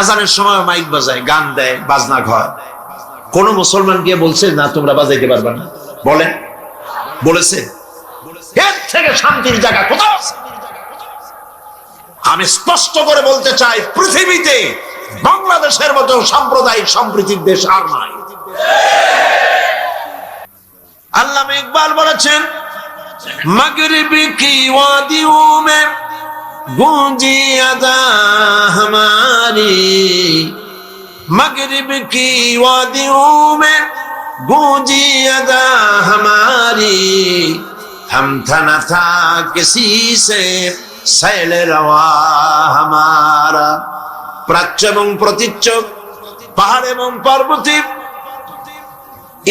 আজানের সময় মাইক বাজায়, গান দেয়, বাজনা হয়। কোন মুসলমান গিয়ে বলছে না তোমরা বাজাইতে পারবে না? বলেন, বলেছে? এর থেকে শান্তির জায়গা কোথাও আছে? আমি স্পষ্ট করে বলতে চাই, পৃথিবীতে বাংলাদেশের মতো সাম্প্রদায়িক সম্প্রীতির দেশ আর নাই। আল্লামা ইকবাল বলেছেন, মাগরিবি কি ওয়াদিও মে গूंजी अदा हमारी, मगरिब की वादियों में गूंजी अदा हमारी, हम था न था किसी से सैल रवा हमारा। প্রাচ্য এবং প্রতীচ্য, পাহাড় এবং পর্বতে,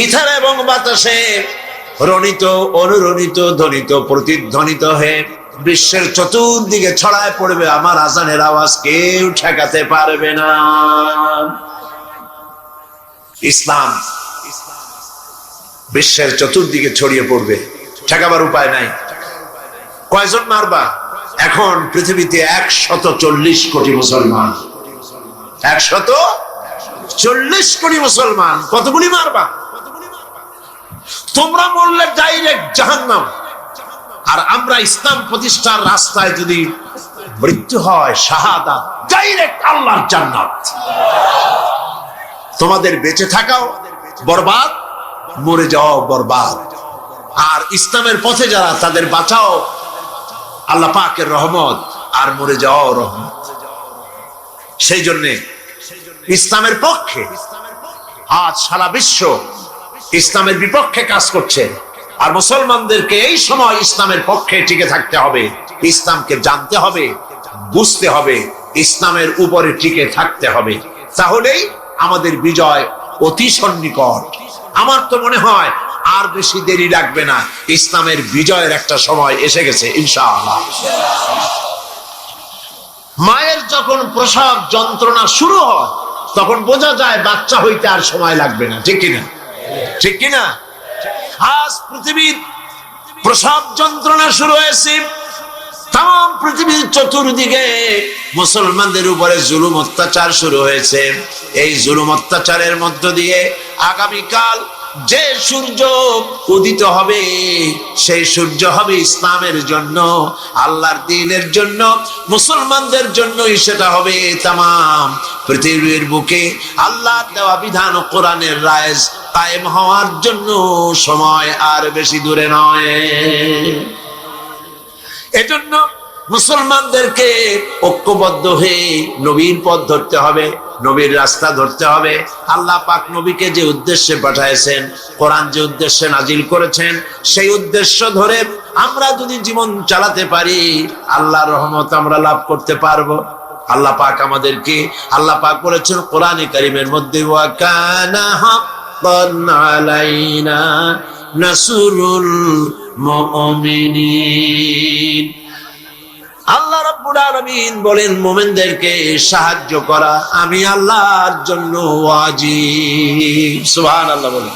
ইথার এবং বাতাসে রণিত, অনুরণিত, ধ্বনিত, প্রতিধ্বনিত হয়ে বিশ্বের চতুর্দিকে ছড়ায় পড়বে আমার আজানের আওয়াজ, কেউ ঠেকাতে পারবে না। ইসলাম বিশ্বের চতুর্দিকে ছড়িয়ে পড়বে, ঠেকাবার উপায় নাই। কয়জন মারবা? এখন পৃথিবীতে 140 কোটি মুসলমান, 140 কোটি মুসলমান, কতগুলি মারবা? তোমরা বললে ডাইরেক্ট জাহান্নাম, আর আমরা ইসলাম প্রতিষ্ঠার রাস্তায় যদি মৃত্যু হয়, শাহাদাত, ডাইরেক্ট আল্লাহর জান্নাত। তোমাদের বেঁচে থাকাও বরবাদ, মরে যাওয়াও বরবাদ। আর ইসলামের পথে যারা, তাদের বাঁচাও আল্লাহ পাকের রহমত, আর মরে যাওয়াও রহমত। সেই জন্য ইসলামের পক্ষে আজ সারা বিশ্ব ইসলামের বিপক্ষে কাজ করছে, আর মুসলমানদেরকে এই সময় ইসলামের পক্ষে টিকে থাকতে হবে, ইসলামকে জানতে হবে, বুঝতে হবে, ইসলামের উপরে টিকে থাকতে হবে। তাহলেই আমাদের বিজয় অতি সন্নিকট। আমার তো মনে হয় আর বেশি দেরি লাগবে না, ইসলামের বিজয়ের একটা সময় এসে গেছে ইনশাআল্লাহ। মায়ের যখন প্রসব যন্ত্রণা শুরু হয়, তখন বোঝা যায় বাচ্চা হইতে আর সময় লাগবে না। ঠিক কিনা? ঠিক কিনা? আজ পৃথিবীর প্রসব যন্ত্রণা শুরু হয়েছে, তাম পৃথিবীর চতুর্দিকে মুসলমানদের উপরে জুলুম অত্যাচার শুরু হয়েছে। এই জুলুম অত্যাচারের মধ্য দিয়ে আগামীকাল যে সূর্য উদিত হবে, সেই সূর্য হবে ইসলামের জন্য, আল্লাহর দ্বীনের জন্য, মুসলমানদের জন্যই সেটা হবে। তামাম পৃথিবীর বুকে আল্লাহর দেওয়া বিধান ও কোরআনের রায় কায়েম হওয়ার জন্য সময় আর বেশি দূরে নয়। এজন্য মুসলমানদেরকে ঐক্যবদ্ধ হয়ে নবীর পথ ধরতে হবে, নবীর রাস্তা ধরতে হবে। আল্লাহ পাক নবীকে যে উদ্দেশ্যে পাঠাইছেন, কোরআন যে উদ্দেশ্যে নাজিল করেছেন, সেই উদ্দেশ্য ধরে আমরা যদি জীবন চালাতে পারি, আল্লাহর রহমত আমরা লাভ করতে পারবো। আল্লাহ পাক আমাদেরকে, আল্লাহ পাক বলেছেন কোরআনে কারীমের মধ্যে, ওয়া কানা হাক্কান আলাইনা নাসরুল মুমিনিন। আল্লাহ রাব্বুল আলামিন বলেন, মুমিনদেরকে সাহায্য করা আমি আল্লাহর জন্য ওয়াজিব। সুবহানাল্লাহ বলেন,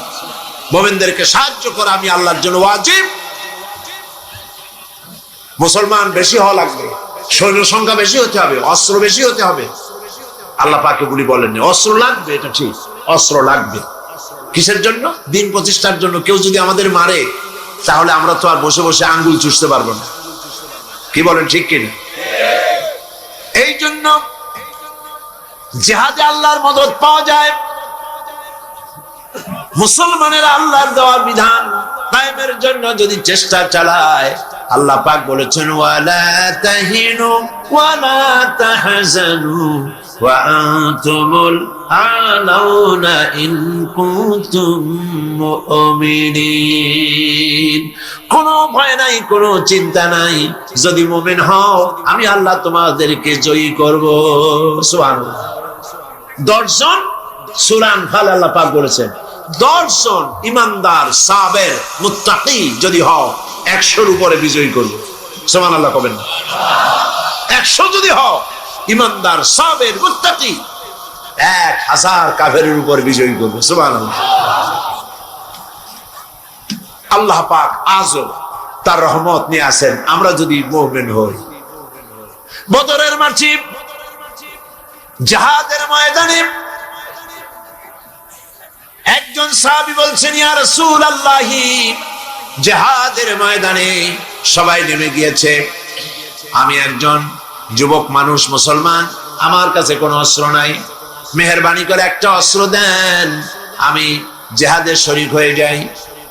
মুমিনদেরকে সাহায্য করা আমি আল্লাহর জন্য ওয়াজিব। মুসলমান বেশি হওয়া লাগবে, সৈন্য সংখ্যা বেশি হতে হবে, অস্ত্র বেশি হতে হবে। আল্লাহ পাক এগুলি বলেননি। অস্ত্র লাগবে, এটা ঠিক, অস্ত্র লাগবে। কিসের জন্য? দিন প্রতিষ্ঠার জন্য। কেউ যদি আমাদের মারে, তাহলে আমরা তো আর বসে বসে আঙ্গুল চুষতে পারবো না। কি বলেন, ঠিক কিনা? এই জন্য জিহাদে আল্লাহর মদদ পাওয়া যায়। মুসলমানেরা আল্লাহর দেওয়া বিধান কায়েমের জন্য যদি চেষ্টা চালায়, আল্লাহ পাক বলেছেন, ওয়ালা তাহিনু ওয়ালা তাহজানু ওয়া আনতুমুল আলাউনা ইন কুনতুম মুমিনিন। কোনো ভয় নাই, কোনো চিন্তা নাই, যদি মুমিন হও আমি আল্লাহ তোমাদেরকে জয়ী করব। সুবহানাল্লাহ। 10 জন সূরা আনফাল আল্লাহ পাক বলেছেন, 10 জন ইমানদার সাবের মুত্তাকি যদি হও, 100-র উপরে বিজয়ী করব। সুবহানাল্লাহ কবেন না? 100 যদি হও ইমানদার সাবের মুত্তাকি, 1000 কাফেরের উপর বিজয়ী করব। সুবহানাল্লাহ। আল্লাহ পাক আজও তার রহমত নিয়ে আসেন, আমরা যদি মুমিন হই। বদরের মাঠে জিহাদের ময়দানে একজন সাহাবী বলছেন, ইয়া রাসূলুল্লাহ, জিহাদের ময়দানে সবাই নেমে গিয়েছে, আমি একজন যুবক মানুষ, মুসলমান, আমার কাছে কোনো অস্ত্র নাই, মেহেরবানি করে একটা অস্ত্র দেন, আমি জিহাদে শরীক হয়ে যাই।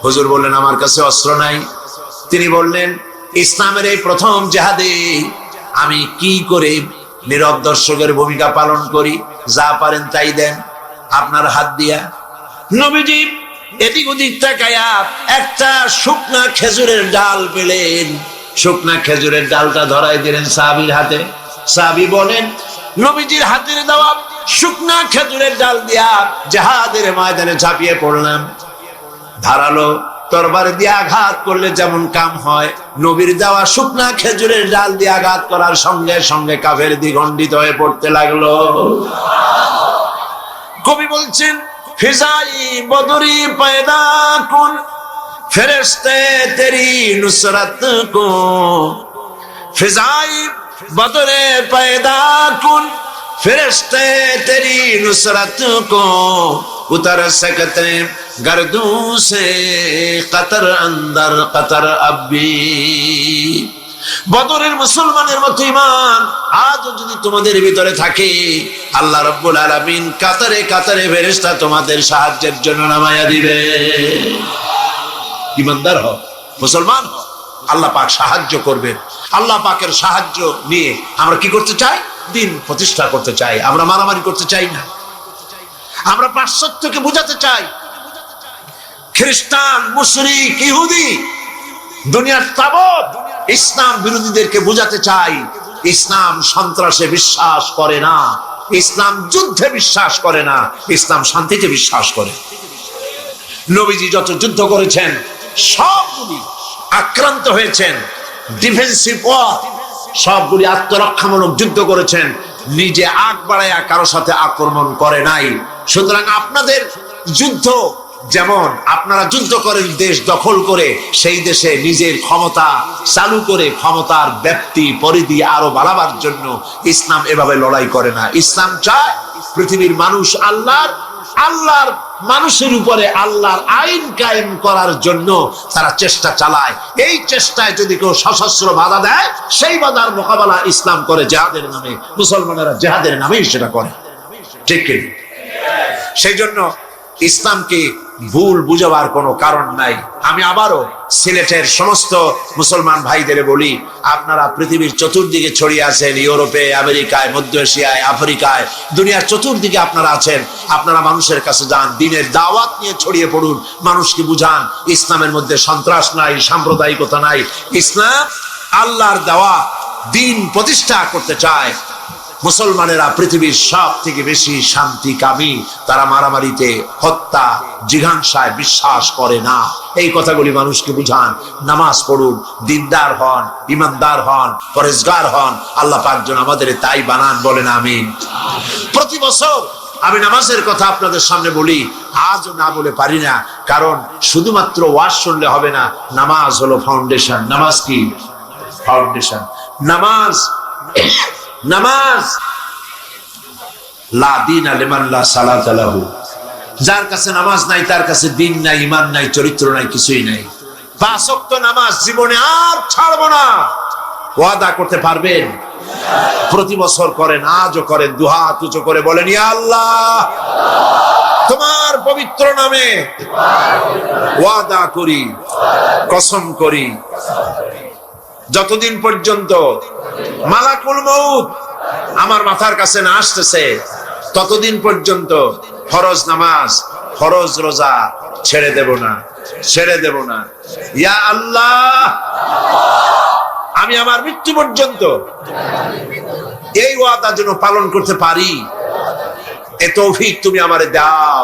হুজুর বললেন, আমার কাছে অস্ত্র নাই। তিনি বললেন, ইসলামের এই প্রথম জিহাদে আমি কি করে নীরব দর্শকের ভূমিকা পালন করি, যা পারেন তাই দেন আপনার হাত দিয়া। নবীজি এদিক ওদিক তাকায়া একটা শুকনা খেজুরের ডাল পেলেন, শুকনা খেজুরের ডালটা ধরাই দিলেন সাহাবীর হাতে। সাহাবী বলেন, নবীজির হাতের দেওয়া শুকনা খেজুরের ডাল দিয়া জিহাদের ময়দানে ঝাঁপিয়ে পড়লাম। ধারালো তরবারি দিয়ে আঘাত করলে যেমন কাম হয়, নবীর দেওয়া শুকনা খেজুরের ডাল দিয়ে আঘাত করার সঙ্গে সঙ্গে কাফের দ্বিগণ্ডিত হয়ে পড়তে লাগলো। কবি বলছেন, ফিজাই বদরি পয়দা কুন ফেরেশতে তেরি নুসরত কো, ফিজাই বদরে পয়দা কুন ফেরেশতে তেরি নুসরত কো, उतर सकते गर्दों से कतर अंदर कतर अब्बी। বদরের মুসলমানের মতো ঈমান আজ যদি তোমাদের ভিতরে থাকে, আল্লাহ রাব্বুল আলামিন কাতারে কাতারে ফেরেশতা তোমাদের সাহায্যের জন্য নামায়া দিবে। ঈমানদার হও, মুসলমান হও, আল্লাহ পাক সাহায্য করবে। আল্লাহ পাকের সাহায্য নিয়ে আমরা কি করতে চাই? দিন প্রতিষ্ঠা করতে চাই। আমরা মারামারি করতে চাই না, আমরা পাশ্চাত্যকে বোঝাতে চাই। খ্রিস্টান, মুশরিক, ইহুদি, দুনিয়ার তাবৎ ইসলাম বিরোধীদেরকে বোঝাতে চাই, ইসলাম সন্ত্রাসে বিশ্বাস করে না, ইসলাম যুদ্ধে বিশ্বাস করে না, ইসলাম শান্তিতে বিশ্বাস করে। নবীজি যত যুদ্ধ করেছেন সবগুলি আক্রান্ত হয়েছেন, ডিফেন্সিভ ওয়ার, সবগুলি আত্মরক্ষামূলক যুদ্ধ করেছেন, নিজে আগ বাড়াইয়া কারো সাথে আক্রমণ করে নাই। সুতরাং আপনাদের যুদ্ধ যেমন আপনারা যুদ্ধ করেন দেশ দখল করে, সেই দেশে নিজের ক্ষমতা চালু করে ক্ষমতার ব্যাপ্তি পরিধি আরো বাড়াবার জন্য ইসলাম এভাবে লড়াই করে না। ইসলাম চায় পৃথিবীর মানুষ আল্লাহর মানুষের উপরে আল্লাহর আইন কায়েম করার জন্য তারা চেষ্টা চালায়। এই চেষ্টায় যদি কেউ সশস্ত্র বাধা দেয়, সেই বাধার মোকাবেলা ইসলাম করে জিহাদের নামে। মুসলমানেরা জিহাদের নামেই সেটা করে, ঠিক কি? সেই জন্য ইসলামকে ভুল বুঝাবার কোনো কারণ নাই। আমি আবারও সিলেটের সমস্ত মুসলমান ভাইদের বলি, আপনারা পৃথিবীর চতুর্দিকে ছড়িয়ে আছেন, ইউরোপে, আমেরিকায়, মধ্য এশিয়ায়, আফ্রিকায়, দুনিয়ার চতুর্দিকে আপনারা আছেন। আপনারা মানুষের কাছে যান, দ্বীনের দাওয়াত নিয়ে ছড়িয়ে পড়ুন, মানুষকে বুঝান ইসলামের মধ্যে সন্ত্রাস নাই, সাম্প্রদায়িকতা নাই। ইসলাম আল্লাহর দেওয়া দ্বীন প্রতিষ্ঠা করতে চায়। মুসলমানেরা পৃথিবীর সব থেকে বেশি শান্তিকামী, তারা মারামারিতে, হত্যা, জিঘাংসায় বিশ্বাস করে না। এই কথাগুলি মানুষকে বুঝান, নামাজ পড়ুন, দিনদার হন, ইমানদার হন, পরেজগার হন। আল্লাহ পাক যেন আমাদের তাই বানান, বলেন আমিন। প্রতি বছর আমি নামাজের কথা আপনাদের সামনে বলি, আজও না বলে পারি না, কারণ শুধুমাত্র ওয়াজ শুনলে হবে না। নামাজ হলো ফাউন্ডেশন। নামাজ কি? ফাউন্ডেশন। নামাজ লা দীনা লিমান লা সালাতা লাহু, যার কাছে নামাজ নাই তার কাছে দিন নাই, ঈমান নাই, চরিত্র নাই, কিছুই নাই। পাঁচ ওয়াক্ত নামাজ জীবনে আর ছাড়বো না, ওয়াদা করতে পারবেন? প্রতি বছর করেন, আজও করেন, দুহাত উঁচু করে বলেন, ইয়া আল্লাহ, তোমার পবিত্র নামে ওয়াদা করি, কসম করি, যতদিন পর্যন্ত মালাকুল মউত আমার মাথার কাছে না আসতেছে, ততদিন পর্যন্ত ফরজ নামাজ, ফরজ রোজা ছেড়ে দেব না, ছেড়ে দেব না। ইয়া আল্লাহ, আমি আমার মৃত্যু পর্যন্ত এই ওয়াদা যেন পালন করতে পারি, এ তৌফিক তুমি আমারে দাও,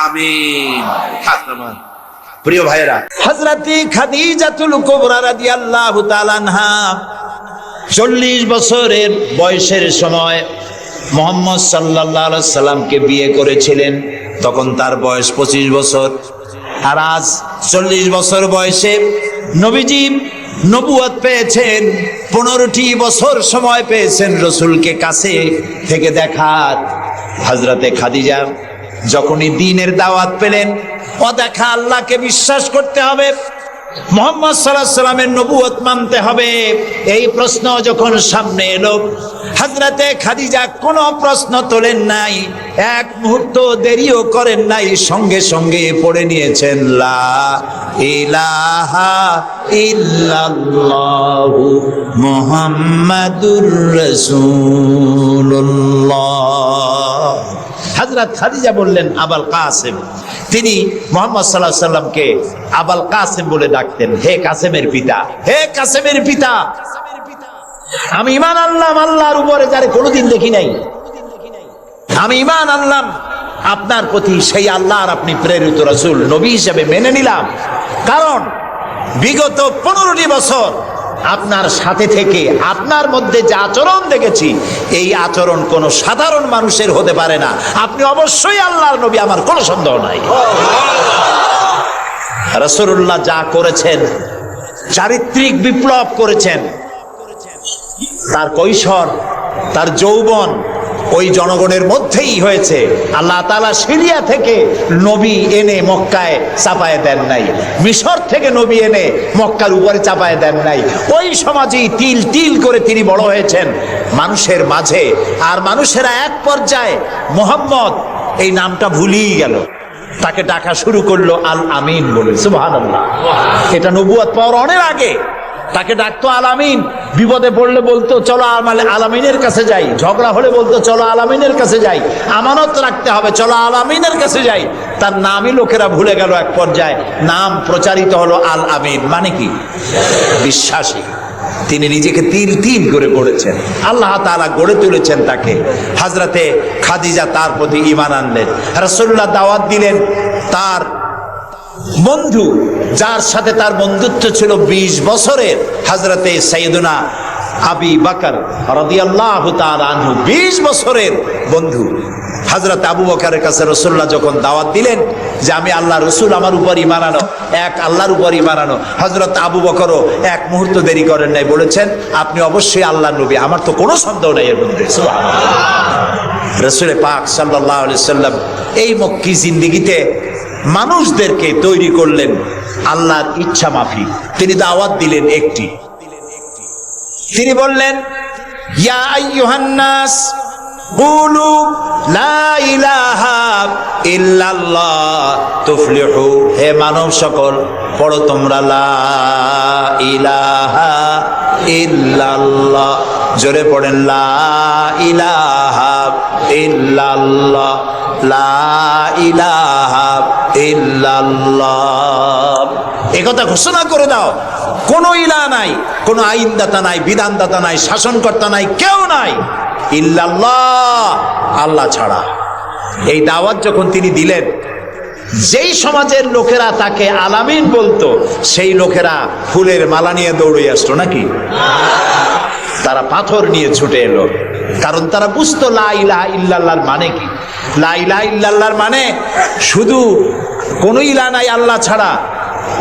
আমিন। হাত নামান। প্রিয় ভাইরা, হযরতে খাদিজাতুল কুবরা রাদিয়াল্লাহু তাআলা আনহা 40 বছরের বয়সের সময় মুহাম্মদ সাল্লাল্লাহু আলাইহি সাল্লামকে বিয়ে করেছিলেন। তখন তার বয়স 25 বছর। আর আজ 40 বছর বয়সে নবীজি নবুয়ত পেয়েছেন, 15টি বছর সময় পেয়েছেন রসুলকে কাছে থেকে দেখার। হযরতে খাদিজা যখনই দ্বীনের দাওয়াত পেলেন, ও দেখা আল্লাহকে বিশ্বাস করতে হবে, মুহাম্মদ সাল্লাল্লাহু আলাইহি সাল্লামের নবুয়ত মানতে হবে, এই প্রশ্ন যখন সামনে এলো, হযরতে খাদিজা কোনো প্রশ্ন তোলেন নাই, এক মুহূর্ত দেরিও করেন নাই, সঙ্গে সঙ্গে পড়ে নিয়েছেন লা ইলাহা ইল্লাল্লাহু মুহাম্মাদুর রাসূলুল্লাহ। হযরত খাদিজা বললেন আবুল কাসেম, তিনি মুহাম্মদ সাল্লাল্লাহু আলাইহি সাল্লামকে আবুল কাসেম বলে ডাকতেন, হে কাসেমের পিতা, হে কাসেমের পিতা। আমি ঈমান আনলাম আল্লাহর উপরে যারে কোনোদিন দেখি নাই, আমি ঈমান আনলাম আপনার প্রতি, সেই আল্লাহর আপনি প্রেরিত রাসূল, নবী হিসেবে মেনে নিলাম। কারণ বিগত 15টি বছর আপনার সাথে থেকে আপনার মধ্যে যে আচরণ দেখেছি, এই আচরণ কোন সাধারণ মানুষের হতে পারে না, আপনি অবশ্যই আল্লাহর নবী, আমার কোনো সন্দেহ নাই। রাসূলুল্লাহ যা করেছেন, চারিত্রিক বিপ্লব করেছেন, তার কৈশোর, তার যৌবন ওই জনগণের মধ্যেই হয়েছে। আল্লাহ তাআলা সিরিয়া থেকে নবী এনে মক্কায় চাপায় দেন নাই, মিশর থেকে নবী এনে মক্কার উপরে চাপায় দেন নাই, ওই সমাজেই তিল তিল করে তিনি বড় হয়েছেন মানুষের মাঝে। আর মানুষেরা এক পর্যায়ে মুহাম্মদ এই নামটা ভুলিয়ে গেল, তাকে ডাকা শুরু করলো আল আমিন বলে। সুবহানাল্লাহ, এটা নবুয়ত পাওয়ার অনেক আগে তাকে ডাকতো আল আমিন। বিপদে পড়লে বলতো চলো আল আমিনের কাছে যাই, ঝগড়া হলে বলতো চলো আল আমিনের কাছে যাই, আমানত রাখতে হবে চলো আল আমিনের কাছে যাই। তার নামই লোকেরা ভুলে গেল, এক পর্যায়ে নাম প্রচারিত হলো আল আমিন, মানে কি? বিশ্বাসী। তিনি নিজেকে তিল তিল করে গড়েছেন, আল্লাহ তাআলা গড়ে তুলেছেন তাকে। হযরতে খাদিজা তার প্রতি ঈমান আনলেন, রাসূলুল্লাহ দাওয়াত দিলেন তার বন্ধু, যার সাথে তার বন্ধুত্ব ছিল 20 বছরের, হযরতে সাইয়েদুনা আবু বকর রাদিয়াল্লাহু তাআলা আনহু, 20 বছরের বন্ধু। হযরত আবু বকরের কাছে রাসূলুল্লাহ যখন দাওয়াত দিলেন যে আমি আল্লাহ রাসূল, আমার উপর ঈমান আনো, এক আল্লাহর উপর ঈমান আনো, হযরত আবু বকরও এক মুহূর্ত দেরি করেন নাই, বলেছেন আপনি অবশ্যই আল্লাহর নবী, আমার তো কোনো সন্দেহ নাই এর মধ্যে। সুবহানাল্লাহ। রাসূল পাক সাল্লাল্লাহু আলাইহি সাল্লাম এই মক্কি জিন্দেগিতে মানুষদেরকে তৈরি করলেন আল্লাহর ইচ্ছা মাফিক। তিনি দাওয়াত দিলেন একটি, তিনি বললেন ইয়া আইয়ুহান নাস কুলু লা ইলাহা ইল্লাল্লাহ তুফলিহু, হে মানব সকল পড়ো তোমরা লা ইলাহা ইল্লাল্লাহ, জোরে পড়েন লা ইলাহা ইল্লাল্লাহ, লা ইলাহা ইল্লাল্লাহ। একথা ঘোষণা করে দাও, কোনো ইলাহ নাই, কোনো আইনদাতা নাই, বিধানদাতা নাই, শাসনকর্তা নাই, কেউ নাই ইল্লাল্লাহ, আল্লাহ ছাড়া। এই দাওয়াত যখন তিনি দিলেন, যেই সমাজের লোকেরা তাকে আলামিন বলতো, সেই লোকেরা ফুলের মালা নিয়ে দৌড়ে আসতো নাকি? তারা পাথর নিয়ে ছুটে এলো, কারণ তারা বুঝতো লা ইলাহা ইল্লাল্লাহর মানে কি। লা ইলাহা ইল্লাল্লাহর মানে শুধু কোনো ইলাহ নাই আল্লাহ ছাড়া,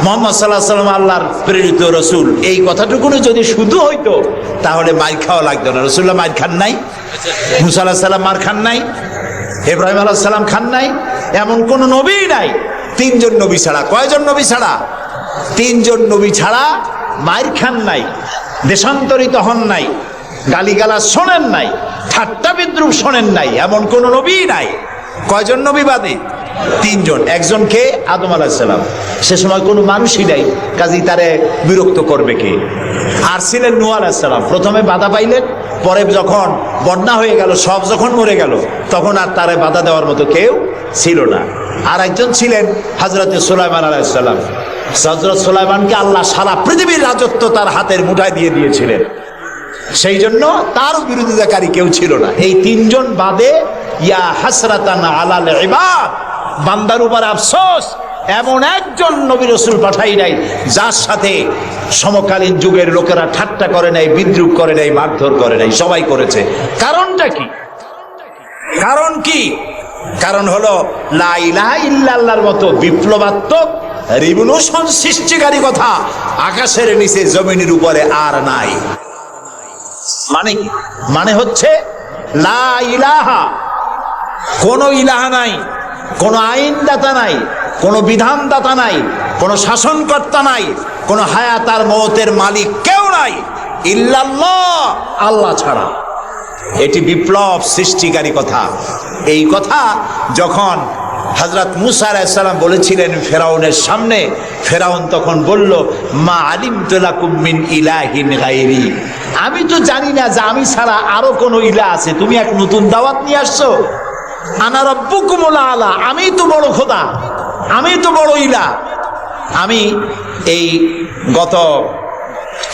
মুহাম্মদ সাল্লাল্লাহু আলাইহি ওয়াসাল্লাম আল্লাহর প্রেরিত রাসূল, এই কথাটুকু যদি শুধু হইতো তাহলে মার খাওয়া লাগতো না। রাসূলুল্লাহ মার খান নাই, মুসা আলাইহিস সালাম মার খান নাই, ইব্রাহিম আলাইহিস সালাম খান নাই, এমন কোন নবী নাই। 3 জন নবী ছাড়া, কয়জন নবী ছাড়া? 3 জন নবী ছাড়া মার খান নাই, দেশান্তরিত হন নাই, গালিগালাজ শোনেন নাই, ঠাট্টা বিদ্রুপ শোনেন নাই, এমন কোন নবী নাই। কয়জন নবী বাদে? 3 জন। একজনকে আদম আলাইহিস সালাম, সে সময় কোনো মানুষই নাই, কাজী তারে বিরক্ত করবে কে? আর ছিলেন নূহ আলাইহিস সালাম, প্রথমে বাধা পাইলেন, পরে যখন বন্যা হয়ে গেল, সব যখন মরে গেল, তখন আর তারে বাধা দেওয়ার মতো কেউ ছিল না। আর একজন ছিলেন হযরতে সুলাইমান আলাইহিস সালাম। হযরত সুলাইমানকে আল্লাহ সারা পৃথিবীর রাজত্ব তার হাতের মুঠায় দিয়ে দিয়েছিলেন, সেই জন্য তার বিরোধিতাকারী কেউ ছিল না। এই 3 জন বাদে ইয়া হাসরাতান আলাল ইবাদ, বান্দার উপর আফসোস, এমন একজন নবী রাসূল পাঠাই নাই যার সাথে সমকালীন যুগের লোকেরা ঠাট্টা করে নাই, বিদ্রুপ করে নাই, মারধর করে নাই, সবাই করেছে। কারণটা কি? কারণ কি? কারণ হলো লা ইলাহা ইল্লাল্লাহর মতো বিপ্লবাত্মক রিভলিউশন সৃষ্টিকারী কথা আকাশের নিচে জমিনের উপরে আর নাই। মানে কি? মানে হচ্ছে লা ইলাহা, কোন ইলাহা নাই, কোন আইনদাতা নাই, কোন বিধানদাতা নাই, কোন শাসনকর্তা নাই, কোন হায়াত আর মওতের মালিক কেউ নাই ইল্লাল্লাহ, আল্লাহ ছাড়া। এটি বিপ্লব সৃষ্টিকারী কথা। এই কথা যখন হযরত মুসা আলাইহিস সালাম বলেছিলেন ফেরাউনের সামনে, ফেরাউন তখন বলল, মা আলিমতু লাকুম মিন ইলাহিন গায়রি, আমি তো জানি না যে আমি ছাড়া আরো কোনো ইলাহ আছে, তুমি এক নতুন দাওয়াত নিয়ে আসছো। আনা রাব্বুকুমুল আলা, আমি তো বড় খোদা, আমি তো বড় ইলাহ। আমি এই গত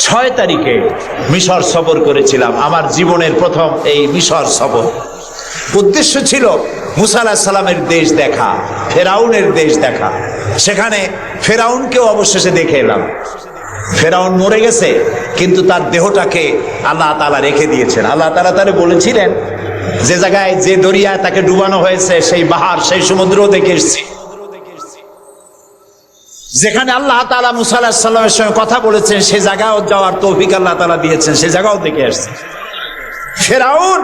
6 তারিখে মিশর সফর করেছিলাম, আমার জীবনের প্রথম এই মিশর সফর। উদ্দেশ্য ছিল মুসা আলাইহিস সালামের দেশ দেখা, ফেরাউনের দেশ দেখা। সেখানে ফেরাউনকেও অবশেষে দেখে এলাম। ফেরাউন মরে গেছে, কিন্তু তার দেহটাকে আল্লাহ তাআলা রেখে দিয়েছেন। আল্লাহ তাআলা তারে বলেছিলেন, যে জায়গায় যে দরিয়ায় তাকে ডুবানো হয়েছে, সেই বাহার, সেই সমুদ্র দেখে এসেছি। যেখানে আল্লাহ তাআলা মুসা আলাইহিস সালামের সঙ্গে কথা বলেছেন, সে জায়গাও যাওয়ার তৌফিক আল্লাহ তাআলা দিয়েছেন, সে জায়গাও দেখে আসছে। ফেরাউন,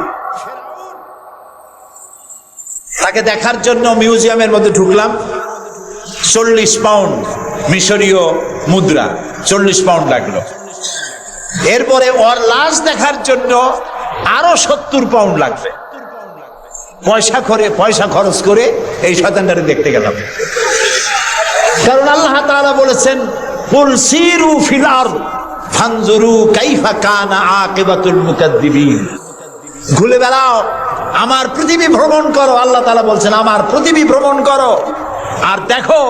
তাকে দেখার জন্য মিউজিয়ামের মধ্যে ঢুকলাম। 40 পাউন্ড মিশরীয় মুদ্রা, 40 পাউন্ড লাগলো। এরপরে ওর লাশ দেখার জন্য আরো 70 পাউন্ড লাগবে। পয়সা খরচ করে এই শয়তানটারে দেখতে গেলাম। কারণ আল্লাহ তাআলা বলেছেন, কুল সিরু ফিল আরদ ফানজুরু কাইফা কানা আকিবাতুল মুকাদ্দিবিন, ঘুরে বেড়াও, আমার পৃথিবী ভ্রমণ করো। আল্লাহ তাআলা বলছেন, আমার পৃথিবী ভ্রমণ করো আর দেখো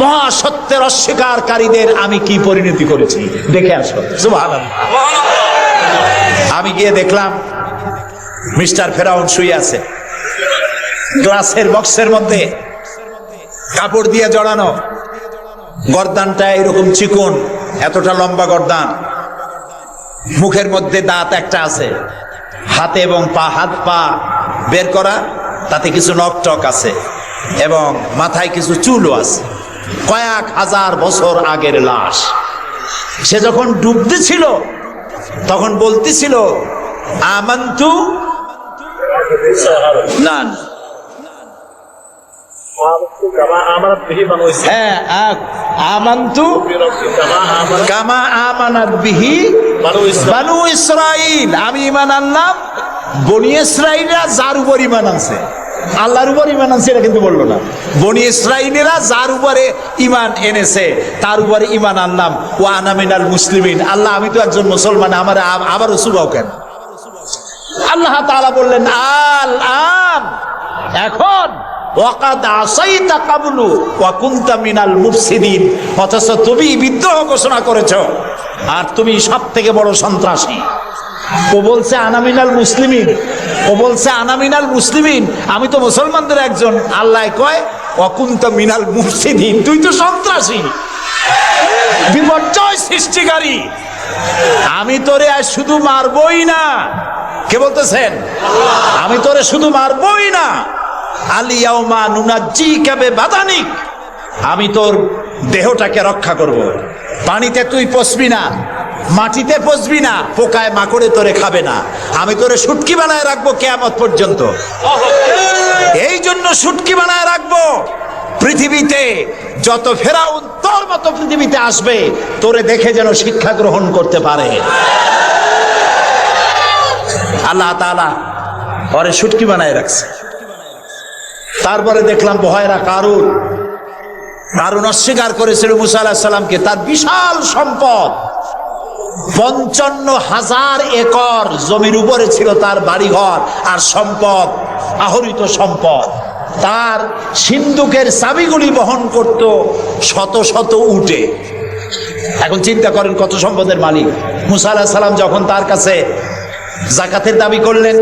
মহাসত্যের অস্বীকারীদের আমি কি পরিণতি করেছি, দেখে আসো। সুবহানাল্লাহ। আমি গিয়ে দেখলাম মিস্টার ফেরাউন শুয়ে আছে, গ্লাসের বক্সের মধ্যে কাপড় দিয়ে জড়ানো, গর্দানটা এরকম চিকন, এতটা লম্বা গর্দান, মুখের মধ্যে দাঁত একটা আছে, হাতে এবং হাত পা বের করা, তাতে কিছু নখ টক আছে এবং মাথায় কিছু চুলও আছে। কয়েক হাজার বছর আগের লাশ। সে যখন ডুবতেছিল তখন বলতেছিল, আমান্তু না, হ্যাঁ, আমান্তু কামা আমানাত বিহি বানু ইসরাইল, আমি ঈমান আনলাম বনি ইসরাইলরা যার উপর ঈমান আনছে। আল্লাহর উপর ঈমান আনছে এটা কিন্তু বললো না, বনি ইসরাইলেরা যার উপরে ঈমান এনেছে তার উপরে ঈমান আনলাম। ওয়া আনা মিনাল মুসলিমিন, আল্লাহ আমি তো একজন মুসলমান, আমার আবারও সুবাও কেন? আল্লাহ তাআলা বললেন, আল আন, এখন, ওয়াকাদ আসাইতা কাবলু ওয়া কুনতা মিনাল মুফসিদিন, অথচ তুমি বিদ্রোহ ঘোষণা করেছো আর তুমি সবথেকে বড় সন্ত্রাসী। ও বলছে আনামিনাল মুসলিমিন, ও বলছে আনামিনাল মুসলিমিন, আমি তো মুসলমানদের একজন। আল্লাহ কয় ওয়া কুনতা মিনাল মুফসিদিন, তুই তো সন্ত্রাসী, বিপর্যয় সৃষ্টিকারী। আমি তোরে আর শুধু মারবই না, কে বলতেছেন? আমি তোরে শুধু মারবই না, আলিয়াউমা নুনাজ্জিকা বিবাদানিক, আমি তোর দেহটাকে রক্ষা করব। পানিতে তুই পচবি না, মাটিতে পচবি না, পোকায় মাকড়ে তোরে খাবে না, আমি তোরে শুটকি বানায় রাখবো কিয়ামত পর্যন্ত। এই জন্য শুটকি বানায় রাখবো, পৃথিবীতে যত ফেরাউন তোর মতো পৃথিবীতে আসবে, তোরে দেখে যেন শিক্ষা গ্রহণ করতে পারে। আল্লাহ তাআলা ওরে শুটকি বানায় রাখছে। তারপরে দেখলাম বহায়রা কারুন অস্বীকার করেছিল মুসা আলাইহিস সালামকে। তার বিশাল সম্পদ, 55,000 একর জমির উপরে ছিল তার বাড়িঘর আর সম্পদ, আহরিত সম্পদ। তার সিন্ধুকের চাবিগুলি বহন করত শত শত উটে। এখন চিন্তা করেন কত সম্পদের মালিক। মুসা আলাইহিস সালাম যখন তার কাছে যাকাতের দাবি করলেন,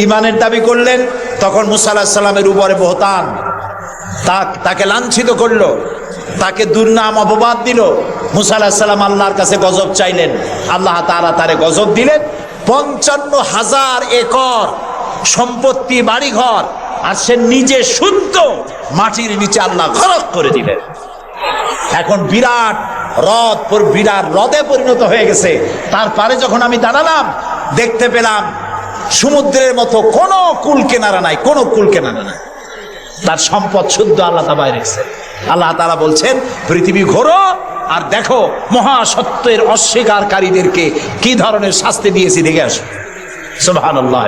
ঈমানের দাবি করলেন, তখন মুসা আলাইহিস সালামের উপরে বহতান, তাকে লাঞ্ছিত করলো, তাকে দুর্নাম অপবাদ দিল। মুসা আলাইহিস সালাম আল্লাহর কাছে গজব চাইলেন, আল্লাহ তাআলা তারে গজব দিলেন। 55,000 একর সম্পত্তি, বাড়িঘর, আর সে নিজে শুদ্ধ মাটির নিচে আল্লাহ গরক করে দিলেন। এখন বিরাট বিরাট হ্রদে পরিণত হয়ে গেছে। তার পারে যখন আমি দাঁড়ালাম, দেখতে পেলাম সমুদ্রের মতো কোনো কুল কেনারা নাই, কোনো কুল কেনারা নাই। তার সম্পদ শুদ্ধ আল্লাহ তাআলা রেখেছে। আল্লাহ তাআলা বলছেন, পৃথিবী ঘোরো আর দেখো মহাসত্যের অস্বীকারীদেরকে কি ধরনের শাস্তি দিয়েছি, দেখে আসো। সুবহানাল্লাহ।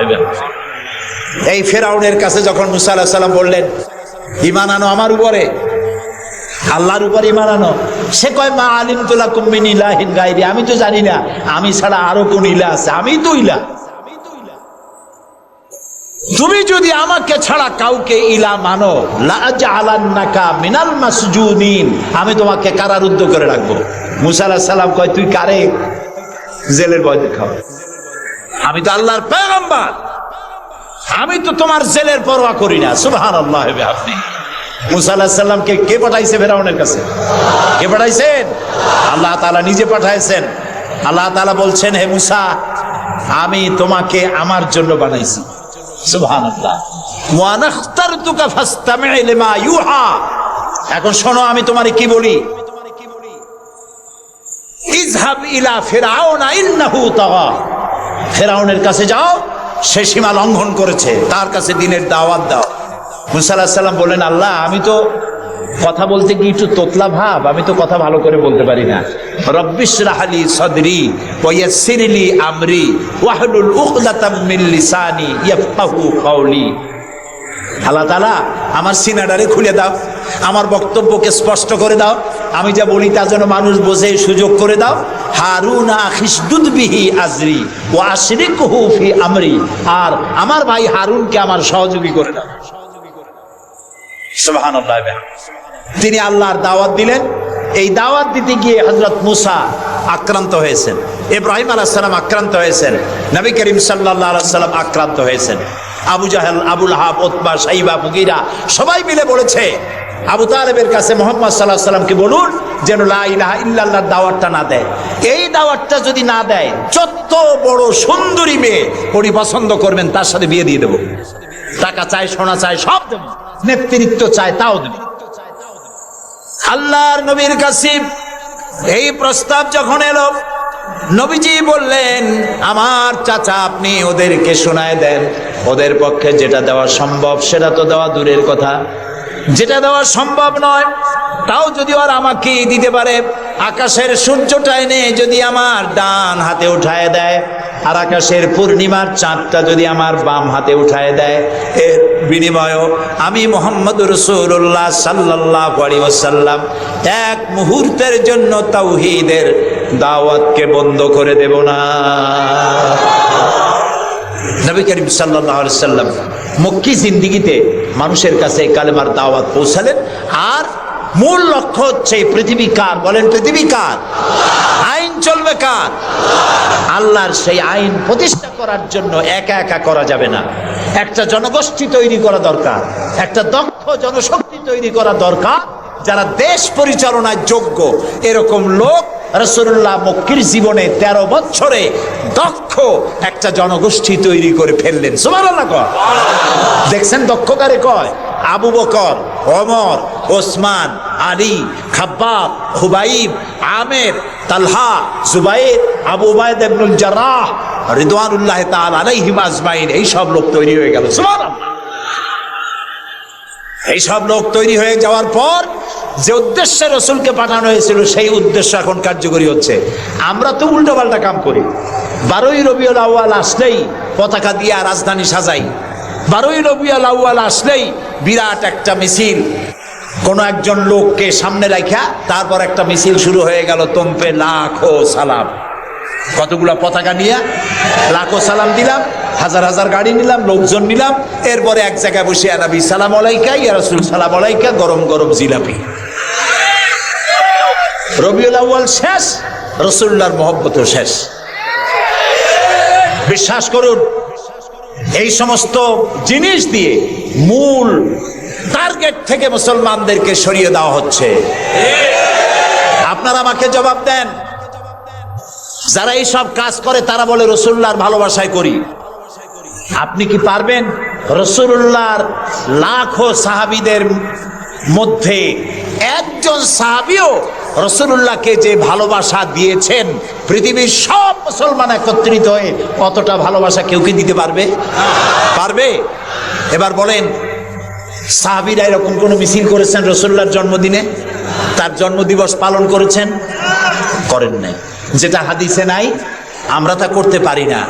এই ফেরাউনের কাছে যখন মুসা আলাইহিস সালাম বললেন, ঈমান আনো আমার উপরে, আল্লাহর উপর ঈমান আনো, সে কয়, মা আলিমতু লাকুম মিন ইলাহিন গায়রি, আমি তো জানি না আমি ছাড়া আরো কোন ইলাহ আছে, আমি তো ইলাহ। তুমি যদি আমাকে ছাড়া কাউকে ইলাহ মানো, লাআজআলান্নাকা মিনাল মাসজুনিন, আমি তোমাকে কারারুদ্ধ করে রাখবো। মুসা আলাইহিস সালাম কয়, তুই কারে জেলের ভয় দেখাও? আমি তো আল্লাহর পয়গম্বর, আমি তো তোমার জেলের পরোয়া করি না। সুবহানাল্লাহ। আপনি মুসা আলাইহিস সালামকে কে পাঠাইছে ফেরাউনের কাছে? কে পাঠাইছেন? আল্লাহ তাআলা নিজে পাঠাইছেন। আল্লাহ তাআলা বলছেন, হে মুসা, আমি তোমাকে আমার জন্য বানাইছি। সুবহানাল্লাহ। ওয়া নাখতারতুকা ফাসতামি' লিমা ইউহা। এখন শোনো আমি তোমারে কি বলি। ইযহাব ইলা ফিরআউনা ইন্নাহু তাগা। ফেরাউনের কাছে যাও, সে সীমা লঙ্ঘন করেছে, তার কাছে দ্বীনের দাওয়াত দাও। মুসা আলাইহিস সালাম বললেন, আল্লাহ, আমি তো কথা বলতে গিয়ে একটু তোতলা ভাব, আমি তো কথা ভালো করে বলতে পারি না। রব্বিশরাহ লি সাদরি ওয়া ইয়াসসির লি আমরি ওয়াহলুল উকদাতাম মিন লিসানি ইয়াফকাহু কাওলি। আল্লাহ তাআলা আমার সিনাটারে খুলে দাও, আমার বক্তব্যকে স্পষ্ট করে দাও, আমি যা বলি তা যেন মানুষ বোঝে সুযোগ করে দাও। হারুন আখিসদুদ বিহি আজরি ওয়া আশরিকহু ফি আমরি। আর আমার ভাই হারুনকে আমার সহযোগী করে দাও। সুবহানাল্লাহ। তিনি আল্লাহর দাওয়াত দিলেন। এই দাওয়াত দিতে গিয়ে হযরত মুসা আক্রান্ত হয়েছেন, ইব্রাহিম আলাইহিস সালাম আক্রান্ত হয়েছেন, নবী করিম সাল্লাল্লাহু আলাইহি ওয়াসাল্লাম আক্রান্ত হয়েছেন। আবু জাহেল, আবু লাহাব, উতবা, শাইবা, মুগীরা সবাই মিলে বলেছে আবু তালেবের কাছে মুহাম্মদ সাল্লাল্লাহু আলাইহি সাল্লামকে বলুন যেন লা ইলাহা ইল্লাল্লাহর দাওয়াতটা না দেয়। এই দাওয়াতটা যদি না দেয়, যত বড় সুন্দরী মেয়ে উনি পছন্দ করবেন তার সাথে বিয়ে দিয়ে দেব। টাকা চাই, সোনা চাই, সব দেব। নেতৃত্ব চাই, তাও দেব। আল্লাহর নবীর কাছে এই প্রস্তাব যখন এলো, নবীজি বললেন, আমার চাচা, আপনি ওদেরকে শোনায় দেন। ওদের পক্ষে যেটা দেওয়া সম্ভব সেটা তো দেওয়া দূরের কথা, যেটা দেওয়া সম্ভব নয় তাও যদি ওরা আমাকে দিতে পারে, আকাশের সূর্যটা এনে যদি আমার ডান হাতে উঠায় দেয় আর আকাশের পূর্ণিমার চাঁদটা যদি আমার বাম হাতে উঠায় দেয়, এর বিনিময়ে আমি মুহাম্মদুর রাসূলুল্লাহ সাল্লাল্লাহু আলাইহি ওয়াসাল্লাম এক মুহূর্তের জন্য তাওহীদের দাওয়াতকে বন্ধ করে দেব না। নবী করিম সাল্লাল্লাহু আলাইহি ওয়াসাল্লাম মক্কি জিন্দেগিতে মানুষের কাছে কালেমার দাওয়াত পৌঁছালেন। আর মূল লক্ষ্য হচ্ছে পৃথিবী কার? বলেন, পৃথিবী কার? আইন চলবে কার? আল্লাহর। সেই আইন প্রতিষ্ঠা করার জন্য একা একা করা যাবে না, একটা জনগোষ্ঠী তৈরি করা দরকার, একটা দক্ষ জনশক্তি তৈরি করা দরকার, যারা দেশ পরিচালনায় যোগ্য। এরকম লোক রাসূলুল্লাহ মক্কির জীবনে 13 বছরে দক্ষ একটা জনগোষ্ঠী তৈরি করে ফেললেন। সুবহানাল্লাহ। দেখছেন দক্ষ কারে কয়? আবু বকর, ওমর, ওসমান, আলী, খাব্বাব, খুবাইব, আমের, তালহা, জুবাইর, আবু উবাইদা ইবনুল জাররাহ রিদওয়ানুল্লাহ তাআলা আলাইহিম আজমাইন। এই সব লোক তৈরি হয়ে গেল। সুবহানাল্লাহ। এই সব লোক তৈরি হয়ে যাওয়ার পর যে উদ্দেশ্যে রাসূলকে পাঠানো হয়েছিল সেই উদ্দেশ্য এখন কার্যকরী হচ্ছে। আমরা তো উল্টোপাল্টা কাম করি। 12ই রবিউল আউয়াল আসলেই পতাকা দিয়ে রাজধানী সাজাই। 12ই রবিউল আউয়াল আসলেই বিরাট একটা মিছিল, কোন একজন লোককে সামনে রাখা তারপর একটা মিছিল শুরু হয়ে গেল। তোমপে লাখো সালাম। কতগুলা পতাকা নিয়ে লাখো সালাম দিলাম, হাজার হাজার গাড়ি নিলাম, লোকজন নিলাম। এরপরে এক জায়গায় বসে নবী সালাম আলাইকা, ইয়া রাসূল সালাম আলাইকা, গরম গরম জিলাপি। রবিউল আউয়াল শেষ, রাসূলুল্লাহর মহব্বতও শেষ। বিশ্বাস করুন, এই সমস্ত জিনিস দিয়ে মূল টার্গেট থেকে মুসলমানদেরকে সরিয়ে দেওয়া হচ্ছে। আপনারা আমাকে জবাব দেন, যারা এই সব কাজ করে তারা বলে রাসূলুল্লাহর ভালোবাসায় করি। আপনি কি পারবেন রাসূলুল্লাহর লাখো সাহাবীদের মধ্যে একজন একজন সাহাবীও রাসূলুল্লাহকে যে ভালোবাসা দিয়েছেন, পৃথিবীর সব মুসলমান একত্রিত হয়ে অতটা ভালোবাসা কেউ কি দিতে পারবে? পারবে? এবার বলেন, সাহাবীরা এরকম কোন মিছিল করেছেন রাসূলুল্লাহর জন্মদিনে? তার জন্মদিবস পালন করেছেন? করেন নাই। যেটা হাদিসে নাই আমরা তা করতে পারি না।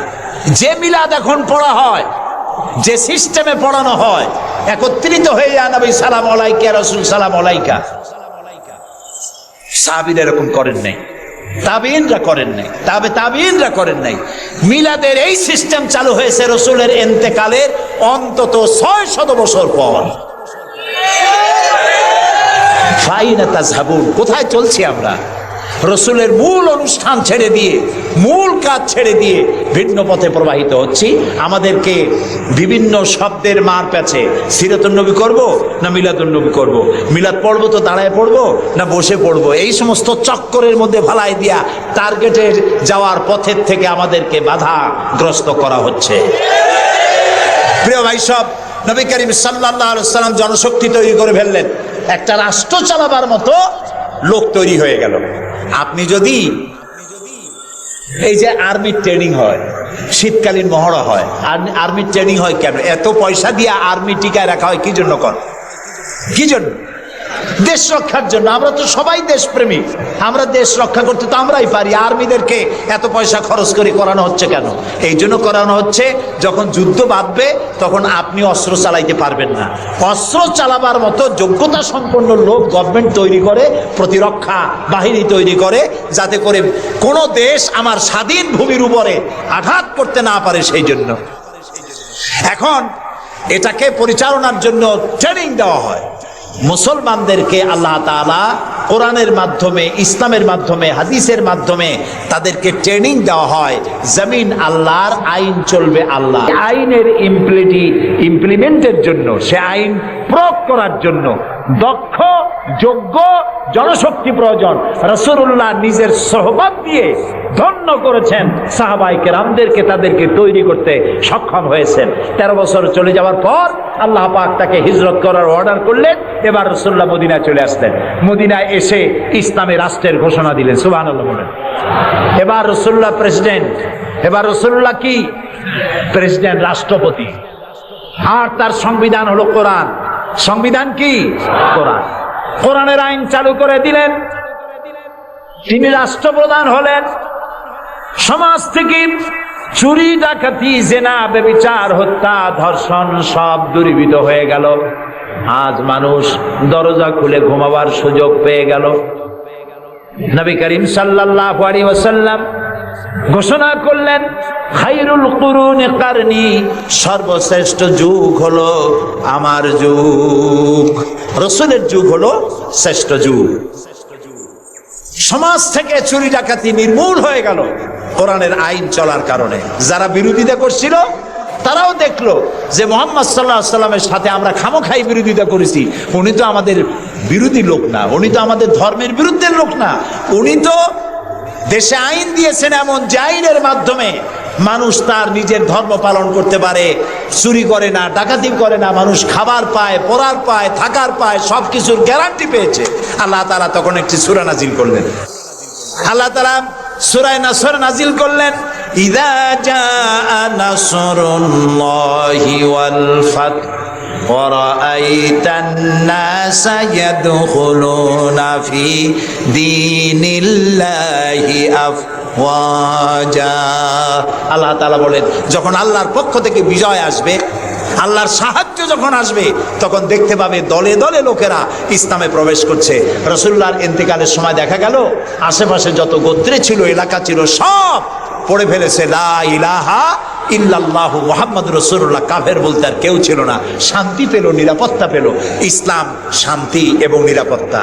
যে মিলাদ এখন পড়া হয়, যে সিস্টেমে পড়ানো হয়, একত্রিত হয়ে ইয়া নবী সালাম আলাইকা, রাসূল সালাম আলাইকা, সাহাবীরা এরকম করেন নাই, তাবিঈনরা করেন নাই, তাবিঈনরা করেন নাই। মিলাদের এই সিস্টেম চালু হয়েছে রাসূলের ইন্তেকালের অন্তত 600 বছর পর। ফাইনা তাযহাবুন, কোথায় চলছি আমরা? রসুলের মূল অনুষ্ঠান ছেড়ে দিয়ে, মূল কাজ ছেড়ে দিয়ে ভিন্ন পথে প্রবাহিত হচ্ছি। আমাদেরকে বিভিন্ন শব্দের মার প্যাচে সিরাতুন নবী করব না মিলাদুন নবী করব, মিলাদ পড়বো তো দাঁড়ায় পড়বো না বসে পড়বো, এই সমস্ত চক্করের মধ্যে ফালাই দিয়া টার্গেটের যাওয়ার পথের থেকে আমাদেরকে বাধাগ্রস্ত করা হচ্ছে। প্রিয় ভাই সব, নবী করিম সাল্লাল্লাহু আলাইহি ওয়াসাল্লাম জনশক্তি তৈরি করে ফেললেন, একটা রাষ্ট্র চালাবার মতো লোক তৈরি হয়ে গেল। আপনি যদি এই যে আর্মির ট্রেনিং হয়, শীতকালীন মহড়া হয়, আর্মির ট্রেনিং হয় কেন? এত পয়সা দিয়ে আর্মি টিকায় রাখা হয় কি জন্য? কি জন্য? দেশ রক্ষার জন্য। আমরা তো সবাই দেশপ্রেমিক, আমরা দেশ রক্ষা করতে তো আমরাই পারি। আর্মিদেরকে এত পয়সা খরচ করে করানো হচ্ছে কেন? এই জন্য করানো হচ্ছে, যখন যুদ্ধ বাঁধবে তখন আপনি অস্ত্র চালাইতে পারবেন না, অস্ত্র চালাবার মতো যোগ্যতা সম্পন্ন লোক গভর্নমেন্ট তৈরি করে, প্রতিরক্ষা বাহিনী তৈরি করে, যাতে করে কোনো দেশ আমার স্বাধীন ভূমির উপরে আঘাত করতে না পারে। সেই জন্য এখন এটাকে পরিচালনার জন্য ট্রেনিং দেওয়া হয়। মুসলমানদেরকে আল্লাহ তাআলা কোরআনের মাধ্যমে, ইসলামের মাধ্যমে, হাদিসের মাধ্যমে তাদেরকে ট্রেনিং দেওয়া হয়। জমিন আল্লাহর, আইন চলবে আল্লাহ। আইনের ইমপ্লিমেন্টের জন্য, সে আইন প্রয়োগ করার জন্য দক্ষ যোগ্য জনশক্তি প্রয়োজন। রাসূলুল্লাহ নিজের সোহবত দিয়ে ধন্য করেছেন সাহাবায়ে কেরামদেরকে, তাদেরকে তৈরি করতে সক্ষম হয়েছেন। 13 বছর চলে যাওয়ার পর আল্লাহ পাক তাকে হিজরত করার অর্ডার করলেন। এবার রাসূলুল্লাহ মদিনায় চলে আসলেন। মদিনায় এসে ইসলামী রাষ্ট্রের ঘোষণা দিলেন। সুবহানাল্লাহ বলেন। এবার রাসূলুল্লাহ প্রেসিডেন্ট, এবার রাসূলুল্লাহ কি? প্রেসিডেন্ট, রাষ্ট্রপতি। আর তার সংবিধান হলো কোরআন। সংবিধান কি? কোরআন। কোরআনের আইন চালু করে দিলেন। তিনি রাষ্ট্রপ্রধান হলেন। সমাজ থেকে চুরি, ডাকাতি, জেনা, ব্যভিচার, হত্যা, ধর্ষণ সব দূরীভূত হয়ে গেল। আজ মানুষ দরজা খুলে ঘুমাবার সুযোগ পেয়ে গেল। নবী করিম সাল্লাল্লাহু আলাইহি ওয়াসাল্লাম ঘোষণা করলেন, খায়রুল কুরুনি কারনি, সর্বশ্রেষ্ঠ যুগ হলো আমার যুগ। রাসূলের যুগ হলো শ্রেষ্ঠ যুগ। সমাজ থেকে চুরি ডাকাতি নির্মূল হয়ে গেল কোরআনের আইন চলার কারণে। যারা বিরোধিতা করছিল তারাও দেখলো যে মুহাম্মদ সাল্লাল্লাহু আলাইহি ওয়াসাল্লামের সাথে আমরা খামোখাই বিরোধিতা করেছি, উনি তো আমাদের বিরোধী লোক না, উনি তো আমাদের ধর্মের বিরুদ্ধে লোক না, উনি তো দেশে আইন দিয়েছেন এমন যে আইনের মাধ্যমে মানুষ তার নিজের ধর্ম পালন করতে পারে, চুরি করে না, ডাকাতি করে না, মানুষ খাবার পায়, পরার পায়, থাকার পায়, সবকিছুর গ্যারান্টি পেয়েছে। আল্লাহ তাআলা তখন একটি সূরা নাজিল করলেন। আল্লাহ তাআলা সূরা নাসর নাজিল করলেন, ইযা জাআ নাসরুল্লাহি ওয়াল ফাত ورأيت الناس يدخلون في دين الله أفواجا। আল্লাহ তাআলা বলেন, যখন আল্লাহর পক্ষ থেকে বিজয় আসবে, আল্লাহর সাহায্য যখন আসবে, তখন দেখতে পাবে দলে দলে লোকেরা ইসলামে প্রবেশ করছে। রাসূলুল্লাহর ইন্তেকালের সময় দেখা গেল আশেপাশে যত গোত্রে ছিল, এলাকা ছিল, সব পড়ে ফেলেছে লা ইলাহা ইল্লাল্লাহু মুহাম্মাদুর রাসূলুল্লাহ। কাফের বলতে আর কেউ ছিল না। শান্তি পেল, নিরাপত্তা পেল। ইসলাম শান্তি এবং নিরাপত্তা।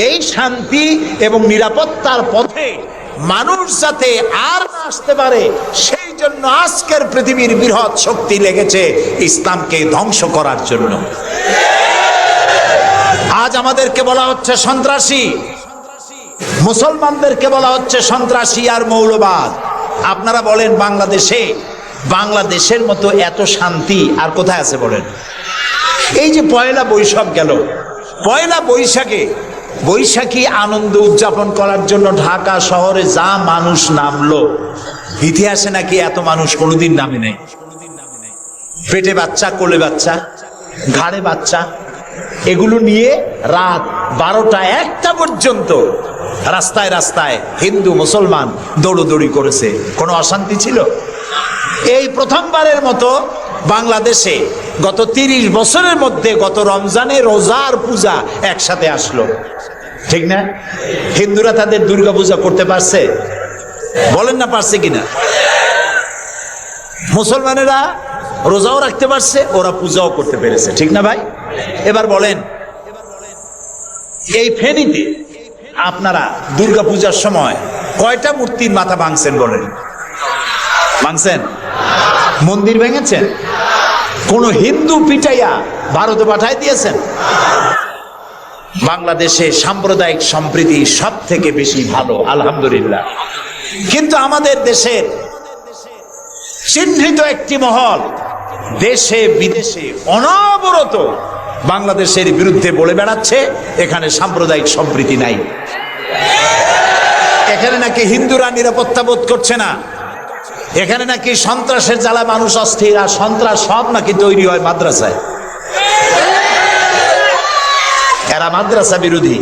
এই শান্তি এবং নিরাপত্তার পথে মানুষ যাতে আর না আসতে পারে, সেই জন্য আজকের পৃথিবীর বৃহৎ শক্তি লেগেছে ইসলামকে ধ্বংস করার জন্য। আজ আমাদেরকে বলা হচ্ছে সন্ত্রাসী, মুসলমানদেরকে বলা হচ্ছে সন্ত্রাসী আর মৌলবাদ। আপনারা বলেন, বাংলাদেশের মতো এত শান্তি আর কোথায় আছে বলেন? এই যে পয়লা বৈশাখ গেল, পয়লা বৈশাখে বৈশাখী আনন্দ উদযাপন করার জন্য ঢাকা শহরে যা মানুষ নামলো, ইতিহাসে নাকি এত মানুষ কোনোদিন নামে নেই। পেটে বাচ্চা, কোলে বাচ্চা, ঘাড়ে বাচ্চা, এগুলো নিয়ে রাত 12টা 1টা পর্যন্ত রাস্তায় রাস্তায় হিন্দু মুসলমান দৌড়দৌড়ি করেছে। কোনো অশান্তি ছিল? এই প্রথমবারের মতো বাংলাদেশে গত 30 বছরের মধ্যে গত রমজানে রোজার পূজা একসাথে আসলো, ঠিক না? হিন্দুরা তাদের দুর্গা পূজা করতে পারছে? বলেন না পারছে কিনা? মুসলমানেরা রোজাও রাখতে পারছে, ওরা পূজাও করতে পেরেছে, ঠিক না ভাই? এবার বলেন, এই ফেনীতে আপনারা দুর্গা পূজার সময় কয়টা মূর্তির মাথা ভাঙছেন বলেন? ভাঙছেন? মন্দির ভেঙেছেন? কোন হিন্দু পিটাইয়া ভারতে পাঠায় দিয়েছেন? বাংলাদেশে সাম্প্রদায়িক সম্প্রীতি সব থেকে বেশি ভালো, আলহামদুলিল্লাহ। কিন্তু আমাদের দেশের চিহ্নিত একটি মহল দেশে বিদেশে অনবরত বাংলাদেশের বিরুদ্ধে বলে বেড়াচ্ছে এখানে সাম্প্রদায়িক সম্প্রীতি নাই, এখানে নাকি হিন্দুরা নিরাপত্তা বোধ করছে না, এখানে নাকি সন্ত্রাসের জ্বালা মানুষ অস্থির, আর সন্ত্রাস সব নাকি তৈরি হয় মাদ্রাসায়। এরা মাদ্রাসা বিরোধী,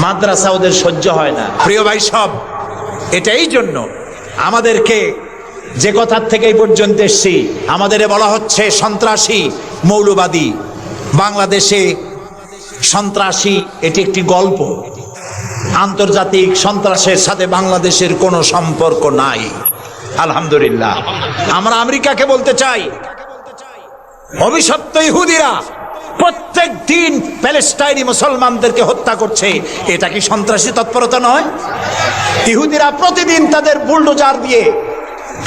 মাদ্রাসা ওদের সহ্য হয় না। প্রিয় ভাই সব, এটাই জন্য আমাদেরকে যে কথার থেকে এই পর্যন্ত এসছি, আমাদের বলা হচ্ছে সন্ত্রাসী, মৌলবাদী। বাংলাদেশে সন্ত্রাসী এটি একটি গল্প, আন্তর্জাতিক সন্ত্রাসের সাথে বাংলাদেশের কোনো সম্পর্ক নাই, আলহামদুলিল্লাহ। আমরা আমেরিকাকে বলতে চাই, অভিশপ্ত ইহুদিরা প্রত্যেক দিন প্যালেস্টাইনি মুসলমানদেরকে হত্যা করছে, এটা কি সন্ত্রাসী তৎপরতা নয়? ইহুদিরা প্রতিদিন তাদের বুলডোজার দিয়ে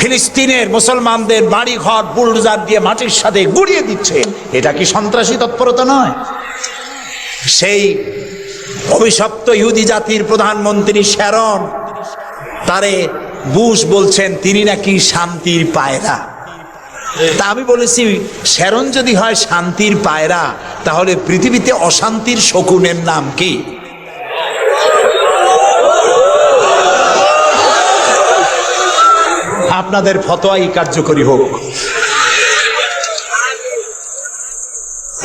ফিলিস্তিনের মুসলমানদের বাড়ি ঘর বুলডোজার দিয়ে মাটির সাথে গুড়িয়ে দিচ্ছে, এটা কি সন্ত্রাসী তৎপরতা নয়? সেই অভিশপ্ত ইহুদি জাতির প্রধানমন্ত্রী শ্যারন, তারে বুশ বলছেন তিনি নাকি শান্তির পায়রা। তা আমি বলেছি, শ্যারন যদি হয় শান্তির পায়রা, তাহলে পৃথিবীতে অশান্তির শকুনের নাম কি? আপনাদের ফতোয়াই কার্যকরী হোক।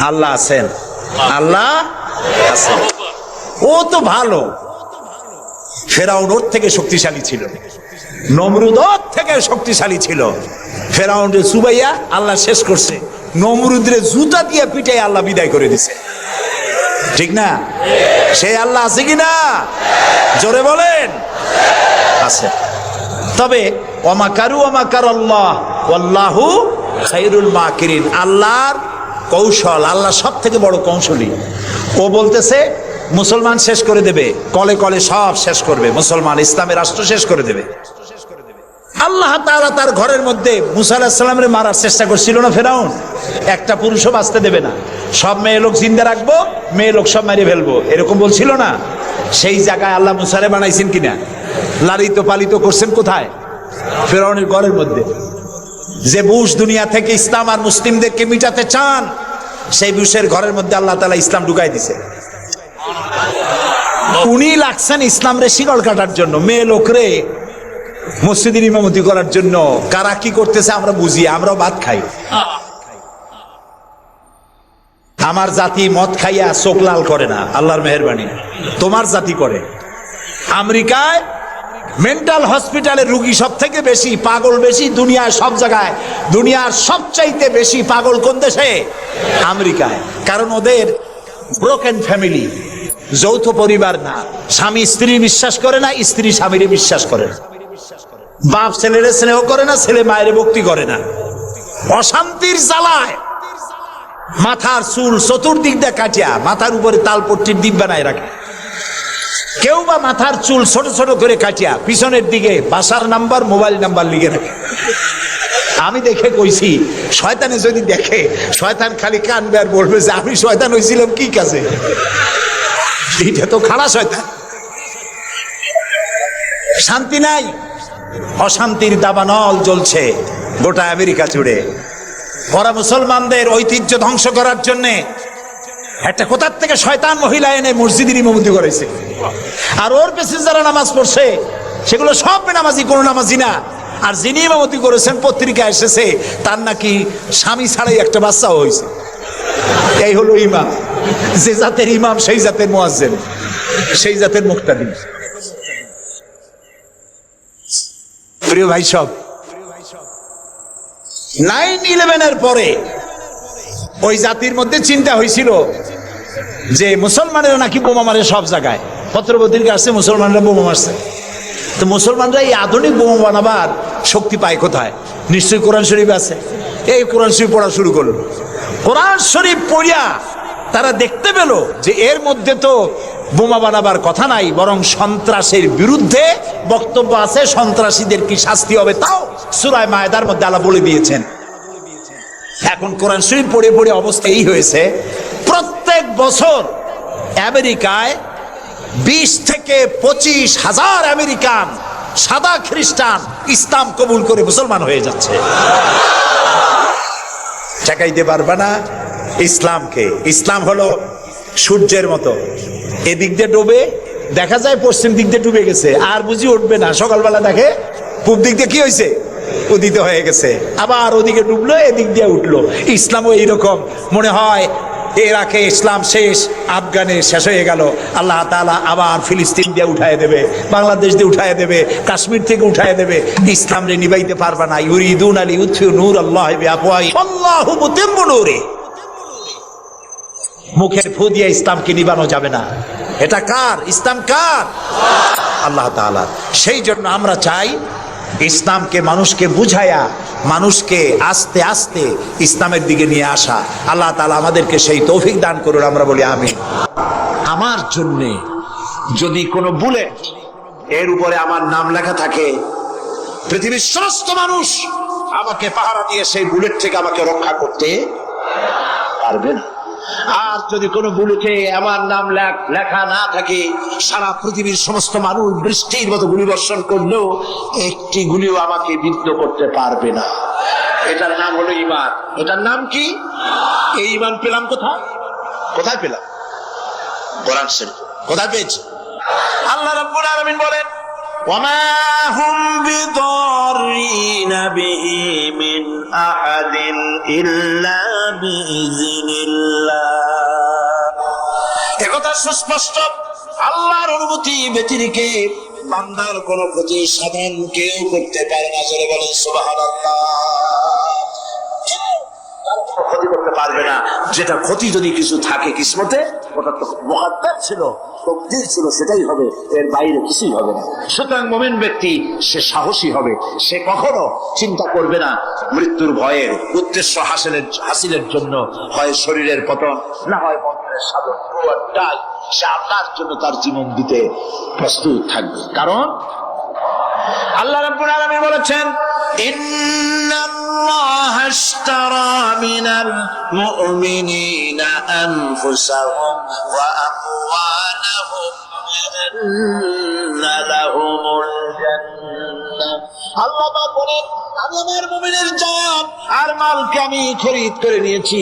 আল্লাহ আছেন, আল্লাহ আছেন। ও তো ভালো, ফেরাউন ওর থেকে শক্তিশালী ছিল, নমরুদ ওর থেকে শক্তিশালী ছিল। ফেরাউনরে সুবাইয়া আল্লাহ শেষ করছে, নমরুদরে জুতা দিয়ে পিটাই আল্লাহ বিদায় করে দিছে, ঠিক না? সে আল্লাহ আছে কিনা? জোরে বলেন, আছে। তবে ওয়ামাকারু ওয়ামাকার আল্লাহ ওয়াল্লাহু খায়রুল মাকিরিন, আল্লাহর কৌশল, আল্লাহ সব থেকে বড় কৌশলী। ও বলতেছে মুসলমান শেষ করে দেবে, কলে কলে সব শেষ করবে, মুসলমান ইসলামের রাষ্ট্র শেষ করে দেবে। আল্লাহ তাআলা তার ঘরের মধ্যে মুসা আলাইহিস সালামের মারার চেষ্টা করছিল না ফেরাউন? একটা পুরুষও বাঁচতে দেবে না, সব মেয়ে লোক জিন্দা রাখবো, মেয়ে লোক সব মেরে ফেলবো, এরকম বলছিল না? সেই জায়গায় আল্লাহ মুসারে বানাইছেন কিনা? লালিত পালিত করছেন কোথায়? ফেরাউনের ঘরের মধ্যে। যে বুশ দুনিয়া থেকে ইসলাম আর মুসলিমদেরকে মিটাতে চান, সেই বুশের ঘরের মধ্যে আল্লাহ তাআলা ইসলাম ঢুকাই দিছে। উনি লাগছেন ইসলাম রে শিকড় কাটার জন্য, মেয়ে লোকরে মসজিদের ইমামতি করার জন্য। কারা কি করতেছে আমরা বুঝি, আমরাও ভাত খাই। আমার জাতি মদ খাইয়া চোখ লাল করে না, আল্লাহর মেহেরবানি। তোমার জাতি করে। আমেরিকায় মেন্টাল হসপিটালে রুগী সব থেকে বেশি, পাগল বেশি দুনিয়ার সব জায়গায়। দুনিয়ার সবচাইতে বেশি পাগল কোন দেশে? আমেরিকায়। কারণ ওদের ব্রোকেন ফ্যামিলি, যৌথ পরিবার না। স্বামী স্ত্রী বিশ্বাস করে না, স্ত্রী স্বামীরে বিশ্বাস করে না, বাপ ছেলের স্নেহ করে না, ছেলে মায়ের ভক্তি করে না। অশান্তির জ্বালায় মাথার চুল চতুর্দিক দিয়ে কাটিয়া মাথার উপরে তালপট্টির দ্বীপ বানায় রাখে। কেউ বা মাথার চুল ছোট ছোট করে কাটিয়া পিছনের দিকে বাসার নাম্বার, মোবাইল নাম্বার লিখে রাখে। আমি দেখে কইছি, শয়তানে যদি দেখে, শয়তান খালি কানবে আর বলবে যে আমি শয়তান হয়েছিলাম কি কাজে। এটা তো খারাপ শয়তান। শান্তি নাই, অশান্তির দাবানল জ্বলছে গোটা আমেরিকা জুড়ে। ওরা মুসলমানদের ঐতিহ্য ধ্বংস করার জন্যে একটা কোথার থেকে শয়তান মহিলা এনে মসজিদের ইমামতি করেছে, আর ওর পেছনে যারা নামাজ পড়ছে সেগুলো সব বেনামাজি, কোনো নামাজি না। আর যিনি ইমামতি করেছেন পত্রিকা এসেছে তার নাকি স্বামী ছাড়াই একটা বাচ্চাও হয়েছে। এই হলো ইমাম। যে জাতের ইমাম সেই জাতের মুয়াজ্জিন, সেই জাতের মুক্তাদিম। প্রিয় ভাই সব, 9/11 পরে ওই জাতির মধ্যে চিন্তা হয়েছিল যে মুসলমানেরা নাকি বোমা মারে সব জায়গায়, পত্রপত্রিকা আসছে মুসলমানরা বোমা মারছে। তো মুসলমানরা এই আধুনিক বোমা বানাবার শক্তি পায় কোথায়? নিশ্চয়ই কোরআন শরীফ আছে। এই কোরআন শরীফ পড়া শুরু করলো। কোরআন শরীফ পড়িয়া তারা দেখতে পেল যে এর মধ্যে তো বোমা বানাবার কথা নাই, বরং সন্ত্রাসের বিরুদ্ধে বক্তব্য আছে, সন্ত্রাসীদের কি শাস্তি হবে তাও সূরা মায়েদার মধ্যে আল্লাহ বলে দিয়েছেন। এখন কোরআন শরীফ পড়ে পড়ে অবস্থা এই হয়েছে, প্রত্যেক বছর আমেরিকায় 20 থেকে 25 হাজার আমেরিকান সাদা খ্রিস্টান ইসলাম কবুল করে মুসলমান হয়ে যাচ্ছে। ঠেকাইতে পারবে না ইসলামকে। ইসলাম হলো সূর্যের মতো, এদিক দিয়ে ডুবে, দেখা যায় পশ্চিম দিক দিয়ে ডুবে গেছে, আর বুঝি উঠবে না। সকালবেলা দেখে পূব দিক দিয়ে কি হয়েছে, উদিত হয়ে গেছে, আবার ওদিকে ডুবলো, এদিক দিয়ে উঠলো। ইসলামও এইরকম। মনে হয় ইরাকে ইসলাম শেষ, আফগানে শেষ হয়ে গেল, আল্লাহ তাআলা আবার ফিলিস্তিন দিয়ে উঠায় দেবে, বাংলাদেশ দিয়ে উঠায় দেবে, কাশ্মীর থেকে উঠায় দেবে। ইসলাম রে নিবাইতে পারবে না। ইউরিদুনা লিইউতফিউ নূরাল্লাহি বিআফওয়াহিহিম আল্লাহু মুতিম্মু নূরিহি। মুখের ফু দিয়ে ইসলামকে নিবানো যাবে না। এটা কার? ইসলাম কার? আল্লাহ তাআলা। সেই জন্য আমরা চাই ইসলামকে মানুষকে বুঝায়া, মানুষকে আস্তে আস্তে ইসলামের দিকে নিয়ে আসা। আল্লাহ তাআলা আমাদেরকে সেই তৌফিক দান করুন, আমরা বলি আমিন। আমার জন্যে যদি কোনো বুলেট এর উপরে আমার নাম লেখা থাকে, পৃথিবীর সমস্ত মানুষ আমাকে পাহারা দিয়ে সেই বুলেট থেকে আমাকে রক্ষা করতে পারবে না। আর যদি কোনো বুলেটে আমার নাম লেখা না থাকে, সারা পৃথিবীর সমস্ত মানুষ বৃষ্টির মতো গুলি বর্ষণ করলেও একটি গুলিও আমাকে বিদ্ধ করতে পারবে না। এটার নাম হলো ঈমান। এটার নাম কি? এই ঈমান পেলাম কোথায়? কোথায় পেলাম? কোরআন শরীফ। কোথায় পেয়েছি? আল্লাহ রাব্বুল আলামিন বলেন, ওয়ামা হুম বিদাররিনা বিহি মিন আহাদিন ইল্লা বিইজনিল্লাহ। একথা সুস্পষ্ট। আল্লাহর অনুমতি ব্যতিরেকে বান্দার কোনো ক্ষতি সাধন কেউ করতে পারে না। জোরে বলেন সুবহানাল্লাহ। ক্ষতি করতে পারবে না। যেটা ক্ষতি যদি কিছু থাকে কিসমতে, ওটা তো মুকদ্দার ছিল, তকদীর ছিল, সেটাই হবে, এর বাইরে কিছুই হবে না। সুতরাং মুমিন ব্যক্তি সে সাহসী হবে। সে কখনো চিন্তা করবে না মৃত্যুর ভয়ে। উদ্দেশ্য হাসিলের জন্য হয় শরীরের পতন, না হয় মন্ত্রের সাধন, সে আল্লাহর জন্য তার জীবন দিতে প্রস্তুত থাকবে। কারণ আল্লাহ রাব্বুল আলামিন বলেছেন, ইন্নাল্লাহা আশতারা মিনাল মুমিনিনা আনফুসাহুম ওয়া আমওয়ালাহুম বিআন্না লাহুমুল জান্নাহ। আল্লাহ পাক বলেন, আমি আমার মুমিনের জান আর মালকে আমি খরিদ করে নিয়েছি,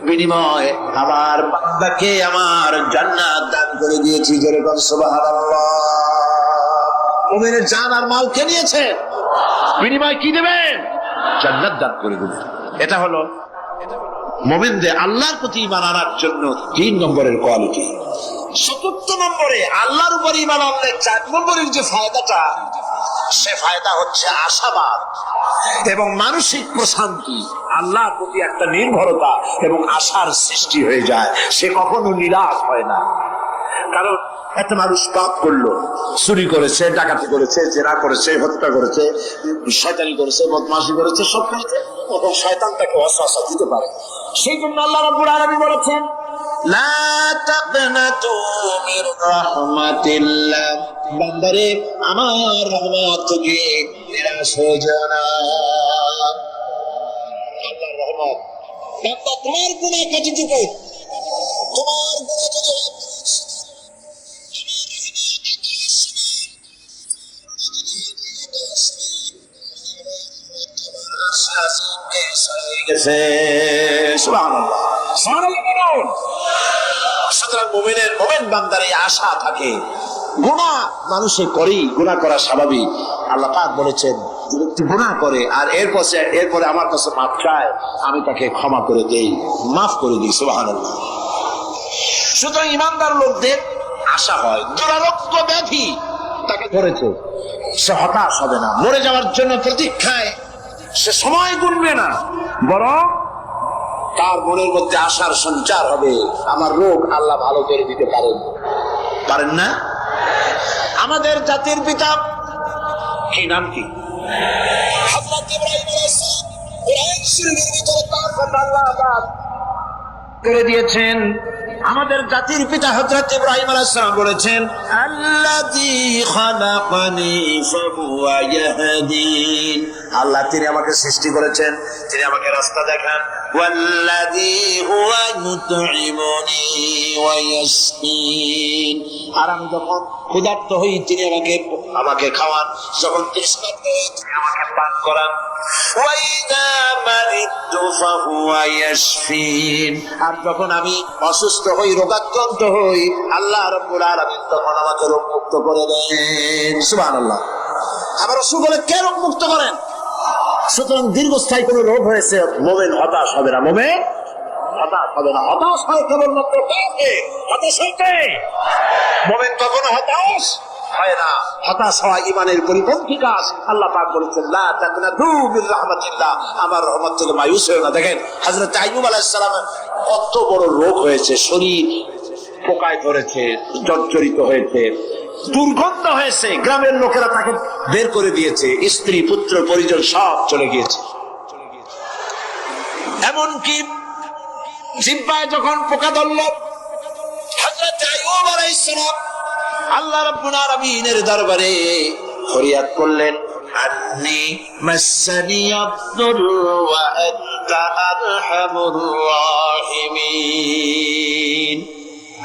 বিনিময়ে আমার বান্দাকে আমার জান্নাত দান করে দিয়েছি। জোরে বল সুবহানাল্লাহ। মুমিনের জান আর মালকে নিয়েছে, বিনিময় কি দেবেন? জান্নাত দান করে দেবেন। এটা হলো মুমিনদের আল্লাহর প্রতি ঈমান আনার জন্য 3 নম্বরের কোয়ালিটি। ৪র্থ নম্বরে আল্লাহর উপর ঈমান আনলে 4 নম্বরের যে ফায়দাটা, সে ফায়দা হচ্ছে আশাবাদ এবং মানসিক প্রশান্তি। আল্লাহর প্রতি একটা নির্ভরতা এবং আশার সৃষ্টি হয়ে যায়। সে কখনো নিরাশ হয় না। কারণ একটা মানুষ পাপ করলো, চুরি করেছে, ডাকাতি করেছে, জেনা করেছে, হত্যা করেছে, শয়তানি করেছে, বদমাশি করেছে, সব করেছে, এবং শয়তান তাকে ওয়াসওয়াসা দিতে পারে। সেই জন্য আল্লাহ রাব্বুল আলামিন বলেছেন, লা তাকনাতু মির রাহমাতিল্লাহ। বান্দারে, আমার রহমত থেকে নিরাশ হয়ে যাও না। আল্লাহর রহমত। বান্দা, তোমার গুনাহ কতটুকু? তোমার গুনাহ যদি সুবহানাল্লাহ, সুবহানাল্লাহ। বলুন। সুতরাং মুমিন বান্দার এই আশা থাকে। গুনাহ মানুষে করেই, গুনাহ করা স্বাভাবিক। আল্লাহ পাক বলেছেন যদি গুনাহ করে আর এরপরে আমার কাছে মাফ চায়, আমি তাকে ক্ষমা করে দেই, মাফ করে দিই। সুবহানাল্লাহ। সুতরাং ইমানদার লোকদের আশা হয়, দুরারোগ্য ব্যাধি তাকে ধরেছে, সে হতাশ হবে না, মরে যাওয়ার জন্য প্রতীক্ষায় সে সময় গুনবে না, বরং তার মনের মধ্যে আশার সঞ্চার হবে, আমার রোগ আল্লাহ ভালো করে দিতে পারেন না? আমাদের জাতির পিতা কি নাম কি? হযরত ইব্রাহিম আলাইহিস সালাম। কোরআন শরীফের ভিতরে তার কথা আল্লাহ পাক করে দিয়েছেন। আমাদের জাতির পিতা হযরত ইব্রাহিম আলাইহিস সালাম বলেছেন, আল্লাযী খালাকানি ফাহুয়া ইয়াহদিন। আল্লাহ তিনি আমাকে সৃষ্টি করেছেন, তিনি আমাকে রাস্তা দেখান। ওয়াল্লাযী হুয়া ইউতঈমুনি ওয়া ইয়াসকিন। আর আমি যখন ক্ষুধার্ত হই তিনি আমাকে খাওয়ান, যখন তৃষ্ণার্ত হই তিনি আমাকে পান করান। ওয়া ইযা মারিদতু ফাহুয়া ইয়াশফিন। আর যখন আমি অসুস্থ হই, রোগাক্রান্ত হই, আল্লাহ রাব্বুল আলামিন তখন আমাকে রোগ মুক্ত করে দেন। সুবহানাল্লাহ। আবার রাসূল বলে কে রোগ মুক্ত করেন? সুতরাং দীর্ঘস্থায়ী কোন রোগ হয়েছে, মুমিন হতাশ হবে না, মুমিন হতাশ হবে না। হতাশ হয় কেবলমাত্র কাকে? হতাশ হইতে মুমিন কখনো হতাশ হয় না। হতাশ হওয়া ঈমানের পরিপন্থী কাজ। আল্লাহ পাক বলেছেন লা তাকনাতু মির রাহমাতিল্লাহ, আমার রহমত থেকে মায়ুস হয়ো না। দেখেন হযরত আইয়ুব আলাইহিস সালামের কত বড় রোগ হয়েছে, শরীর পোকায় ধরেছে, জর্জরিত হয়েছে, দুর্গন্ধ হয়েছে, গ্রামের লোকেরা তাকে বের করে দিয়েছে, স্ত্রী পুত্র পরিজন সব চলে গিয়েছে। এমনকি জিহ্বায় যখন পোকা ধরল, হযরত আইয়ুব আলাইহিস সালাম আল্লাহ রাব্বুল আলামিনের দরবারে ফরিয়াদ করলেন, আন্নী মাসসানিয়াদ-দুররু ওয়া আনতা আরহামুর রাহিমিন।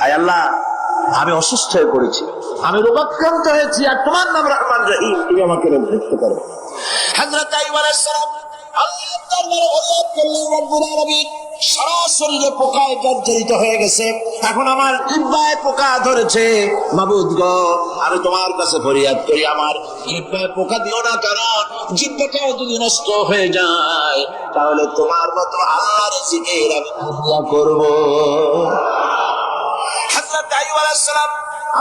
আয় আল্লাহ, আমি অসুস্থ হয়ে পড়েছি, আমি রোগাক্রান্ত হয়েছি, আর তোমার নাম রহমান রহিম, তুমি আমাকে রক্ষা করো। হযরত আইয়ুব আলাইহিস সালাম আল্লাহর দরবারে ফরিয়াদ করলেন, রব্বুল আলামিন সারা শরীরে পোকায় জর্জরিত হয়ে গেছে, এখন আমার জিহ্বায় পোকা ধরেছে, মাবুদ গো আমি তোমার কাছে ফরিয়াদ করি, আমার জিহ্বায় পোকা দিও না, কারণ জিহ্বাটাও যদি নষ্ট হয়ে যায় তাহলে তোমার মতো আল্লাহর জিকির আমি আল্লাহ করব। হযরত আইয়ুব আলাইহিস সালাম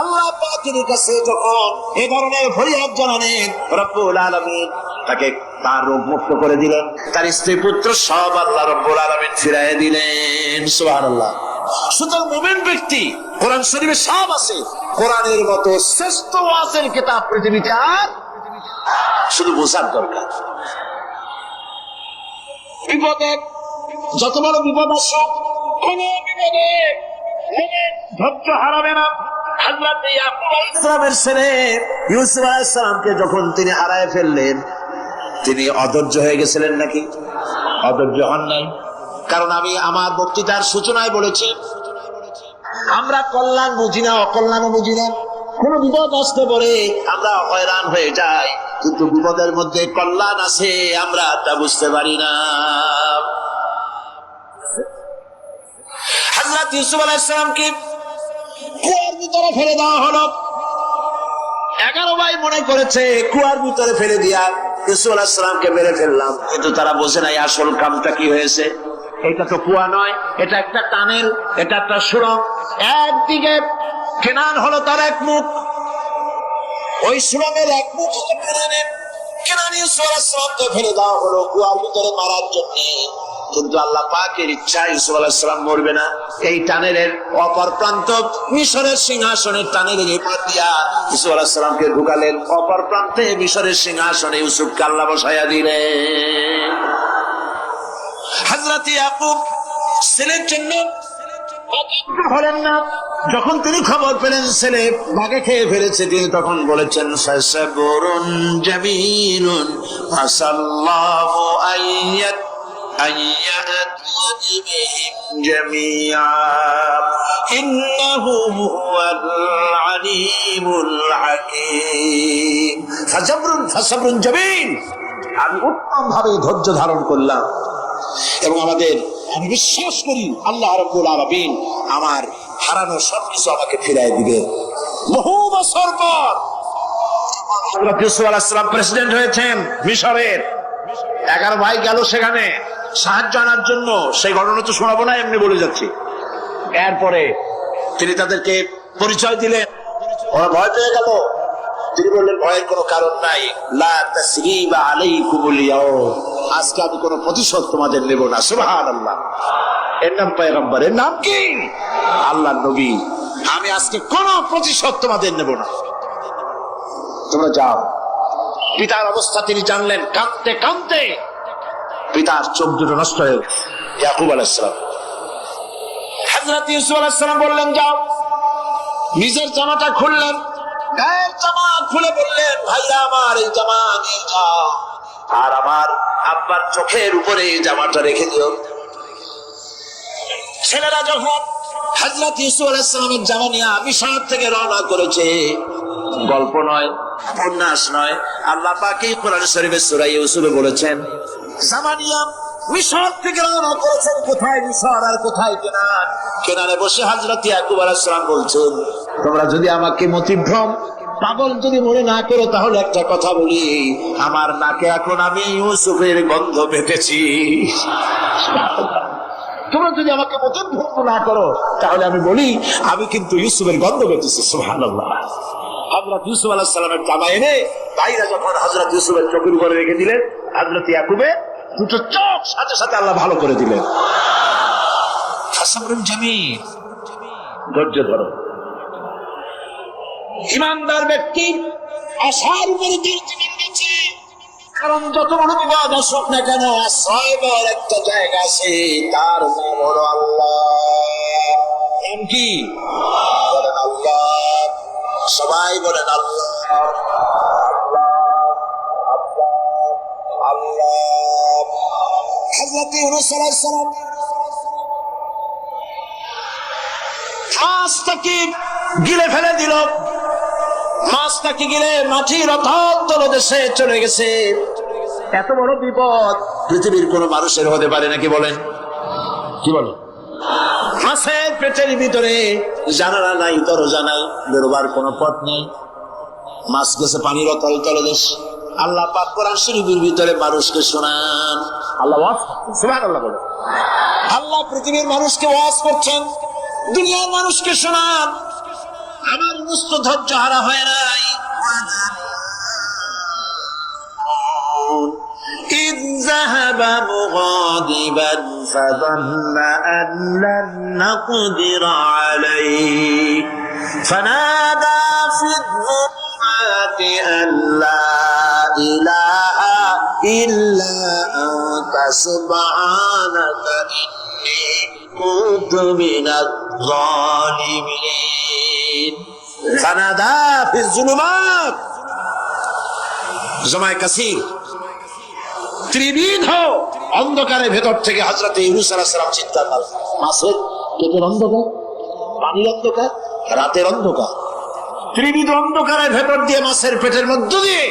আল্লাহ পাকের কাছে যখন এই ধরনের ফরিয়াদ জানালেন, রব্বুল আলামিন তাকে তার রোগ মুক্ত করে দিলেন, তার স্ত্রী পুত্র সব আল্লাহ রব্বুল আলামিন ফিরাইয়া দিলেন। সুবহানাল্লাহ। সুতরাং মুমিন ব্যক্তি, কোরআন শরীফে সব আছে, কোরআনের মতো শ্রেষ্ঠ ওয়াজের কিতাব পৃথিবীতে আর শুধু বোঝার দরকার। বিপদে যত বড় বিপদ আসুক, কোন বিপদে মুমিন ধৈর্য হারাবে না। হযরত ইয়াকুব আলাইহিস সালামের ছেলে ইউসুফ আলাইহিস সালামকে যখন তিনি হারায় ফেললেন, তিনি অধৈর্য হয়ে গেছিলেন নাকি? অধৈর্য হন নাই। কারণ আমি আমার বক্তৃতার সূচনায় বলেছি, আমরা কল্যাণ বুঝি না, অকল্যাণও বুঝি না। কোন বিপদ আসতে পারে আমরা হয়রান হয়ে যাই, কিন্তু বিপদের মধ্যে কল্যাণ আছে আমরা তা বুঝতে পারি না। হযরত ইউসুফ আলাইহিস সালামকে কুয়ার ভিতরে ফেলে দেওয়া হলো। 11 ভাই মনে করেছে কুয়ার ভিতরে ফেলে দিয়া ইউসুফ আলাইহিস সালামকে মেরে ফেললাম, কিন্তু তারা বোঝে নাই আসল কামটা কি হয়েছে। এটা তো কুয়া নয়, এটা একটা টানেল, এটা একটা সুড়ঙ্গ। একদিকে কেনান হলো তার এক মুখ, ওই সুড়ঙ্গের এক মুখ হলো কেনান। ইউসুফ আলাইহিস সালামকে ফেলে দেওয়া হলো কুয়ার ভিতরে মারার জন্য, কিন্তু আল্লাহ পাকের ইচ্ছা ইউসুফ আলাইহিস সালাম মরবে না। এই টানেলের অপর প্রান্ত মিশরের সিংহাসনের টানেলের এপার দিয়া ইউসুফ আলাইহিস সালামকে ঢুকালেন, অপর প্রান্তে মিশরের সিংহাসনে ইউসুফকে আল্লাহ বসাইয়া দিলেন। হযরত ইয়াকুব ছেলের জন্য হলেন না। যখন তিনি খবর পেলেন ছেলে বাঘে খেয়ে ফেলেছে, তিনি তখন বলেছেন ফাসাবরুন জামিলুন আসাল্লাহু আইয়াত আমি উত্তম ভাবে ধৈর্য ধারণ করলাম। এবং আমাদের আমি বিশ্বাস করি আল্লাহ রাব্বুল আলামিন আমার হারানো সবকিছু আমাকে ফিরিয়ে দিবে। বহু বছর পর হযরত ইউসুফ আলাইহিস সালাম প্রেসিডেন্ট হয়েছেন মিশরের। 11 ভাই গেল সেখানে সাহায্য আনার জন্য। সেই ঘটনা তো শোনাবো না, এমনি বলে যাচ্ছি। এরপরে তিনি তাদেরকে পরিচয় দিলেন, ওরা ভয় পেয়ে গেল। তিনি বললেন, ভয়ের কোনো কারণ নাই, লা তাসরিবা আলাইকুমুল ইয়াউম, আজকে আমি কোনো প্রতিশোধ তোমাদের নেব না। সুবহানাল্লাহ। এর নাম পয়গম্বর, এর নাম কি? আল্লাহর নবী। আমি আজকে কোনো প্রতিশোধ তোমাদের নেব না, তোমরা যাও। পিতার অবস্থা তিনি জানলেন। কাঁদতে কাঁদতে পিতার চোখ দুটো নষ্ট হয়ে গেছে। ইয়াকুব আলাইহিস সালাম, হযরত ইউসুফ আলাইহিস সালাম বললেন, যাও। নিজের জামাটা খুললেন, গায়ের জামা খুলে বললেন, ভাইরা আমার, এই জামা নিয়ে যাও, আর আমার আব্বার চোখের উপরে এই জামাটা রেখে দিও। ছেলেরা যখন হযরত ইউসুফ আলাইহিস সালামের জামা নিয়ে মিশর থেকে রওনা করেছে, গল্প নয়, উপন্যাস নয়, আল্লাহ পাক এই কোরআন শরীফের সূরা ইউসুফে বলেছেন, জামা নিয়ে মিশর থেকে রওনা করেছেন। কোথায় মিশর আর কোথায় কেনান? কেনানে বসে হযরত ইয়াকুব আলাইহিস সালাম বলছেন, তোমরা যদি আমাকে মতিভ্রম পাগল যদি মনে না করো, তাহলে একটা কথা বলি, আমার নাকে এখন আমি ইউসুফের গন্ধ পেতেছি। তোমরা যদি আমাকে মতিভ্রম না করো, তাহলে আমি বলি, আমি কিন্তু ইউসুফের গন্ধ পেতেছি। সুবহানাল্লাহ। হযরত ইউসুফ আলাইহিস সালামের জামা এনে ভাইরা যখন হযরত ইউসুফের চোখের উপরে রেখে দিলেন, হযরত ইয়াকুবের দুটো চোখ সাথে সাথে আল্লাহ ভালো করে দিলেন। সাবরুন জামিল, ধৈর্য ধরো। ইমানদার ব্যক্তি আশার উপরে ধৈর্য নিয়েছে, কারণ যত বড় বিপদ আসুক না কেন, আশ্রয়ের একটা জায়গা আছে, তার নাম হলো আল্লাহ। নাম কি? বলেন আল্লাহ। সবাই বলেন আল্লাহ, আল্লাহ। হযরত ইউনূস আলাইহিস সালাম মাছটাকে গিলে ফেলে দিল। মাছটাকে গিলে মাটির অথল তলদেশে চলে গেছে। এত বড় বিপদ পৃথিবীর কোন মানুষের হতে পারে নাকি? বলেন, কি বলেন? মাছের পেটের ভিতরে জানালা নাই, দরজা নাই, বেরোবার কোনো পথ নেই। মাছ গেছে পানির অতল তলদেশ। আল্লাহ পাক কোরআন শরীফের ভিতরে মানুষকে শোনান। আল্লাহ ওয়াজ, সুবহানাল্লাহ বলেন। আল্লাহ পৃথিবীর মানুষকে ওয়াজ করছেন, দুনিয়ার মানুষকে শোনান। আমার মুস্ত ধৈর্য হারা হয় নাই। إذ ذهب مغاضبا فظن أن لن نقدر عليه فنادى في الظلمات أن لا إله إلا أنت سبحانك إني كنت من الظالمين فنادى في الظلمات জমায় কাসীর, ত্রিবিধ অন্ধকারের ভেতর থেকে হযরত ইউনূস আলাইহিস সালাম চিৎকার করলেন। মাছের পেটের অন্ধকার, পানির অন্ধকার, রাতের অন্ধকার, ত্রিবিধ অন্ধকারের ভেতর দিয়ে মাছের পেটের মধ্য দিয়ে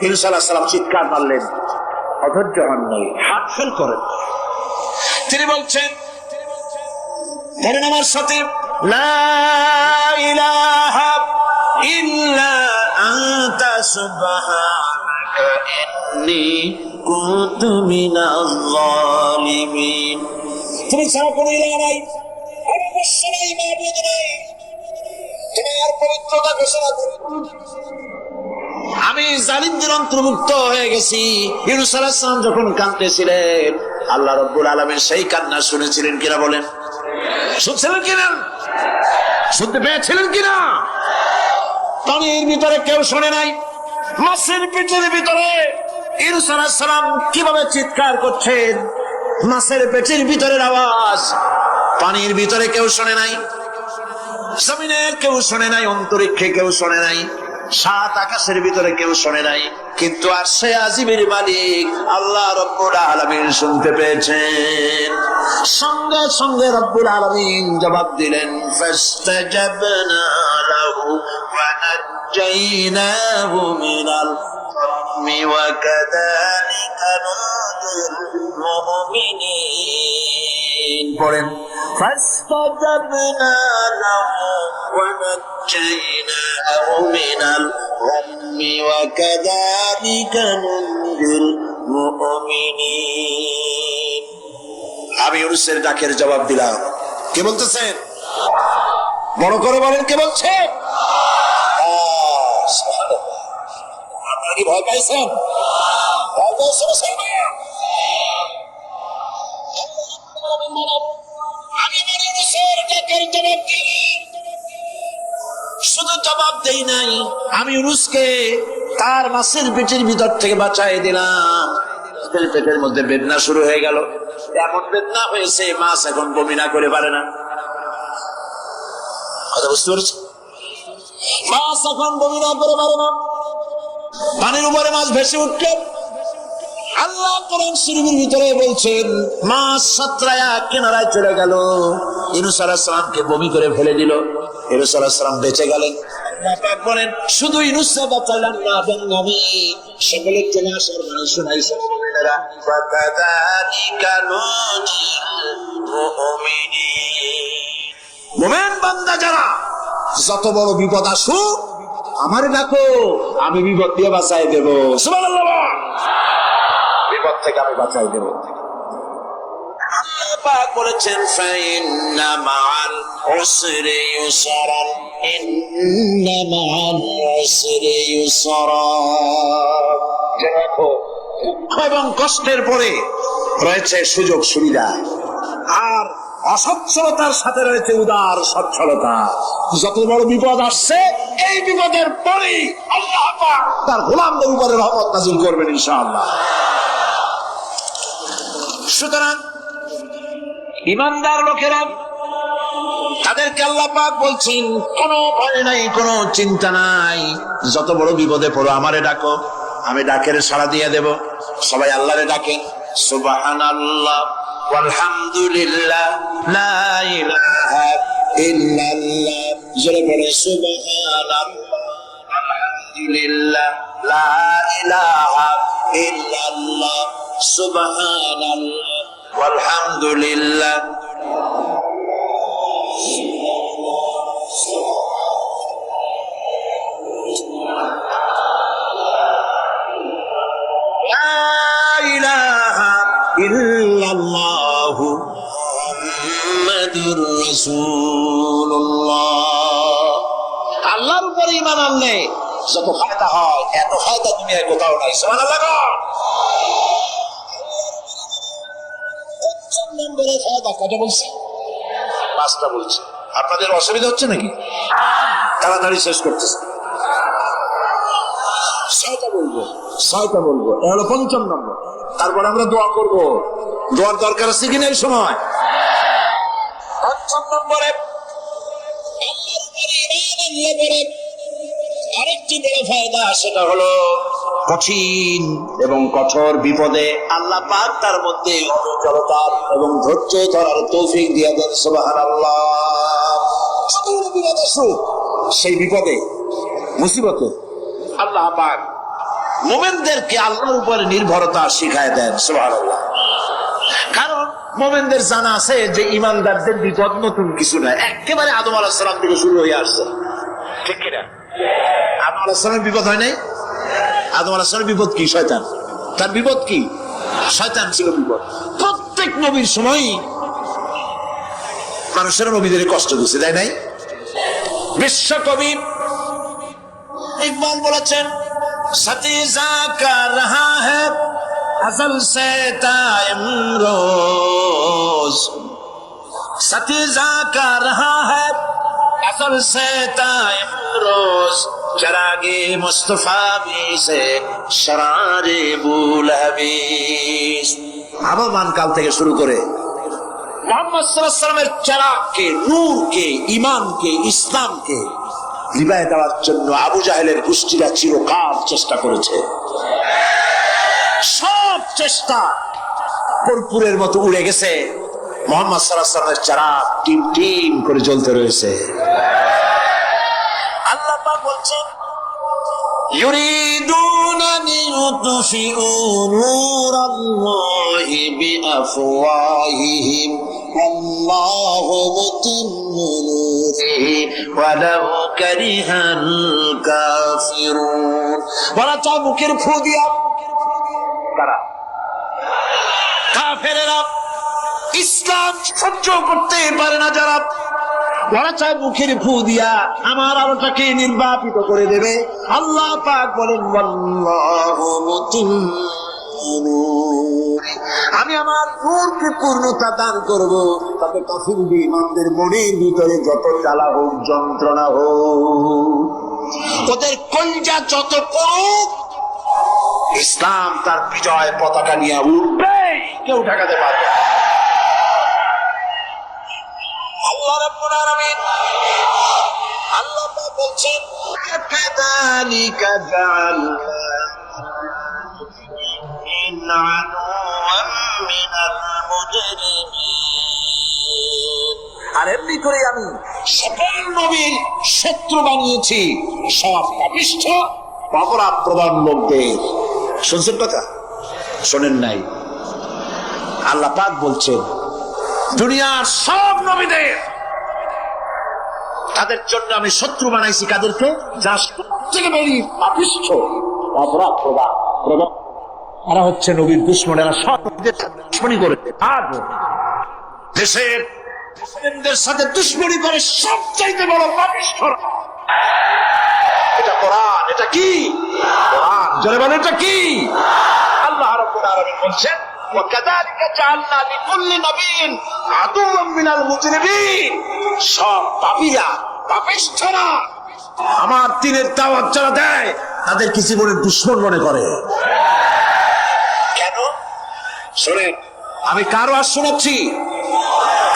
ইউনূস আলাইহিস সালাম চিৎকার মারলেন। অধৈর্য হন নাই, হাত ফেল করেন। তিনি বলছেন, বলেন আমার সাথে, লা ইলাহা ইল্লা আনতা সুবহানাকা ইন্নী কুনতু মিনাল যালিমিন। তুমি ছাড়া কোনো ইলাহ নাই, অবশ্যই মাবুদ নাই, তোমার পবিত্রতা ঘোষণা করি, আমি জালিমদের অন্তর্ভুক্ত হয়ে গেছি। ইউনূস আলাইহিস সালাম যখন কাঁদতেছিলেন, আল্লাহ রাব্বুল আলামিন সেই কান্না শুনেছিলেন কিনা? বলেন, শুনছিলেন কিনা? শুনতে পেয়েছিলেন কিনা? পানির ভিতরে কেউ শোনে নাই, মাছের পেটের ভিতরে ইউনূস আলাইহিস সালাম কিভাবে চিৎকার করছেন, মাছের পেটের ভিতরের আওয়াজ পানির ভিতরে কেউ শোনে নাই, জমিনে কেউ শোনে নাই, অন্তরিক্ষে কেউ শোনে নাই, সাত আকাশের ভিতরে কেউ শোনে নাই, কিন্তু আরশে আজিমের মালিক আল্লাহ রব্বুল আলামিন শুনতে পেয়েছেন। সঙ্গে সঙ্গে রব্বুল আলামিন জবাব দিলেন, ফাস্তাজাবনা লাহু ওয়া নাজ্জাইনাহু মিনাল গাম্মি ওয়া কাযালিকা নুনজিল মুমিনিন। পড়েন فاستجبنا له ونجيناه من الغم وكذلك ننجي المؤمنين আমি ইউনূসের ডাকের জবাব দিলাম। কে বলতেছেন? বড় করে বলেন, কে বলছে? আপনারা কি ভয় পাইছেন? ভয় পাইছেন? শুধু জবাব দেই নাই, আমি ইউনূসকে তার মাছের পেটের ভিতর থেকে বাঁচাই দিলাম। পেটের মধ্যে বেদনা শুরু হয়ে গেল, এমন বেদনা হয়েছে মাছ এখন বমি না করে পারে না। কথা বুঝতে পারছি? মাছ এখন বমি না করে পারে না, পানির উপরে মাছ ভেসে উঠল। আল্লাহ কোরআন শরীফের ভিতরে বলছেন মাছ সাঁতরায়া কিনারায় চলে গেল, ইউনূস আলাইহিস সালামকে বমি করে ফেলে দিল। ইউনূস আলাইহিস সালাম বেঁচে গেলেন। আল্লাহ বলেন শুধু ইউনূসকে বাঁচালেন না, এবং আমি সকলের জন্য আসার মানে শুনাইছি। মুমিন বান্দা যারা, যত বড় বিপদ আসুক আমারে ডাকো, আমি বিপদ দিয়ে বাঁচাই দেব। সুবহানাল্লাহ, বিপদ থেকে আমি বাঁচাই দেব। আল্লাহ পাক বলেছেন ফাইন্না মাআল উসরি ইউসরান, ইন্না মাআল উসরি ইউসরা। দেখো, দুঃখ এবং কষ্টের পরে রয়েছে সুযোগ সুবিধা, আর অসচ্ছলতার সাথে রয়েছে উদার সচ্ছলতা। যত বড় বিপদ আসছে, এই বিপদের পরেই আল্লাহ পাক তার গোলামদের উপরে রহমত নাযিল করবেন ইনশাআল্লাহ। সুতরাং ঈমানদার লোকেরা, তাদেরকে আল্লাহ পাক বলছেন কোনো ভয় নাই, কোনো চিন্তা নাই, যত বড় বিপদে পড়ো আমারে ডাকো, আমি ডাকের সাড়া দিয়ে দেব। সবাই আল্লাহরে ডাকেন, সুবহানাল্লাহ ওয়ালহামদুলিল্লাহ লা ইলাহা ইল্লাল্লাহ। জোরে বলে সুবহানাল্লাহ আলহামদুলিল্লাহ লা ইলাহা ইল্লাল্লাহ, সুবহানাল্লাহ ওয়ালহামদুলিল্লাহ। লা ইলাহা ইল্লাল্লাহু মুহাম্মাদুর রাসূলুল্লাহ। আল্লাহর উপরে ঈমান আনলে যত ফায়দা হয়, এত ফায়দা দুনিয়ায় কোথাও নাই। সুবহানাল্লাহ। নম্বরে ফায়দা কত বলছি? 5টা বলছি। আপনাদের অসুবিধা হচ্ছে নাকি? তাড়াতাড়ি শেষ করতেছে। 6টা বলবো, 6টা বলবো। এ হলো 5ম নম্বর। তারপর আমরা দোয়া করব। দোয়ার দরকার আছে কিনা এই সময়? 5ম নম্বরে আল্লাহর উপরে ঈমান আনলে পরে আরেকটি বড় ফায়দা, সেটা হলো কঠিন এবং কঠোর বিপদে আল্লাহ পাক তার মধ্যে অচলতা এবং ধৈর্য ধরার তৌফিক দিয়ে দেন। সুবহানাল্লাহ। বিপদ আসুক, সেই বিপদে মুসিবতে আল্লাহ পাক মুমিনদেরকে আল্লাহর উপরে নির্ভরতা শিখায় দেন। সুবহানাল্লাহ। কারণ মুমিনদের জানা আছে যে ঈমানদারদের বিপদ নতুন কিছু নয়, একেবারে আদম আলাইহিস সালাম থেকে শুরু হয়ে আসছে। ঠিক কিনা? আদম আলাইহিস সালামের বিপদ হয় নাই? আদম আলাইহিস সালামের বিপদ কি? শয়তান। তার বিপদ কি? শয়তান ছিল বিপদ। প্রত্যেক নবীর সময় মানুষের নবীদের কষ্ট দিচ্ছে, তাই নাই? বিশ্বকবি ইকবাল বলেছেন সতীজা কা রহা হ্যায় अज़ल से ताइम रोज, सतीजा का रहा है अज़ल से ताइम रोज, चरागे मुस्तफा भी से शरारे बुलहबीस। আবহমান কাল থেকে শুরু করে মুহাম্মদ সাল্লাল্লাহু আলাইহি ওয়াসাল্লামের চিরাগকে, নূরকে, ঈমানকে, ইসলামকে নিভায়ে দেওয়ার জন্য আবু জাহেলের গোষ্ঠীরা চিরকাল চেষ্টা করেছে। সব চেষ্টা কর্পূরের মতো উড়ে গেছে, মুহাম্মদ সাল্লাল্লাহু আলাইহি ওয়াসাল্লামের চিরাগ টিম টিম করে জ্বলতে রয়েছে। আল্লাহ পাক বলছেন ইউরিদুনা লিইউতফিউ নূরাল্লাহি বিআফওয়াহিহিম والله متم نوره ولو كره الكافرون বলা চাও মুখের ফু দিয়া কারা কাফেরেরা ইসলাম সহ্য করতে পারে না যারা ওরা চায় মুখের ফু দিয়া আমার আলোটাকে নির্বাপিত করে দেবে। আল্লাহ পাক বলেন ওয়াল্লাহু মুতিম্মু নূরিহি, আমি আমার নূরকে পূর্ণতা দান করব। তাতে কাফির বিঈমানদের মনের ভিতরে যত জ্বালা হোক, যন্ত্রণা হোক, ওদের কলজা যত পড়ুক, ইসলাম তার বিজয় পতাকা নিয়ে উঠবে, কেউ ঠেকাতে পারবে না। আল্লাহ রাব্বুল আলামিন আল্লাহ পাক বলছেন কাযালিকা জাআলনা মিন আদুওয়াম মিনাল মুজরিমিন, আর এমনি করে আমি সকল নবীর শত্রু বানিয়েছি সব পাপিষ্ঠ অপরাধ প্রধান লোকদের। শুনছেন কথা? শোনেন নাই? আল্লাহ পাক বলছেন দুনিয়ার সব নবীদের তাদের জন্য আমি শত্রু বানাইছি। কাদেরকে? যারা সবথেকে বেশি পাপিষ্ঠ অপরাধ প্রধান। এরা হচ্ছে নবীর দুশমন, এরা সব নবীদের সাথে দুশমনি করে, আর দেশের সাথে দুশমনি করে সবচাইতে বড় পাপিষ্ঠ। এটা কোরআন। এটা কি কোরআন? জোরে বলেন এটা কি? আল্লাহ রাব্বুল আলামিন বলছেন ওয়াকাযালিকা জাআলনা লিকুল্লি নাবিয়্যিন আদুওয়াম মিনাল মুজরিমিন, সব পাপীরা পাপিষ্ঠরা আমার দ্বীনের দাওয়াত যারা দেয় তাদের কি জীবনের দুশমন মনে করে। কেন? শুনেন, আমি কার ওয়াজ শোনাচ্ছি?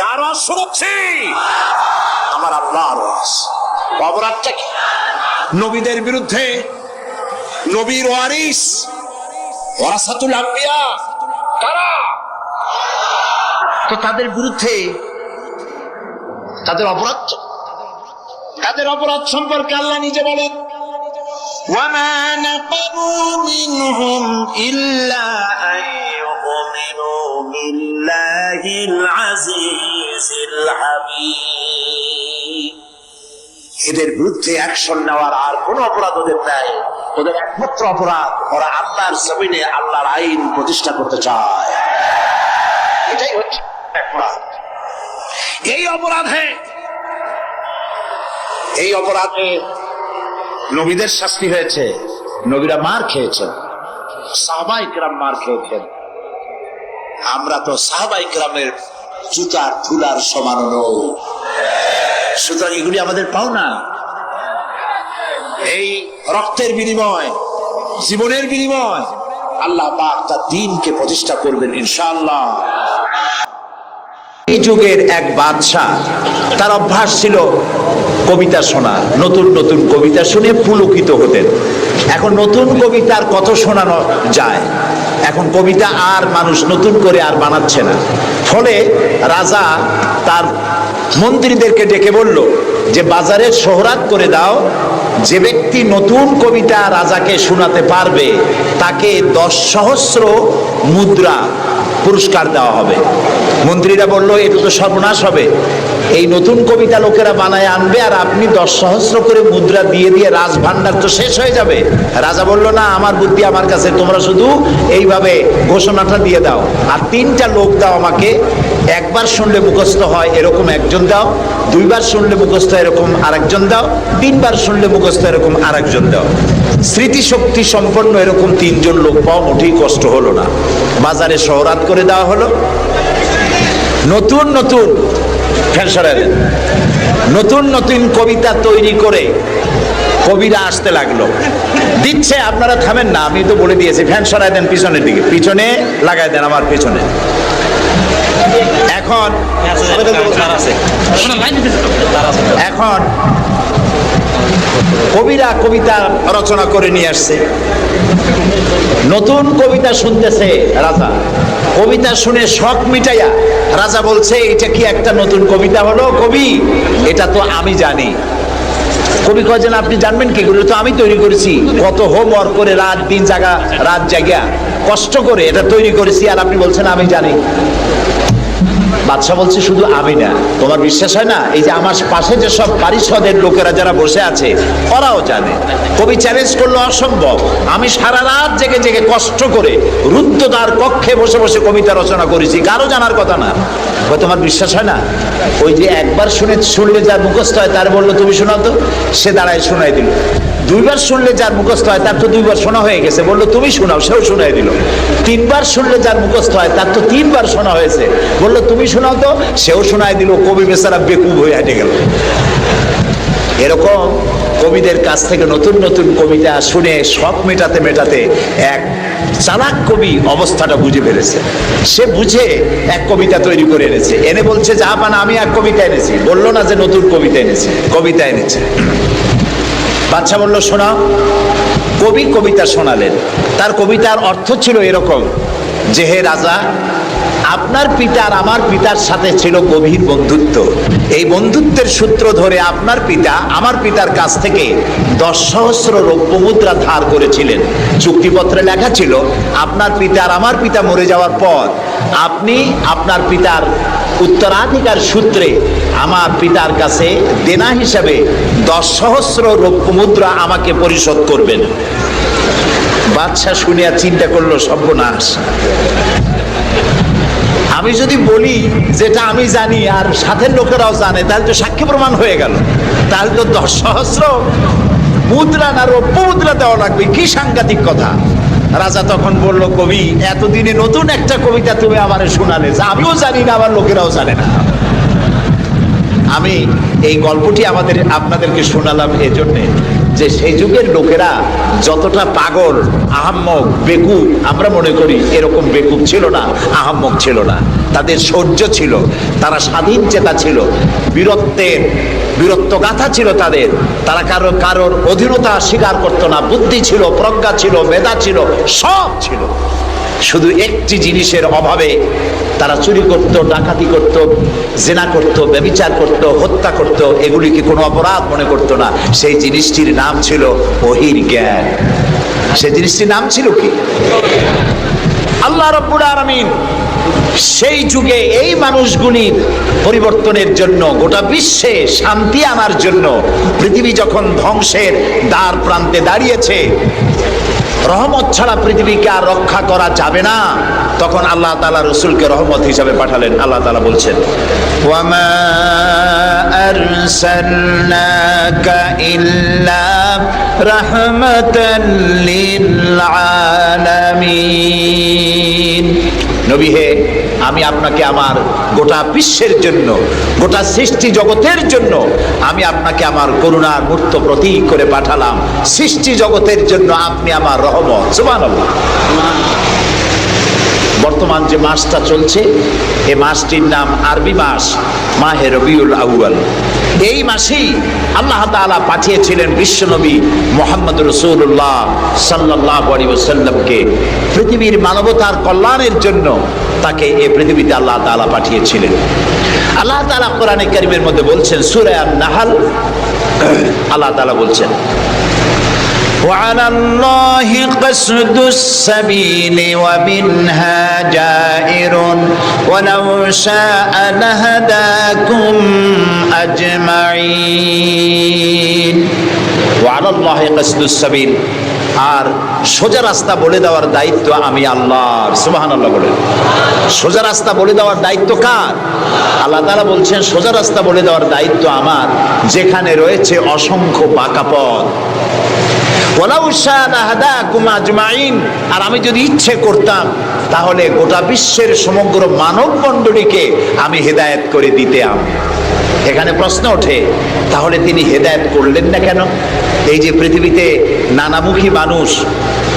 কার ওয়াজ শোনাচ্ছি? আমার আল্লাহর ওয়াজ। অপরাধটা কি? নবীদের বিরুদ্ধে, নবীর ওয়ারিস ওয়ারাসাতুল আম্বিয়া কারা, তো তাদের বিরুদ্ধে তাদের অপরাধ সম্পর্কে আল্লাহ নিজে বলেন ওয়ামা নাকামু মিনহুম ইল্লা আন ইউমিনু বিল্লাহিল আজিজিল হামিদ। এদের বিরুদ্ধে অ্যাকশন নেওয়ার আর কোন অপরাধ ওদের নাই। ওদের একমাত্র অপরাধ ওরা আল্লাহর জমিনে আল্লাহর আইন প্রতিষ্ঠা করতে চায়। এটাই হচ্ছে অপরাধ। এই অপরাধে নবীদের শাস্তি হয়েছে, নবীরা মার খেয়েছেন, সাহাবায়ে কেরাম মার খেয়েছেন। আমরা তো সাহাবায়ে কেরামের জুতার ধুলার সমান নই, সুতরাং এগুলি আমাদের পাওনা। এই রক্তের বিনিময়, জীবনের বিনিময় আল্লাহ পাক তার দ্বীনকে প্রতিষ্ঠা করবেন ইনশাআল্লাহ। এই যুগের এক বাদশা, তার অভ্যাস ছিল কবিতা শোনা, নতুন নতুন কবিতা শুনে পুলকিত হতেন। এখন নতুন কবিতার কত শোনানো যায়, এখন কবিতা আর মানুষ নতুন করে আর বানাচ্ছে না। ফলে রাজা তার মন্ত্রীদেরকে ডেকে বলল যে বাজারে শোহরাত করে দাও, যে ব্যক্তি নতুন কবিতা রাজাকে শোনাতে পারবে তাকে 10,000 মুদ্রা পুরস্কার দেওয়া হবে। মন্ত্রীরা বলল এটা তো সর্বনাশ হবে, এই নতুন কবিতা লোকেরা বানায় আনবে আর আপনি 10,000 করে মুদ্রা দিয়ে দিয়ে রাজভান্ডার তো শেষ হয়ে যাবে। রাজা বলল না, আমার বুদ্ধি আমার কাছে, তোমরা শুধু এইভাবে ঘোষণাটা দিয়ে দাও আর 3টা লোক দাও আমাকে, একবার শুনলে মুখস্থ হয় এরকম একজন দাও, 2বার শুনলে মুখস্থ এরকম আরেকজন দাও, 3বার শুনলে মুখস্থ এরকম আরেকজন দাও। স্মৃতিশক্তি সম্পন্ন এরকম 3 জন লোক পাওয়া মোটেই কষ্ট হলো না। বাজারে শোহরাত করে দেওয়া হলো। নতুন নতুন নতুন নতুন কবিতা তৈরি করে কবিরা আসতে লাগলো, দিচ্ছে। আপনারা থামেন না, আমি তো বলে দিয়েছি, ফ্যান সরাই দেন পিছনের দিকে, পিছনে লাগাই দেন আমার পিছনে। এখন কবিরা কবিতা রচনা করে নিয়ে আসছে, নতুন কবিতা শুনতেছে রাজা। কবিতা শুনে শখ মিটাইয়া রাজা বলছে এটা কি একটা নতুন কবিতা হলো? কবি, এটা তো আমি জানি। কবি কয়েছেন আপনি জানবেন কি, এগুলো তো আমি তৈরি করেছি, কত হোমওয়ার্ক করে রাত জাগা কষ্ট করে এটা তৈরি করেছি, আর আপনি বলছেন আমি জানি। বাদশাহ বলছে শুধু আমি না, তোমার বিশ্বাস হয় না? এই যে আমার পাশে যেসব পারিষদের লোকেরা যারা বসে আছে ওরাও জানে। কবি চ্যালেঞ্জ করলো অসম্ভব, আমি সারা রাত জেগে জেগে কষ্ট করে রুদ্ধদ্বার কক্ষে বসে বসে কবিতা রচনা করেছি, কারো জানার কথা না। তোমার বিশ্বাস হয় না? ওই যে একবার শুনলে যার মুখস্থ হয় তার বললো তুমি শোনাও তো, সে দাঁড়ায় শোনাই দিল। দুইবার শুনলে যার মুখস্থ হয় তার তো দুইবার শোনা হয়ে গেছে, বললো তুমি শোনাও, সেও শোনাই দিল। তিনবার শুনলে যার মুখস্থ হয় তার তো তিনবার শোনা হয়েছে, বললো তুমি শোনাও তো, সেও শোনাই দিল। কবি বেচারা বেকুব হয়ে হেঁটে গেল। এরকম কবিদের কাছ থেকে নতুন নতুন কবিতা শুনে শখ মেটাতে মেটাতে এক চালাক কবি অবস্থাটা বুঝে ফেলেছে। সে বুঝে এক কবিতা তৈরি করে এনেছে, এনে বলছে জাহাপান আমি এক কবিতা এনেছি। বললো না যে নতুন কবিতা এনেছে, কবিতা এনেছে। বাদশা বলল শোনাও। কবি কবিতা শোনালেন। তার কবিতার অর্থ ছিল এরকম যে, হে রাজা, আপনার পিতা আর আমার পিতার সাথে ছিল গভীর বন্ধুত্ব। এই বন্ধুত্বের সূত্র ধরে আপনার পিতা আমার পিতার কাছ থেকে 10,000 রৌপ্য মুদ্রা ধার করেছিলেন। চুক্তিপত্রে লেখা ছিল আপনার পিতা আর আমার পিতা মরে যাওয়ার পর আপনি আপনার পিতার উত্তরাধিকার সূত্রে আমার পিতার কাছে দেনা হিসাবে 10,000 রৌপ্য মুদ্রা আমাকে পরিশোধ করবেন। বাদশা শুনিয়া চিন্তা করলো সর্বনাশ, আমি যদি বলি যেটা আমি জানি আর সাথের লোকেরাও জানে তাহলে তো সাক্ষী প্রমাণ হয়ে গেল, তাহলে তো 10,000 মুদ্রা না রৌপ্য মুদ্রা দেওয়া লাগবে। কি সাংঘাতিক কথা। রাজা তখন বলল কবি, এতদিনে নতুন একটা কবিতা তুমি আমারে শোনালে, যা আমিও জানি না আমার লোকেরাও জানে না। আমি এই গল্পটি আপনাদেরকে শোনালাম এজন্যে যে সেই যুগের লোকেরা যতটা পাগল, আহাম্মক, বেকুব আমরা মনে করি, এরকম বেকুব ছিল না, আহাম্মক ছিল না। তাদের শৌর্য ছিল, তারা স্বাধীন চেতা ছিল, বীরত্বগাথা ছিল তাদের। তারা কারোর অধীনতা স্বীকার করতো না। বুদ্ধি ছিল, প্রজ্ঞা ছিল, মেধা ছিল, সব ছিল। শুধু একটি জিনিসের অভাবে তারা চুরি করত, ডাকাতি করত, জেনা করত, ব্যভিচার করত, হত্যা করত, এগুলিকে কোনো অপরাধ মনে করত না। সেই জিনিসটির নাম ছিল ওহীর জ্ঞান। সেই জিনিসটির নাম ছিল কি? আল্লাহ রাব্বুল আলামিন সেই যুগে এই মানুষগুলির পরিবর্তনের জন্য, গোটা বিশ্বে শান্তি আনার জন্য, পৃথিবী যখন ধ্বংসের দ্বার প্রান্তে দাঁড়িয়েছে, রহমত ছাড়া পৃথিবীকে আর রক্ষা করা যাবে না, তখন আল্লাহ তাআলা রাসূলকে রহমত হিসাবে পাঠালেন। আল্লাহ তাআলা বলছেন, ওয়ামা আরসালনাকা ইল্লা রাহমাতাল লিল আলামিন। নবী হে, আমি আপনাকে আমার গোটা বিশ্বের জন্য, গোটা সৃষ্টি জগতের জন্য আমি আপনাকে আমার করুণার মূর্ত প্রতীক করে পাঠালাম। সৃষ্টি জগতের জন্য আপনি আমার রহমত। সুবহানাল্লাহ। বর্তমান যে মাসটা চলছে, এই মাসটির নাম আরবি মাস মাহে রবিউল আউয়াল। এই মাসেই আল্লাহ তাআলা পাঠিয়েছিলেন বিশ্বনবী মুহাম্মদ রাসূলুল্লাহ সাল্লাল্লাহু আলাইহি ওয়াসাল্লামকে পৃথিবীর মানবতার কল্যাণের জন্য। তাকে এই পৃথিবীতে আল্লাহ তাআলা পাঠিয়েছিলেন। আল্লাহ তাআলা কোরআনে কারীমের মধ্যে বলছেন, সূরা আন-নাহল, আল্লাহ তাআলা বলছেন, وعلى الله قصد السبيل ومنها جائر ولو شاء لهداكم أجمعين وعلى الله قصد السبيل। আর সোজা রাস্তা বলে দেওয়ার দায়িত্ব আমি আল্লাহর। সুবহানাল্লাহ বলেন। সোজা রাস্তা বলে দেওয়ার দায়িত্ব কার? আল্লাহ তাআলা বলছেন সোজা রাস্তা বলে দেওয়ার দায়িত্ব আমার, যেখানে রয়েছে অসংখ্য বাঁকা পথ। ওয়ালাউ শাআ লাহাদাকুম আজমাইন। আর আমি যদি ইচ্ছে করতাম তাহলে গোটা বিশ্বের সমগ্র মানব মণ্ডলীকে আমি হেদায়েত করে দিতাম। এখানে প্রশ্ন ওঠে, তাহলে তিনি হেদায়েত করলেন না কেন? এই যে পৃথিবীতে নানামুখী মানুষ,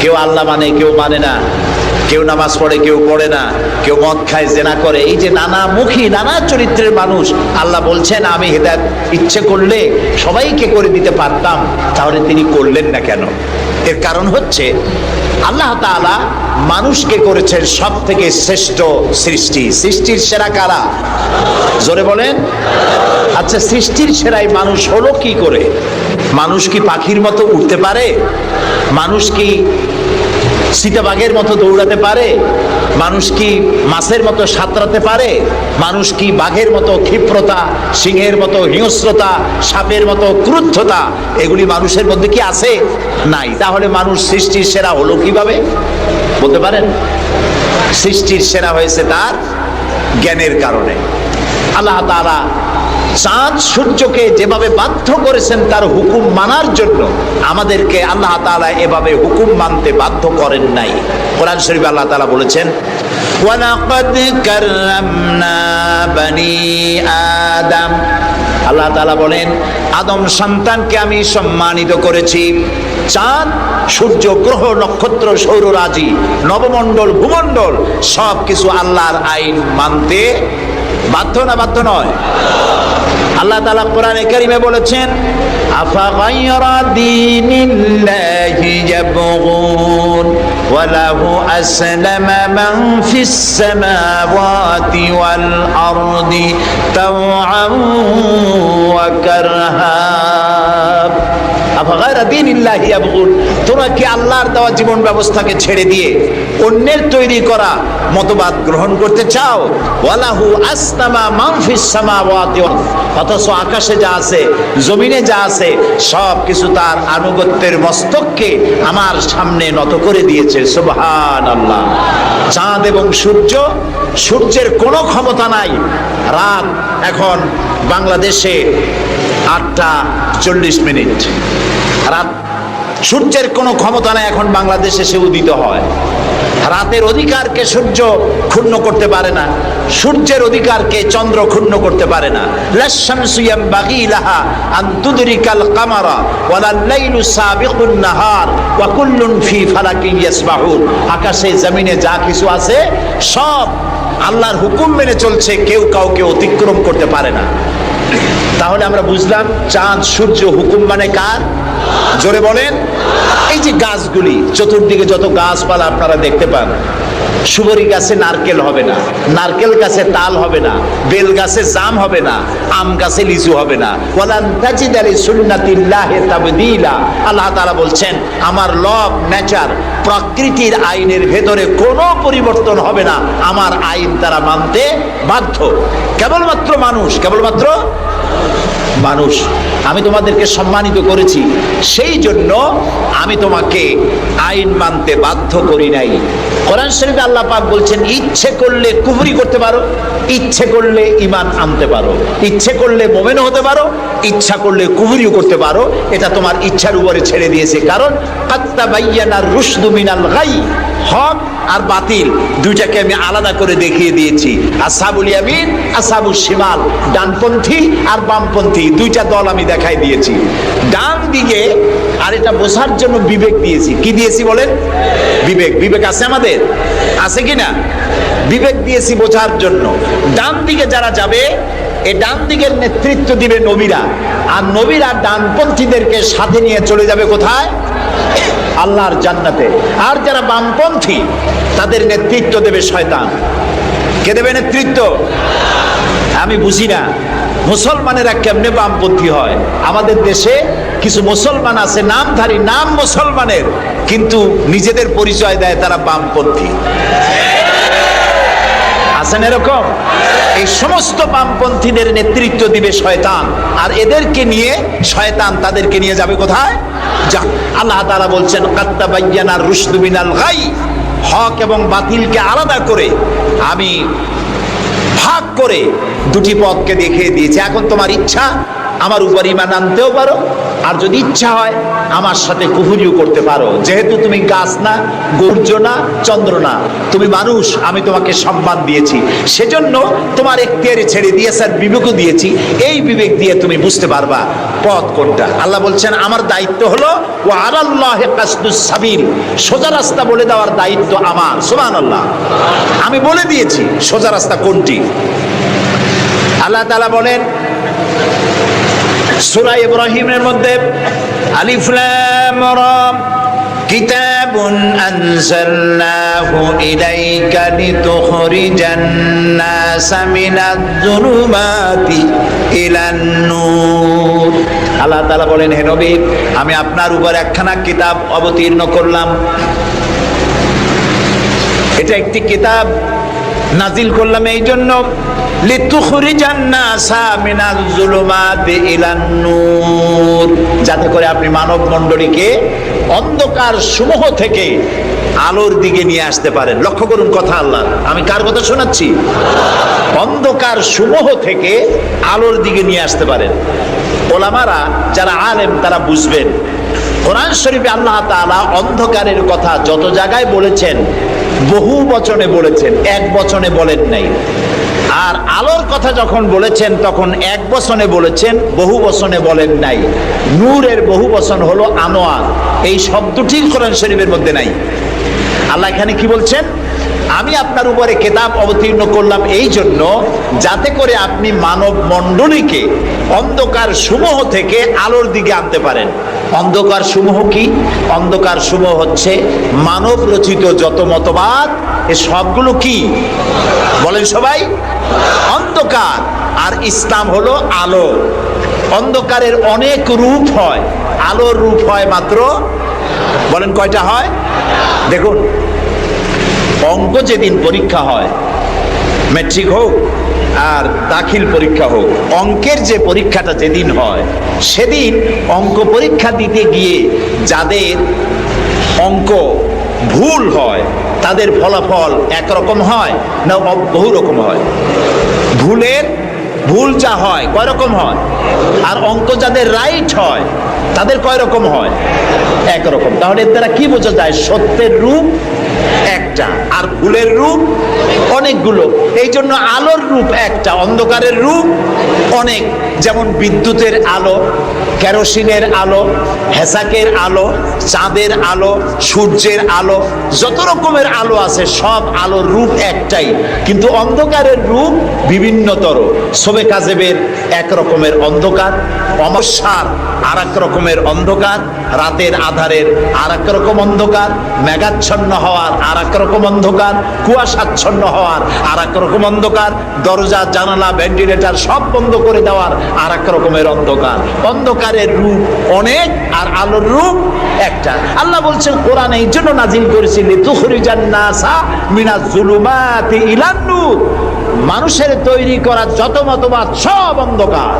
কেউ আল্লাহ মানে, কেউ মানে না, কেউ নামাজ পড়ে, কেউ পড়ে না, কেউ মদ খায়, জেনা করে, এই যে নানামুখী, নানা চরিত্রের মানুষ, আল্লাহ বলছেন আমি হেদায়েত ইচ্ছে করলে সবাইকে করে দিতে পারতাম, তাহলে তিনি করলেন না কেন? এর কারণ হচ্ছে আল্লাহ তাআলা মানুষকে করেছেন সব থেকে শ্রেষ্ঠ সৃষ্টি। সৃষ্টির সেরা কারা? জোরে বলেন। আচ্ছা, সৃষ্টির সেরাই মানুষ হলো কি করে? মানুষ কি পাখির মতো উঠতে পারে? মানুষ কি চিতাবাঘের মতো দৌড়াতে পারে? মানুষ কি মাছের মতো সাঁতরাতে পারে? মানুষ কি বাঘের মতো ক্ষিপ্রতা, সিংহের মতো হিংস্রতা, সাপের মতো ক্রুদ্ধতা এগুলি মানুষের মধ্যে কি আছে? নাই। তাহলে মানুষ সৃষ্টির সেরা হলো কিভাবে বলতে পারেন? সৃষ্টির সেরা হয়েছে তার জ্ঞানের কারণে। আল্লাহ তাআলা চাঁদ সূর্যকে যেভাবে বাধ্য করেছেন তার হুকুম মানার জন্য, আমাদেরকে আল্লাহ তাআলা এভাবে হুকুম মানতে বাধ্য করেন নাই। কোরআন শরীফে আল্লাহ তাআলা বলেছেন, ওয়ালাকাদ কাররামনা বানি আদম। আল্লাহ তাআলা বলেন, আদম সন্তানকে আমি সম্মানিত করেছি। চাঁদ, সূর্য, গ্রহ, নক্ষত্র, সৌররাজি, নবমণ্ডল, ভূমণ্ডল সব কিছু আল্লাহর আইন মানতে বাধ্য না বাধ্য নয়? আল্লাহ তাআলা কোরআনে কারিমে বলেছেন, আফা গায়রা দীনিল্লাহি ইয়াবগুন ওয়া লাহু আসলামা মান ফিস সামাওয়াতি ওয়াল আরদি তাওআন ওয়া কারহা। আফা গায়রা দীনিল্লাহি ইয়াবগুন, তোমরা কি আল্লাহর দেওয়া জীবন ব্যবস্থাকে ছেড়ে দিয়ে অন্যের তৈরি করা মতবাদ গ্রহণ করতে চাও? ওয়ালাহু আসলামা মান ফিস সামাওয়াতি, অথচ আকাশে যা আছে, জমিনে যা আছে সব কিছু তার আনুগত্যের মস্তককে আমার সামনে নত করে দিয়েছে। সুবহানাল্লাহ। চাঁদ এবং সূর্য, সূর্যের কোনো ক্ষমতা নাই। রাত এখন বাংলাদেশে 8:40, রাত, সূর্যের কোনো ক্ষমতা নাই এখন বাংলাদেশে সে উদিত হয়। রাতের অধিকারকে সূর্য ক্ষুণ্ণ করতে পারে না, সূর্যের অধিকারকে চন্দ্র ক্ষুণ্ণ করতে পারে না। লাশ-শামসু ইয়ামবাগি লাহা আন তুদরিকাল কামারা ওয়ালাল লাইলু সাবিকুন নাহার ওয়া কুল্লুন ফি ফালাকিন ইয়াসবাহুন। আকাশে জমিনে যা কিছু আছে সব আল্লাহর হুকুম মেনে চলছে, কেউ কাউকে অতিক্রম করতে পারে না। তাহলে আমরা বুঝলাম চাঁদ সূর্য হুকুম মানে কার? জোরে বলেন। এই যে গাছগুলি, চতুর্দিকে যত গাছপালা আপনারা দেখতে পান, সুবরি গাছে নারকেল হবে না, নারকেল গাছে তাল হবে না, বেল গাছে জাম হবে না, আম গাছে লিচু হবে না। ওয়ালান তাজিদা লিসুন্নাতিল্লাহি তাবদীলা। আল্লাহ তাআলা বলছেন, আমার লব, নেচার, প্রকৃতির আইনের ভেতরে কোনো পরিবর্তন হবে না। আমার আইন তারা মানতে বাধ্য। কেবলমাত্র মানুষ, কেবলমাত্র মানুষ। আমি তোমাদেরকে সম্মানিত করেছি, সেই জন্য আমি তোমাকে আইন মানতে বাধ্য করি নাই। কোরআন শরীফে আল্লাহ পাক বলছেন, ইচ্ছে করলে কুফরি করতে পারো, ইচ্ছে করলে ঈমান আনতে পারো, ইচ্ছে করলে মুমিন হতে পারো, ইচ্ছা করলে কুফরিও করতে পারো। এটা তোমার ইচ্ছার উপরে ছেড়ে দিয়েছে। কারণ কাত্তাবাইয়ানার রুশদু মিনাল গাই, হক আর বাতিল দুইটাকে আমি আলাদা করে দেখিয়ে দিয়েছি। আসহাবুল ইয়ামিন, আসহাবুশ শিমাল, ডানপন্থী আর বামপন্থী দুইটা দল আমি দেখাই দিয়েছি। ডান দিকে, আর এটা বোঝার জন্য বিবেক দিয়েছি। কি দিয়েছি বলেন? বিবেক। বিবেক আছে আমাদের? আছে কিনা? বিবেক দিয়েছি বোঝার জন্য। ডান দিকে যারা যাবে, এই ডান দিকের নেতৃত্ব দিবে নবীরা, আর নবীরা ডানপন্থীদেরকে সাথে নিয়ে চলে যাবে কোথায়? আল্লাহর জান্নাতে। আর যারা বামপন্থী তাদের নেতৃত্ব দেবে শয়তান। কে দেবে নেতৃত্ব? আমি বুঝি না মুসলমানেরা কেমনে বামপন্থী হয়। আমাদের দেশে কিছু মুসলমান আছে, নামধারী, নাম মুসলমানের, কিন্তু নিজেদের পরিচয় দেয় তারা বামপন্থী। আছেন এরকম? এই সমস্ত বামপন্থীদের নেতৃত্ব দিবে শয়তান, আর এদেরকে নিয়ে শয়তান তাদেরকে নিয়ে যাবে কোথায়? যা আল্লাহ তাআলা বলছেন, কাত্তাবাইয়ানার রুশদু মিনাল গাই, হক এবং বাতিলকে আলাদা করে আমি ভাগ করে দুটি পথকে দেখিয়ে দিয়েছি। এখন তোমার ইচ্ছা আমার উপর ঈমান আনতেও পারো, আর যদি ইচ্ছা হয় আমার সাথে কুফরিও করতে পারো। যেহেতু তুমি গাছ না, সূর্য না, চন্দ্র না, তুমি মানুষ, আমি তোমাকে সম্মান দিয়েছি, সেজন্য তোমার এখতিয়ারে ছেড়ে দিয়েছি আর বিবেকও দিয়েছি। এই বিবেক দিয়ে তুমি বুঝতে পারবা পথ কোনটা। আল্লাহ বলছেন, আমার দায়িত্ব হলো ওয়া আলাল্লাহি কাসদুস সাবিল, সোজা রাস্তা বলে দেওয়ার দায়িত্ব আমার। সুবহানাল্লাহ। আমি বলে দিয়েছি সোজা রাস্তা কোনটি। আল্লাহ তাআলা বলেন সূরা ইব্রাহিমের মধ্যে, আলিফ লাম রা, কিতাবুন আনজালনাহু ইলাইকা লিতুখরিজান নাসা মিনাজ যুলুমাতি ইলান নূর। আল্লাহ তাআলা বলেন, হে নবী, আমি আপনার উপর একখানা কিতাব অবতীর্ণ করলাম। এটা একটি কিতাব নাজিল করলাম এই জন্য, লিতুখরিজান নাসা মিনাজ যুলুমাতি ইলান নূর, যাতে করে আপনি মানব মণ্ডলীকে অন্ধকার সমূহ থেকে আলোর দিকে নিয়ে আসতে পারেন। লক্ষ্য করুন কথা আল্লাহ, আমি কার কথা শোনাচ্ছি? অন্ধকার সমূহ থেকে আলোর দিকে নিয়ে আসতে পারেন। ওলামারা যারা আলেম তারা বুঝবেন, কোরআন শরীফে আল্লাহ তাআলা অন্ধকারের কথা যত জায়গায় বলেছেন বহু বচনে বলেছেন, এক বচনে বলেন নাই। আর আলোর কথা যখন বলেছেন তখন এক বচনে বলেছেন, বহু বচনে বলেন নাই। নূরের বহু বচন হলো আনোয়ার, এই শব্দটি কোরআন শরীফের মধ্যে নাই। আল্লাহ এখানে কি বলছেন? আমি আপনার উপরে কিতাব অবতীর্ণ করলাম এই জন্য যাতে করে আপনি মানব মণ্ডলীকে অন্ধকার সমূহ থেকে আলোর দিকে আনতে পারেন। অন্ধকার সমূহ কি? অন্ধকার সমূহ হচ্ছে মানব রচিত যত মতবাদ, এ সবগুলো কি বলেন সবাই? অন্ধকার। আর ইসলাম হলো আলো। অন্ধকারের অনেক রূপ হয়, আলোর রূপ হয় মাত্র, বলেন কয়টা হয়? দেখুন, অঙ্ক যেদিন পরীক্ষা হয়, ম্যাট্রিক হোক আর দাখিল পরীক্ষা হোক, অঙ্কের যে পরীক্ষাটা যেদিন হয় সেদিন অঙ্ক পরীক্ষা দিতে গিয়ে যাদের অঙ্ক ভুল হয় তাদের ফলাফল একরকম হয় না বহু রকম হয়? ভুল যা হয় কয় রকম হয়, আর অঙ্ক যাদের রাইট হয় তাদের কয় রকম হয়? একরকম। তাহলে এর দ্বারা কি বোঝা যায়? সত্যের রূপ একটা আর ভুলের রূপ অনেকগুলো। এই জন্য আলোর রূপ একটা, অন্ধকারের রূপ অনেক। যেমন বিদ্যুতের আলো, কেরোসিনের আলো, হেসাকের আলো, চাঁদের আলো, সূর্যের আলো, যত রকমের আলো আছে সব আলোর রূপ একটাই, কিন্তু অন্ধকারের রূপ বিভিন্নতর। শবে কাজেবের এক রকমের অন্ধকার, অমাবস্যার আর এক রকমের অন্ধকার, রাতের আধারের আর এক রকম অন্ধকার, মেঘাচ্ছন্ন হওয়ার আর এক রকম অন্ধকার, কুয়াশাচ্ছন্ন হওয়ার আর এক রকম অন্ধকার, দরজা জানালা ভেন্টিলেটর সব বন্ধ করে দেওয়ার আর এক রকমের অন্ধকার। অন্ধকারের রূপ অনেক আর আলোর রূপ একটা। আল্লাহ বলছেন কোরআন এই জন্য নাজিল করেছি, লিতুখরিজান নাসা মিনাজ যুলুমাতি ইলান নূর, মানুষের তৈরি করা যত মতবাদ সব অন্ধকার,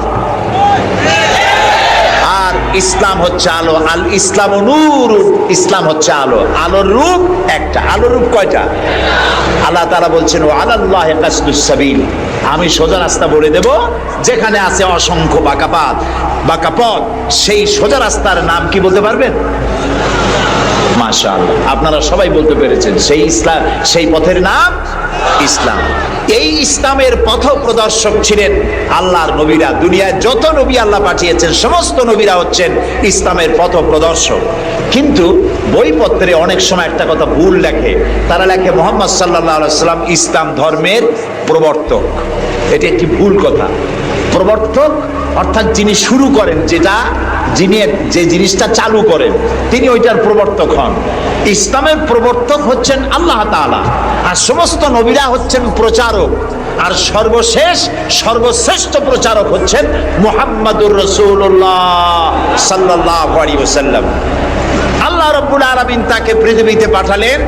আর ইসলাম হচ্ছে আলো। আল ইসলাম নূর, ইসলাম হচ্ছে আলো। আলোর রূপ একটা। আলোর রূপ কয়টা? আল্লাহ তাআলা বলছেন ওয়া আলাল্লাহি কাসদুস সাবিল, আমি সোজা রাস্তা বলে দেব, যেখানে আছে অসংখ্য বাঁকা পথ, সেই সোজা রাস্তার নাম কি বলতে পারবেন? মাশাআল্লাহ, আপনারা সবাই বলতে পেরেছেন। সেই ইসলাম, সেই পথের নাম ইসলাম। এই ইসলামের পথ প্রদর্শক ছিলেন আল্লাহর নবীরা। দুনিয়ায় যত নবী আল্লাহ পাঠিয়েছেন সমস্ত নবীরা হচ্ছেন ইসলামের পথ প্রদর্শক। কিন্তু বইপত্রে অনেক সময় একটা কথা ভুল লেখে, তারা লেখে মুহাম্মদ সাল্লাল্লাহু আলাইহি সাল্লাম ইসলাম ধর্মের প্রবর্তক। এটি একটি ভুল কথা। প্রবর্তক অর্থাৎ যিনি শুরু করেন, যিনি যে জিনিসটা চালু করেন তিনি ওইটার প্রবর্তক হন। ইসলামের প্রবর্তক হচ্ছেন আল্লাহ তাআলা, আর সমস্ত নবীরা হচ্ছেন প্রচারক, আর সর্বশ্রেষ্ঠ প্রচারক হচ্ছেন মুহাম্মাদুর রাসূলুল্লাহ সাল্লাল্লাহু আলাইহি ওয়াসাল্লাম। আল্লাহ রাব্বুল আলামিন তাকে পৃথিবীতে পাঠালেন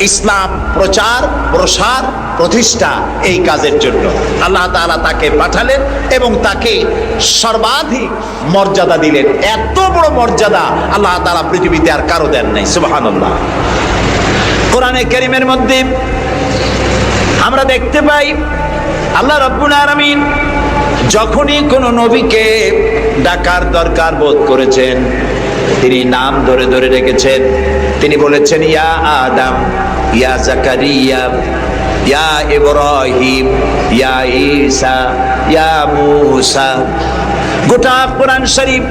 ইসলাম প্রচার, প্রসার, প্রতিষ্ঠা এই কাজের জন্য। আল্লাহ তাআলা তাকে পাঠালেন এবং তাকে সর্বাধিক মর্যাদা দিলেন। এত বড় মর্যাদা আল্লাহ তাআলা পৃথিবীতে আর কারো দেন নাই। সুবহানাল্লাহ। কোরআনে কারীমের মধ্যে আমরা দেখতে পাই আল্লাহ রাব্বুল আলামিন যখনই কোনো নবীকে ডাকার দরকার বোধ করেছেন তিনি নাম ধরে ধরে রেখেছেন। তিনি বলেছেন ইয়া আদম, ইয়া জাকারিয়া, ইয়া ইব্রাহিম, ইয়া ঈসা, ইয়া মূসা। গোটা কোরআন শরীফ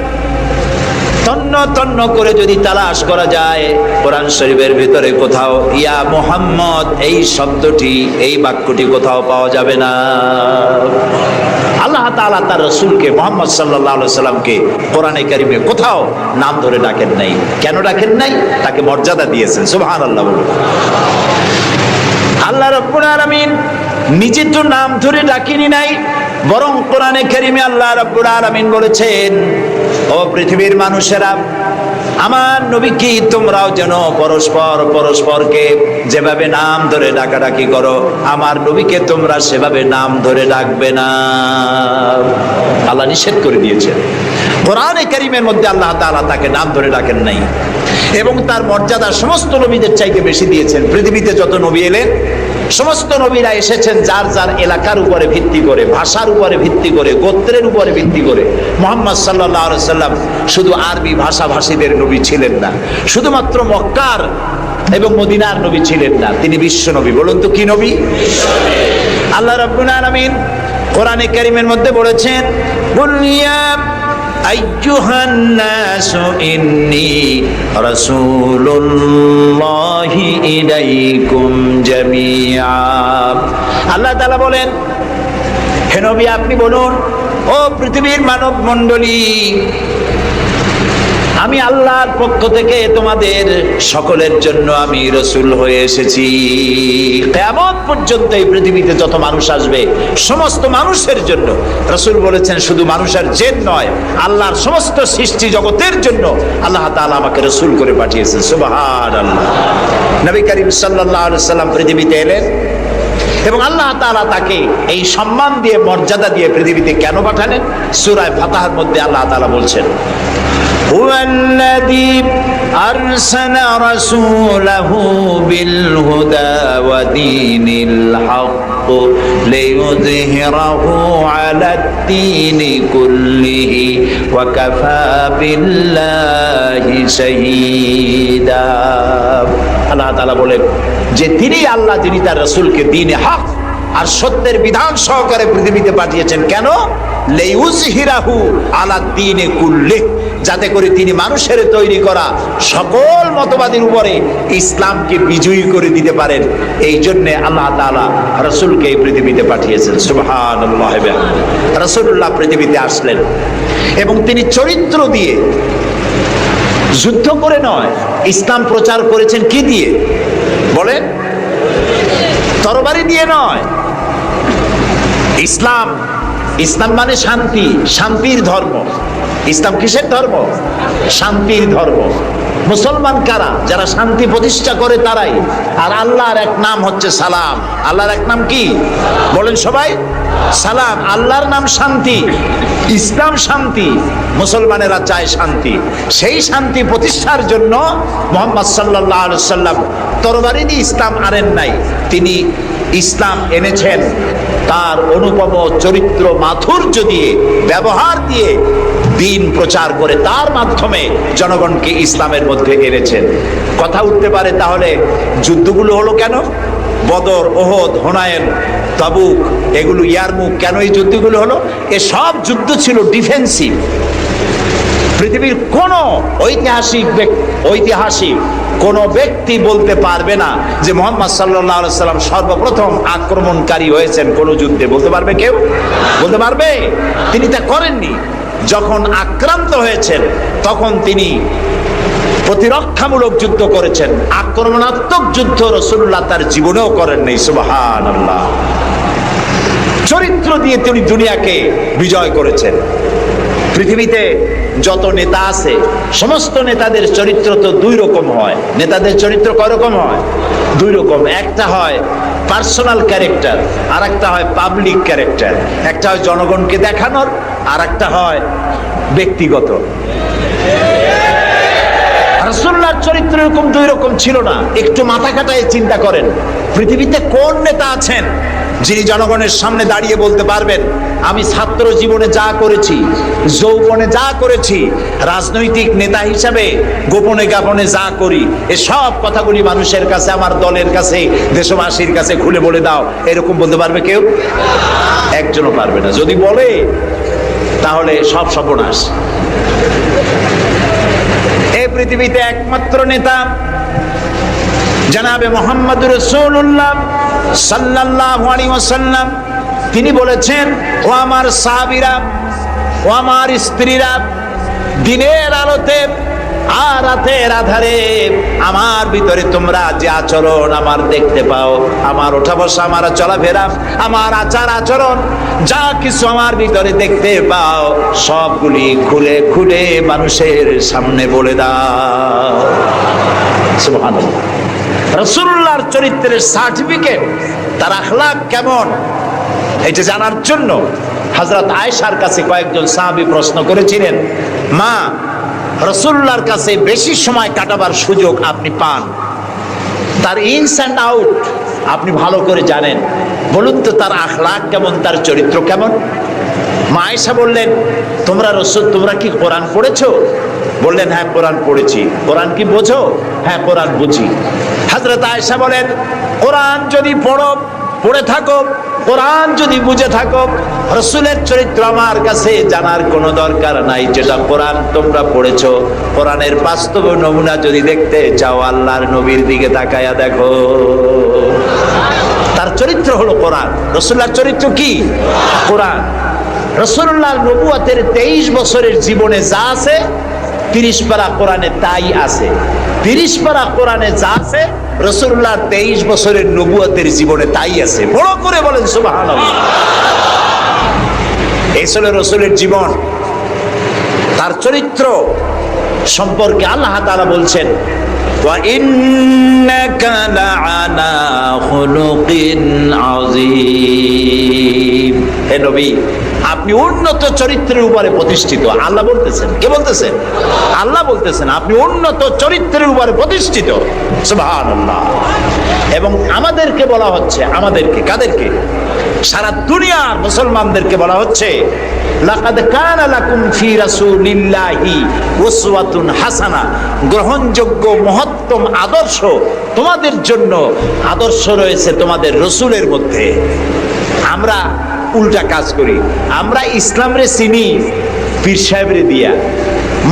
তন্ন তন্ন করে যদি তালাশ করা যায় কোরআন শরীফের ভিতরে কোথাও ইয়া মুহাম্মদ এই শব্দটি, এই বাক্যটি কোথাও পাওয়া যাবে না। আল্লাহ তাআলা তার রাসূলকে মুহাম্মদ সাল্লাল্লাহু আলাইহি সাল্লামকে কোরআনে কারীমে কোথাও নাম ধরে ডাকেন নাই। কেন ডাকেন নাই? তাকে মর্যাদা দিয়েছেন। সুবহানাল্লাহ বলুন। আল্লাহ রাব্বুল আলামিন নিজে তো নাম ধরে ডাকেনি নাই, বরং কোরআনে কারীমে আল্লাহ রাব্বুল আলামিন বলেছেন ও পৃথিবীর মানুষেরা আমার নবীকে তোমরাও যেন পরস্পরকে যেভাবে নাম ধরে ডাকাডাকি করো, আমার নবীকে তোমরা সেভাবে নাম ধরে ডাকবে না। আল্লাহ নিষেধ করে দিয়েছেন। কোরআনে কারীমের মধ্যে আল্লাহ তাআলা তাকে নাম ধরে ডাকেন নাই, এবং তার মর্যাদা সমস্ত নবীদের চাইতে বেশি দিয়েছেন। পৃথিবীতে যত নবী এলেন, সমস্ত নবীরা এসেছেন যার যার এলাকার উপরে ভিত্তি করে, ভাষার উপরে ভিত্তি করে, গোত্রের উপরে ভিত্তি করে। মুহাম্মদ সাল্লাল্লাহু আলাইহি সাল্লাম শুধু আরবি ভাষাভাষীদের নবী ছিলেন না, শুধুমাত্র মক্কার এবং মদিনার নবী ছিলেন না, তিনি বিশ্ব নবী। বলুন তো কি নবী? আল্লাহ রাব্বুল আলামিন কোরআনে কারীমের মধ্যে বলেছেন, কুল ইয়া আইয়ুহান নাসু ইন্নী রাসূলুল্লাহি ইলাইকুম জামিআ। আল্লাহ তাআলা বলেন, হে নবী আপনি বলুন, ও পৃথিবীর মানব মণ্ডলী, আমি আল্লাহর পক্ষ থেকে তোমাদের সকলের জন্য আমি রাসূল হয়ে এসেছি। কিয়ামত পর্যন্ত এই পৃথিবীতে যত মানুষ আসবে সমস্ত মানুষের জন্য রাসূল বলেছেন, শুধু মানুষের জিন নয়, আল্লাহর সমস্ত সৃষ্টি জগতের জন্য আল্লাহ তাআলা আমাকে রাসূল করে পাঠিয়েছেন। সুবহানাল্লাহ। নবী করিম সাল্লাল্লাহু আলাইহি সাল্লাম পৃথিবীতে এলেন, এবং আল্লাহ তাআলা তাকে এই সম্মান দিয়ে, মর্যাদা দিয়ে পৃথিবীতে কেন পাঠালেন? সূরা ফাতহার মধ্যে আল্লাহ তাআলা বলছেন, هو الذي أرسل رسوله بالهدى ودين الحق ليظهره على الدين كله وكفى بالله شهيدا। আল্লাহ তাআলা বলেন যে তিনি আল্লাহ, যিনি তার রাসূলকে দ্বীনে হক আর সত্যের বিধান সহকারে পৃথিবীতে পাঠিয়েছেন। কেন? লিইউযহিরাহু আলা দ্বীনি কুল্লিহি, যাতে করে তিনি মানুষের তৈরি করা সকল মতবাদের উপরে ইসলামকে বিজয়ী করে দিতে পারেন। এই জন্য আল্লাহ তাআলা রাসূলকে এই পৃথিবীতে পাঠিয়েছেন। সুবহানাল্লাহ। রাসূলুল্লাহ পৃথিবীতে আসলেন এবং তিনি চরিত্র দিয়ে, যুদ্ধ করে নয়, ইসলাম প্রচার করেছেন কি দিয়ে বলেন? তরবারি দিয়ে নয়। ইসলাম মানে শান্তি, শান্তির ধর্ম। ইসলাম কিসের ধর্ম? শান্তির ধর্ম। মুসলমান কারা? যারা শান্তি প্রতিষ্ঠা করে তারাই। আর আল্লাহর এক নাম হচ্ছে সালাম। আল্লাহর এক নাম কি বলেন সবাই? সালাম। আল্লাহর নাম শান্তি, ইসলাম শান্তি, মুসলমানেরা চায় শান্তি। সেই শান্তি প্রতিষ্ঠার জন্য মুহাম্মদ সাল্লাল্লাহু আলাইহি সাল্লাম তরবারি দিয়ে ইসলাম আনেন নাই, তিনি ইসলাম এনেছেন তার অনুপম চরিত্র মাধুর্য দিয়ে, ব্যবহার দিয়ে, দিন প্রচার করে তার মাধ্যমে জনগণকে ইসলামের মধ্যে এনেছেন। কথা উঠতে পারে তাহলে যুদ্ধগুলো হলো কেন? বদর, ওহদ, হুনাইন, তাবুক, এগুলো ইয়ারমুক, কেন এই যুদ্ধগুলো হলো? এসব যুদ্ধ ছিল ডিফেন্সিভ। পৃথিবীর কোন ঐতিহাসিক কোন ব্যক্তি বলতে পারবে না যে মুহাম্মদ সাল্লাল্লাহু আলাইহি সাল্লাম সর্বপ্রথম আক্রমণকারী হয়েছেন কোন যুদ্ধে। বলতে পারবে কেউ? বলতে পারবে? তিনি তা করেননি। যখন আক্রান্ত হয়েছেন তখন তিনি প্রতিরক্ষামূলক যুদ্ধ করেছেন। আক্রমণাত্মক যুদ্ধ রাসূলুল্লাহ তার জীবনেও করেন নাই। সুবহানাল্লাহ। চরিত্র দিয়ে তিনি দুনিয়াকে বিজয় করেছেন। পৃথিবীতে যত নেতা আছে সমস্ত নেতাদের চরিত্র তো দুই রকম হয়। নেতাদের চরিত্র কয় রকম হয়? দুই রকম। একটা হয় পার্সোনাল ক্যারেক্টার, আর একটা হয় পাবলিক ক্যারেক্টার। একটা হয় জনগণকে দেখানোর, আর একটা হয় ব্যক্তিগত। রাসূলুল্লাহর চরিত্র এরকম দুই রকম ছিল না। একটু মাথা খাটায় চিন্তা করেন, পৃথিবীতে কোন নেতা আছেন যিনি জনগণের সামনে দাঁড়িয়ে বলতে পারবেন আমি ছাত্র জীবনে যা করেছি, যৌবনে যা করেছি, রাজনৈতিক নেতা হিসাবে গোপনে গোপনে যা করি, এসব কথাগুলি মানুষের কাছে, আমার দলের কাছে, দেশবাসীর কাছে খুলে বলে দাও, এরকম বলতে পারবে কেউ? একজনও পারবে না। যদি বলে তাহলে সব সর্বনাশ। এই পৃথিবীতে একমাত্র নেতা জনাবে মুহাম্মদুর রাসূলুল্লাহ সাল্লাল্লাহু আলাইহি ওয়াসাল্লাম। তিনি বলেছেন, ও আমার সাহাবীরা, ও আমার স্ত্রীরা, দিনের আলোতে আর রাতের আধারে আমার ভিতরে তোমরা যে আচরণ আমার দেখতে পাও, আমার ওঠা বসা, আমার চলাফেরা, আমার আচার আচরণ, যা কিছু আমার ভিতরে দেখতে পাও সবগুলি খুলে খুলে মানুষের সামনে বলে দাও। সুবহানাল্লাহ। রাসূলুল্লাহর চরিত্রের সার্টিফিকেট, তার আখলাক কেমন, এটা জানার জন্য হযরত আয়েশার কাছে কয়েকজন সাহাবী প্রশ্ন করেছিলেন, মা, রাসূলুল্লাহর কাছে বেশি সময় কাটাবার সুযোগ আপনি পান, তার ইনস অ্যান্ড আউট আপনি ভালো করে জানেন, বলুন তো তার আখলাক কেমন, তার চরিত্র কেমন? মা আয়েশা বললেন, তোমরা কি কোরআন পড়েছো? বললেন, হ্যাঁ কোরআন পড়েছি। কোরআন কি বোঝো? হ্যাঁ কোরআন বুঝি। হযরত আয়েশা বলেন, কোরআন যদি পড়ে থাকো, কোরআন যদি বুঝে থাকো, রাসূলের চরিত্র আমার কাছে জানার কোনো দরকার নাই। যেটা কোরআন তোমরা পড়েছো, কোরআনের বাস্তব নমুনা যদি দেখতে চাও, আল্লাহর নবীর দিকে তাকায়া দেখো। তার চরিত্র হলো কোরআন। রাসূলুল্লাহর চরিত্র কি? কোরআন। রাসূলুল্লাহর নবুয়তের 23 বছরের জীবনে যা আছে, 30 পারা কোরআনে তাই আছে। 30 পারা কোরআনে যা আছে, রাসূলুল্লাহর 23 বছরের নবুয়তের জীবনে তাই আছে। বড় করে বলেন সুবহানাল্লাহ। এই ছিল রাসূলের জীবন। তার চরিত্র সম্পর্কে আল্লাহ তাআলা বলছেন, ওয়া ইন্নাকা লাআলা খুলুকিন আযীম। হে নবী, আপনি উন্নত চরিত্রের উপরে প্রতিষ্ঠিত। আল্লাহ বলতেছেন। কে বলতেছেন? আল্লাহ বলতেছেন আপনি উন্নত চরিত্রের উপরে প্রতিষ্ঠিত। সুবহানাল্লাহ। এবং আমাদেরকে বলা হচ্ছে, আমাদেরকে, কাদেরকে? সারা দুনিয়ার মুসলমানদেরকে বলা হচ্ছে, লাকাদ কানা লাকুম ফি রাসূলিল্লাহি উসওয়াতুন হাসানা, গ্রহণযোগ্য মহত্তম আদর্শ তোমাদের জন্য আদর্শ রয়েছে তোমাদের রাসূলের মধ্যে। আমরা উল্টা কাজ করি। আমরা ইসলামরে চিনি পীর সাহেবরে দিয়া,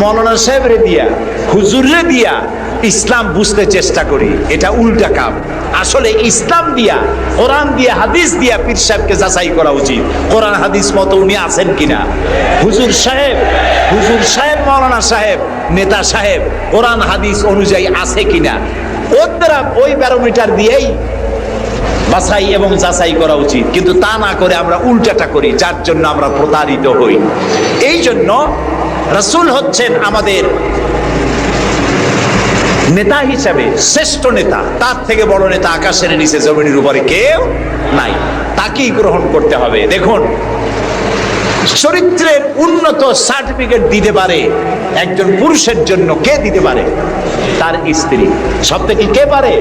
মৌলানা সাহেবরে দিয়া, হুজুররে দিয়া ইসলাম বুঝতে চেষ্টা করি। এটা উল্টা কাম। আসলে ইসলাম দিয়া, কোরআন দিয়া, হাদিস দিয়া পীর সাহেবকে যাচাই করা উচিত, কোরআন হাদিস মতো উনি আছেন কিনা। হুজুর সাহেব, মৌলানা সাহেব, নেতা সাহেব কোরআন হাদিস অনুযায়ী আছে কিনা, ওর দ্বারা ওই ব্যারোমিটার দিয়েই বাছাই এবং যাচাই করা উচিত। কিন্তু তা না করে আমরা উল্টাটা করি, যার জন্য আমরা প্রতারিত হই। এই জন্য রাসূল হচ্ছেন আমাদের নেতা হিসাবে শ্রেষ্ঠ নেতা। তার থেকে বড় নেতা আকাশের নিচে জমিনের উপরে কেউ নাই। তাকেই গ্রহণ করতে হবে। দেখুন, চরিত্রের উন্নত সার্টিফিকেট দিতে পারে একজন পুরুষের জন্য। কে দিতে পারে? তার স্ত্রী। সব থেকে কে পারে?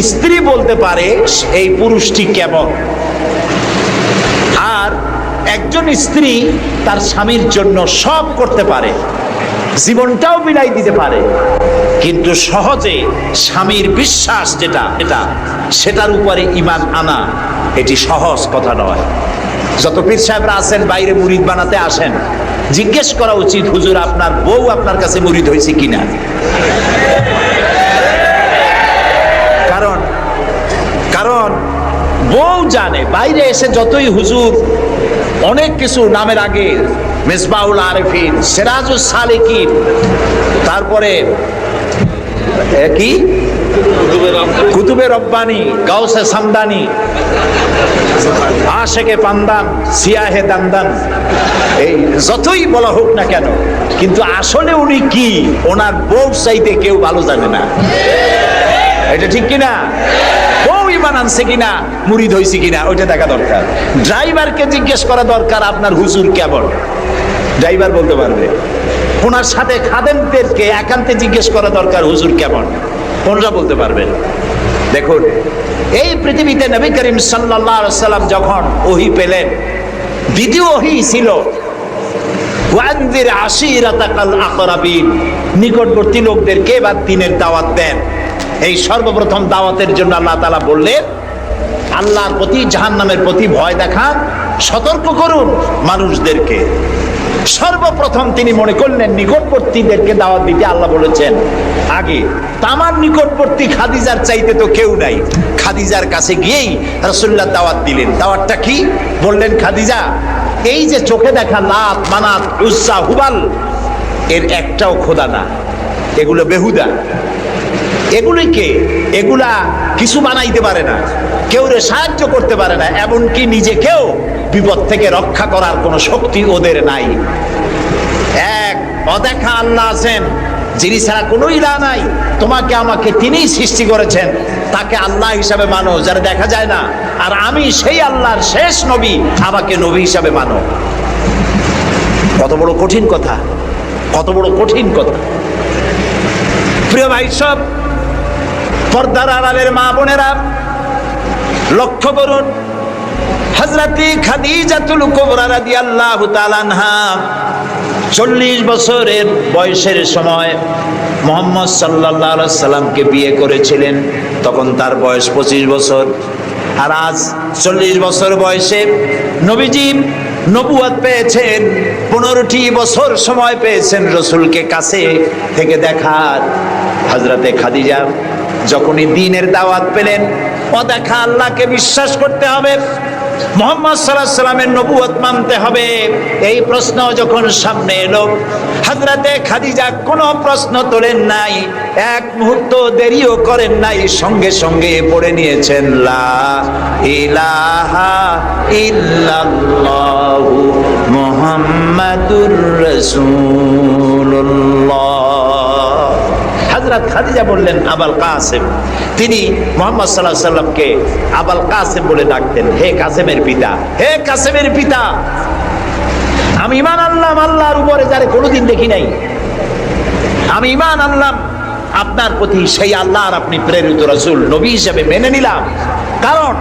স্ত্রী বলতে পারে এই পুরুষটি কেমন। আর একজন স্ত্রী তার স্বামীর জন্য সব করতে পারে, জীবনটাও বিলাই দিতে পারে, কিন্তু সহজে স্বামীর বিশ্বাস যেটা সেটার উপরে ঈমান আনা এটি সহজ কথা নয়। যত পীর সাহেবরা আছেন বাইরে মুরিদ বানাতে আসেন, জিজ্ঞেস করা উচিত, হুজুর আপনার বউ আপনার কাছে মুরিদ হয়েছে কিনা। কারণ বউ জানে। বাইরে এসে যতই হুজুর অনেক কিছু নামের আগে মিসবাহুল আরিফিন, সিরাজুস সালিকিন, তারপরে কি কুতুবে রব্বানি, গাউসে সামদানি, আশেকে পান্দান, সিয়াহে দান্দান, এই যতই বলা হোক না কেন, কিন্তু আসলে উনি কি ওনার বউ চাইতে কেউ ভালো জানে না। এটা ঠিক কিনা? বউ ঈমান আনছে কিনা, মুরিদ হইছে কিনা, ওইটা দেখা দরকার। ড্রাইভারকে জিজ্ঞেস করা দরকার আপনার হুজুর কেমন, ড্রাইভার বলতে পারবে। ওনার সাথে খাদেমদেরকে একান্তে জিজ্ঞেস করা দরকার হুজুর কেমন, কোনটা বলতে পারবেন। দেখুন, এই পৃথিবীতে নবী করিম সাল্লাল্লাহু আলাইহি সাল্লাম যখন ওহী পেলেন, দ্বিতীয় ওহী ছিল ওয়ানজির আশিরাতাকাল আকরাবিন, নিকটবর্তী লোকদেরকে বা দ্বীনের দাওয়াত দেন। এই সর্বপ্রথম দাওয়াতের জন্য আল্লাহ তাআলা বললেন, আল্লাহর প্রতি, জাহান্নামের প্রতি ভয় দেখান, সতর্ক করুন মানুষদেরকে। সর্বপ্রথম তিনি মনে করলেন নিকটবর্তীদেরকে দাওয়াত দিতে আল্লাহ বলেছেন আগে। আমার নিকটবর্তী খাদিজার চাইতে তো কেউ নাই। খাদিজার কাছে গিয়েই রাসূলুল্লাহ দাওয়াত দিলেন। দাওয়াতটা কি? বললেন, খাদিজা, এই যে চোখে দেখা লাত, মানাত, উজ্জা, হুবাল, এর একটাও খোদা না। এগুলো বেহুদা। এগুলা কিছু বানাইতে পারে না, কেউ সাহায্য করতে পারে না, এমনকি নিজেকেও বিপদ থেকে রক্ষা করার কোনো শক্তি ওদের নাই। এক অদেখা আল্লাহ আছেন, যিনি ছাড়া কোনো ইলাহ নাই, তোমাকে আমাকে তিনিই সৃষ্টি করেছেন, তাকে আল্লাহ হিসাবে মানো যারা দেখা যায় না, আর আমি সেই আল্লাহর শেষ নবী, আমাকে নবী হিসাবে মানো। কত বড় কঠিন কথা, কত বড় কঠিন কথা। প্রিয় ভাই সব, পর্দার আড়ালের মা বোনেরা লক্ষ্য করুন, হযরতে খাদিজাতুল কুবরা রাদিয়াল্লাহু তাআলা আনহা 40 বছরের বয়সের সময় মুহাম্মদ সাল্লাল্লাহু আলাইহি সাল্লামকে বিয়ে করেছিলেন, তখন তার বয়স 25 বছর। আর আজ 40 বছর বয়সে নবীজি নবুয়ত পেয়েছেন, 15টি বছর সময় পেয়েছেন রাসূলকে কাছে থেকে দেখার। হযরতে খাদিজা যখনই দ্বীনের দাওয়াত পেলেন, অদেখা আল্লাহকে বিশ্বাস করতে হবে, মুহাম্মদ সাল্লাল্লাহু আলাইহি সাল্লামের নবুয়ত মানতে হবে, এই প্রশ্ন যখন সামনে এলো, হযরতে খাদিজা কোনো প্রশ্ন তোলেন নাই, এক মুহূর্ত দেরিও করেন নাই, সঙ্গে সঙ্গে পড়ে নিয়েছেন লা ইলাহা ইল্লাল্লাহু মুহাম্মাদুর রাসূলুল্লাহ। হযরত খাদিজা বললেন আবুল কাসেম, তিনি মুহাম্মদ সাল্লাল্লাহু আলাইহি সাল্লামকে আবুল কাসেম বলে ডাকতেন, হে কাসেমের পিতা, হে কাসেমের পিতা, আমি ঈমান আনলাম আল্লাহর উপরে যারে কোনোদিন দেখি নাই, আমি ঈমান আনলাম আপনার প্রতি, সেই আল্লাহর আপনি প্রেরিত রাসূল, নবী হিসেবে মেনে নিলাম, কারণ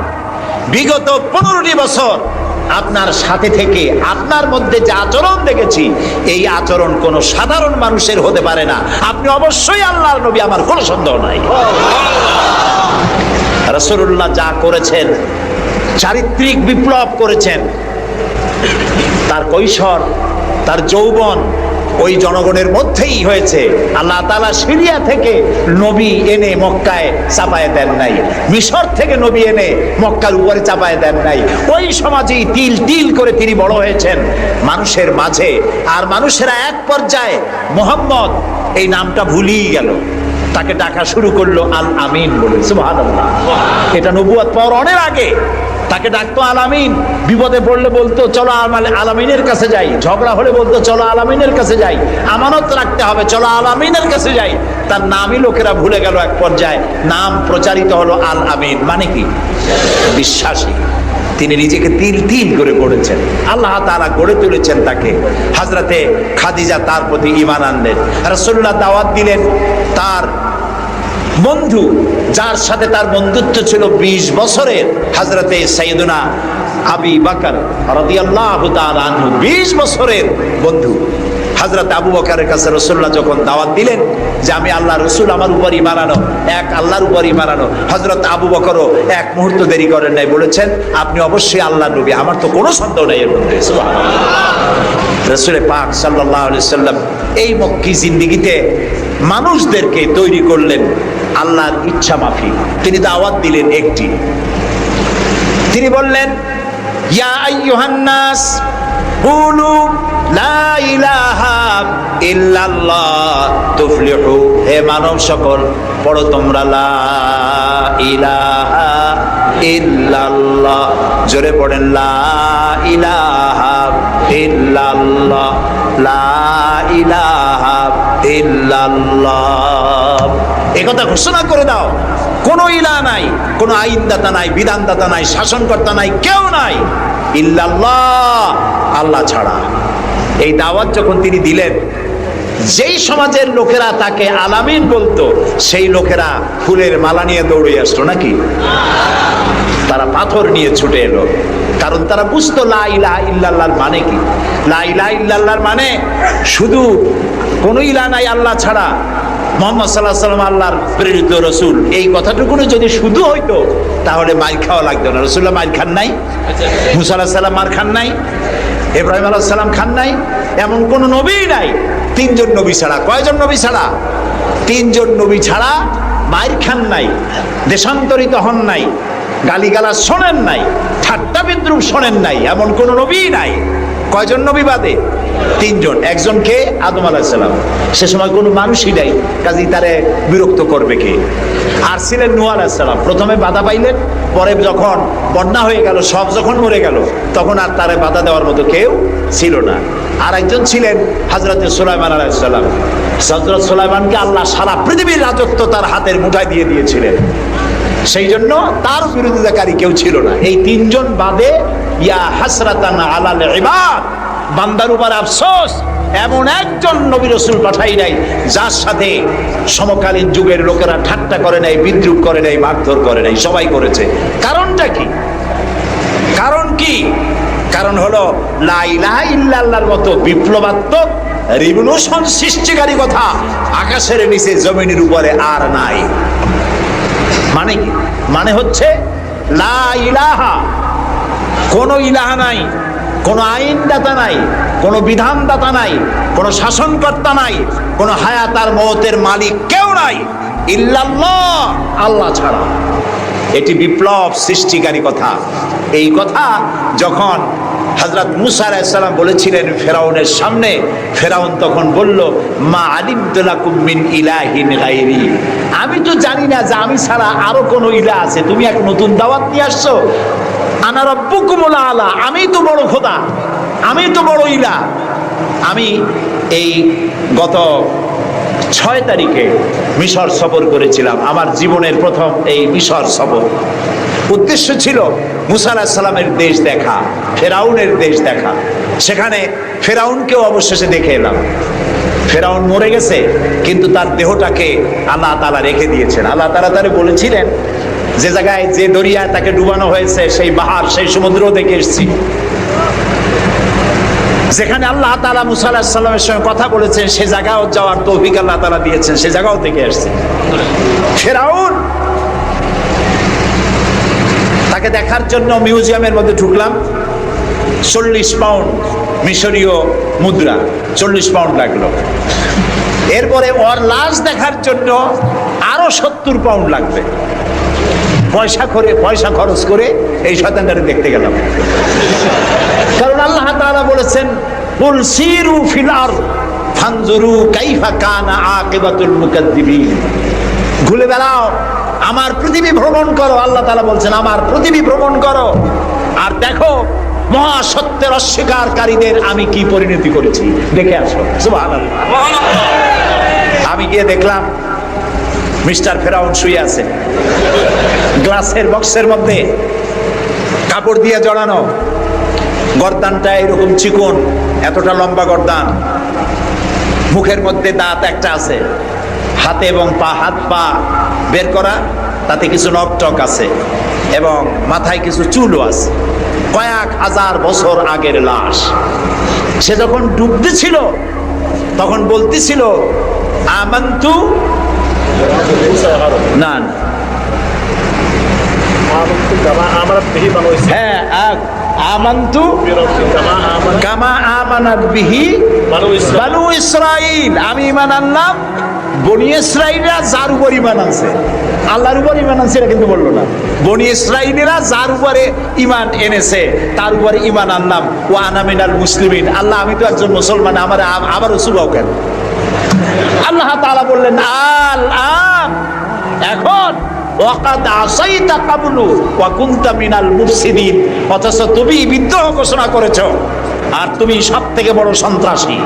বিগত 15টি বছর আপনার সাথে থেকে আপনার মধ্যে যে আচরণ দেখেছি, এই আচরণ কোনো সাধারণ মানুষের হতে পারে না, আপনি অবশ্যই আল্লাহর নবী, আমার কোনো সন্দেহ নাই। রাসূলুল্লাহ যা করেছেন, চারিত্রিক বিপ্লব করেছেন, তার কৈশোর, তার যৌবন ওই জনগণের মধ্যেই হয়েছে। আল্লাহ তাআলা সিরিয়া থেকে নবী এনে মক্কায় চাপায় দেন নাই, মিশর থেকে নবী এনে মক্কার উপরে চাপায় দেন নাই, ওই সমাজেই তিল তিল করে তিনি বড় হয়েছেন মানুষের মাঝে। আর মানুষেরা এক পর্যায়ে মুহাম্মদ এই নামটা ভুলিয়ে গেল, তাকে ডাকা শুরু করলো আল আমিন বলে। সুবহানাল্লাহ, এটা নবুয়ত পাওয়ার অনেক আগে তাকে ডাকতো আল আমিন, বিপদে পড়লে বলতো চলো আল আমিনের কাছে যাই, ঝগড়া হলে বলতো চলো আল আমিনের কাছে যাই, আমানত রাখতে হবে চলো আল আমিনের কাছে যাই। তার নামই লোকেরা ভুলে গেল, এক পর্যায়ে নাম প্রচারিত হলো আল আমিন, মানে কি? বিশ্বাসী। তিনি নিজেকে তিল তিল করে গড়েছেন, আল্লাহ তাআলা গড়ে তুলেছেন তাকে। হযরতে খাদিজা তার প্রতি ঈমান আনলেন, রাসূলুল্লাহ দাওয়াত দিলেন তার বন্ধু, যার সাথে তার বন্ধুত্ব ছিল 20 বছরের, হযরতে সাইয়েদুনা আবু বকর রাদিয়াল্লাহু তাআলা আনহু, 20 বছরের বন্ধু। হযরত আবু বকরের কাছে রাসূলুল্লাহ যখন দাওয়াত দিলেন যে আমি আল্লাহর রাসূল, আমার উপর ঈমান আনো, এক আল্লাহর উপর ঈমান আনো, হযরত আবু বকরও এক মুহূর্ত দেরি করেন নাই, বলেছেন আপনি অবশ্যই আল্লাহর নবী, আমার তো কোনো সন্দেহ নাই এর মধ্যে। সুবহানাল্লাহ। রাসূল পাক সাল্লাল্লাহু আলাইহি সাল্লাম এই মক্কি জিন্দেগিতে মানুষদেরকে তৈরি করলেন আল্লাহর ইচ্ছা মাফিক। তিনি দাওয়াত দিলেন একটি, তিনি বললেন ইয়া আইয়ুহান নাস কুলু লা ইলাহা ইল্লাল্লাহ তুফলিহু, হে মানব সকল পড়ো তোমরা লা ইলাহা ইল্লাল্লাহ, জোরে পড়েন লা ইলাহা ইল্লাল্লাহ, লা ইলাহা ইল্লাল্লাহ। একথা ঘোষণা করে দাও, কোনো ইলাহ নাই, কোনো আইনদাতা নাই, বিধানদাতা নাই, শাসনকর্তা নাই, কেউ নাই ইল্লাল্লাহ, আল্লাহ ছাড়া। এই দাওয়াত যখন তিনি দিলেন, যেই সমাজের লোকেরা তাকে আলামিন বলতো, সেই লোকেরা ফুলের মালা নিয়ে দৌড়ে আসতো নাকি? তারা পাথর নিয়ে ছুটে এলো, কারণ তারা বুঝতো লা ইলাহা ইল্লাল্লাহর মানে কি। লা ইলাহা ইল্লাল্লাহর মানে শুধু কোনো ইলাহ নাই আল্লাহ ছাড়া, মুহাম্মদ সাল্লাল্লাহু আলাইহি ওয়াসাল্লাম আল্লাহর প্রেরিত রাসূল, এই কথাটুকু যদি শুধু হইতো তাহলে মাইর খাওয়া লাগতো না। রাসূলুল্লাহ মাইর খান নাই, মুসা আলাইহিস সালাম মার খান নাই, ইব্রাহিম আলাইহিস সালাম খান নাই, এমন কোন নবী নাই। 3 জন নবী ছাড়া, কয়জন নবী ছাড়া? 3 জন নবী ছাড়া মাইর খান নাই, দেশান্তরিত হন নাই, গালিগালাজ শোনেন নাই, ঠাট্টা বিদ্রুপ শোনেন নাই, এমন কোন নবী নাই। কয়জন নবী বাদে? তিনজন। একজন কে? আদম আলাইহিস সালাম। সে সময় কোনো মানুষই নাই, কাজেই তারে বিরক্ত করবে কে? আর ছিলেন নূহ আলাইহিস সালাম। প্রথমে বাধা পাইলেন, পরে যখন বন্যা হয়ে গেল, সব যখন মরে গেল, তখন আর তারে বাধা দেওয়ার মতো কেউ ছিল না। আর একজন ছিলেন হযরত সুলাইমান আলাইহিস সালাম। হযরত সুলাইমানকে আল্লাহ সারা পৃথিবীর রাজত্ব তার হাতের মুঠায় দিয়ে দিয়েছিলেন, সেই জন্য তার বিরোধিতাকারী কেউ ছিল না। এই তিনজন বাদে ইয়া হাসরাতান আলাল ইবাদ, বান্দার উপর আফসোস, এমন একজন নবী রাসূল পাঠাই নাই যার সাথে সমকালীন যুগের লোকেরা ঠাট্টা করে নাই, বিদ্রুপ করে নাই, মারধর করে নাই। সবাই করেছে। কারণটা কি? কারণ কি? কারণ হলো লা ইলাহা ইল্লাল্লাহর মতো বিপ্লবাত্মক রিভলিউশন সৃষ্টিকারী কথা আকাশের নিচে জমিনের উপরে আর নাই। মানে কি? মানে হচ্ছে লা ইলাহা, কোন ইলাহা নাই, কোন আইনদাতা নাই, কোন বিধানদাতা নাই, কোন শাসনকর্তা নাই, কোন হায়াত আর মওতের মালিক কেউ নাই ইল্লাল্লাহ, আল্লাহ ছাড়া। এটি বিপ্লব সৃষ্টিকারী কথা। এই কথা যখন হযরত মূসা আলাইহিস সালাম বলেছিলেন ফেরাউনের সামনে, ফেরাউন তখন বলল, মা আলিমতু লাকুম মিন ইলাহিন গায়রি, আমি তো জানি না যে আমি ছাড়া আরো কোনো ইলাহ আছে, তুমি এক নতুন দাওয়াত নিয়ে আসছো। আনা রাব্বুকুমুল আলা, আমি তো বড় খোদা, আমি তো বড় ইলাহ। আমি এই গত 6 তারিখে মিশর সফর করেছিলাম, আমার জীবনের প্রথম এই মিশর সফর। উদ্দেশ্য ছিল মূসা আলাইহিস সালামের দেশ দেখা, ফেরাউনের দেশ দেখা। সেখানে ফেরাউনকেও অবশেষে দেখে এলাম। ফেরাউন মরে গেছে, কিন্তু তার দেহটাকে আল্লাহ তাআলা রেখে দিয়েছেন। আল্লাহ তাআলা তারে বলেছিলেন, যে জায়গায় যে দরিয়ায় তাকে ডুবানো হয়েছে, সেই বাহার, সেই সমুদ্র দেখে এসেছি। যেখানে আল্লাহ তাআলা মূসা আলাইহিস সালামের সঙ্গে কথা বলেছেন, সে জায়গাও যাওয়ার তৌফিক আল্লাহ তাআলা দিয়েছেন, সে জায়গাও থেকে আসছে। ফেরাউন, তাকে দেখার জন্য মিউজিয়ামের মধ্যে ঢুকলাম। 40 পাউন্ড মিশরীয় মুদ্রা, 40 পাউন্ড লাগলো। এরপরে ওর লাশ দেখার জন্য আরো 70 পাউন্ড লাগবে। পয়সা খরচ করে এই শয়তানটারে দেখতে গেলাম। কারণ আল্লাহ তাআলা বলেছেন, কুল সিরু ফিল আরদ ফানজুরু কাইফা কানা আকিবাতুল মুকাদ্দিবিন, ঘুরে বেড়াও, আমার পৃথিবী ভ্রমণ করো। আল্লাহ তাআলা বলছেন, আমার পৃথিবী ভ্রমণ করো আর দেখো মহাসত্যের অস্বীকারীদের আমি কি পরিণতি করেছি, দেখে আসো। সুবহানাল্লাহ। আমি গিয়ে দেখলাম মিস্টার ফেরাউন শুয়ে আছে, গ্লাসের বক্সের মধ্যে কাপড় দিয়ে জড়ানো, গর্দানটা এরকম চিকন, এতটা লম্বা গর্দান, মুখের মধ্যে দাঁত একটা আছে, হাতে এবং পা, হাত পা বের করা, তাতে কিছু নখ টক আছে এবং মাথায় কিছু চুলও আছে। কয়েক হাজার বছর আগের লাশ। সে যখন ডুবতেছিল তখন বলতেছিল, আমান্তু না, হ্যাঁ, আমান্তু কামা আমানাত বিহি বানু ইসরাইল, আমি ঈমান আনলাম বনি ইসরাইলরা যার উপর ঈমান আনছে। আল্লাহর উপর ঈমান আনছে এটা কিন্তু বললো না, বনি ইসরাইলরা যার উপরে ঈমান এনেছে তার উপরে ঈমান আনলাম। ওয়া আনা মিনাল মুসলিমিন, আল্লাহ আমি তো একজন মুসলমান, আমার আবারও সুবাও কেন? আল্লাহ তাআলা বললেন, আল আন, এখন ওয়াকাদ আসাইতা কাবলু ওয়া কুনতা মিনাল মুফসিদিন, অথচ তুমি বিদ্রোহ ঘোষণা করেছো আর তুমি সবথেকে বড় সন্ত্রাসী।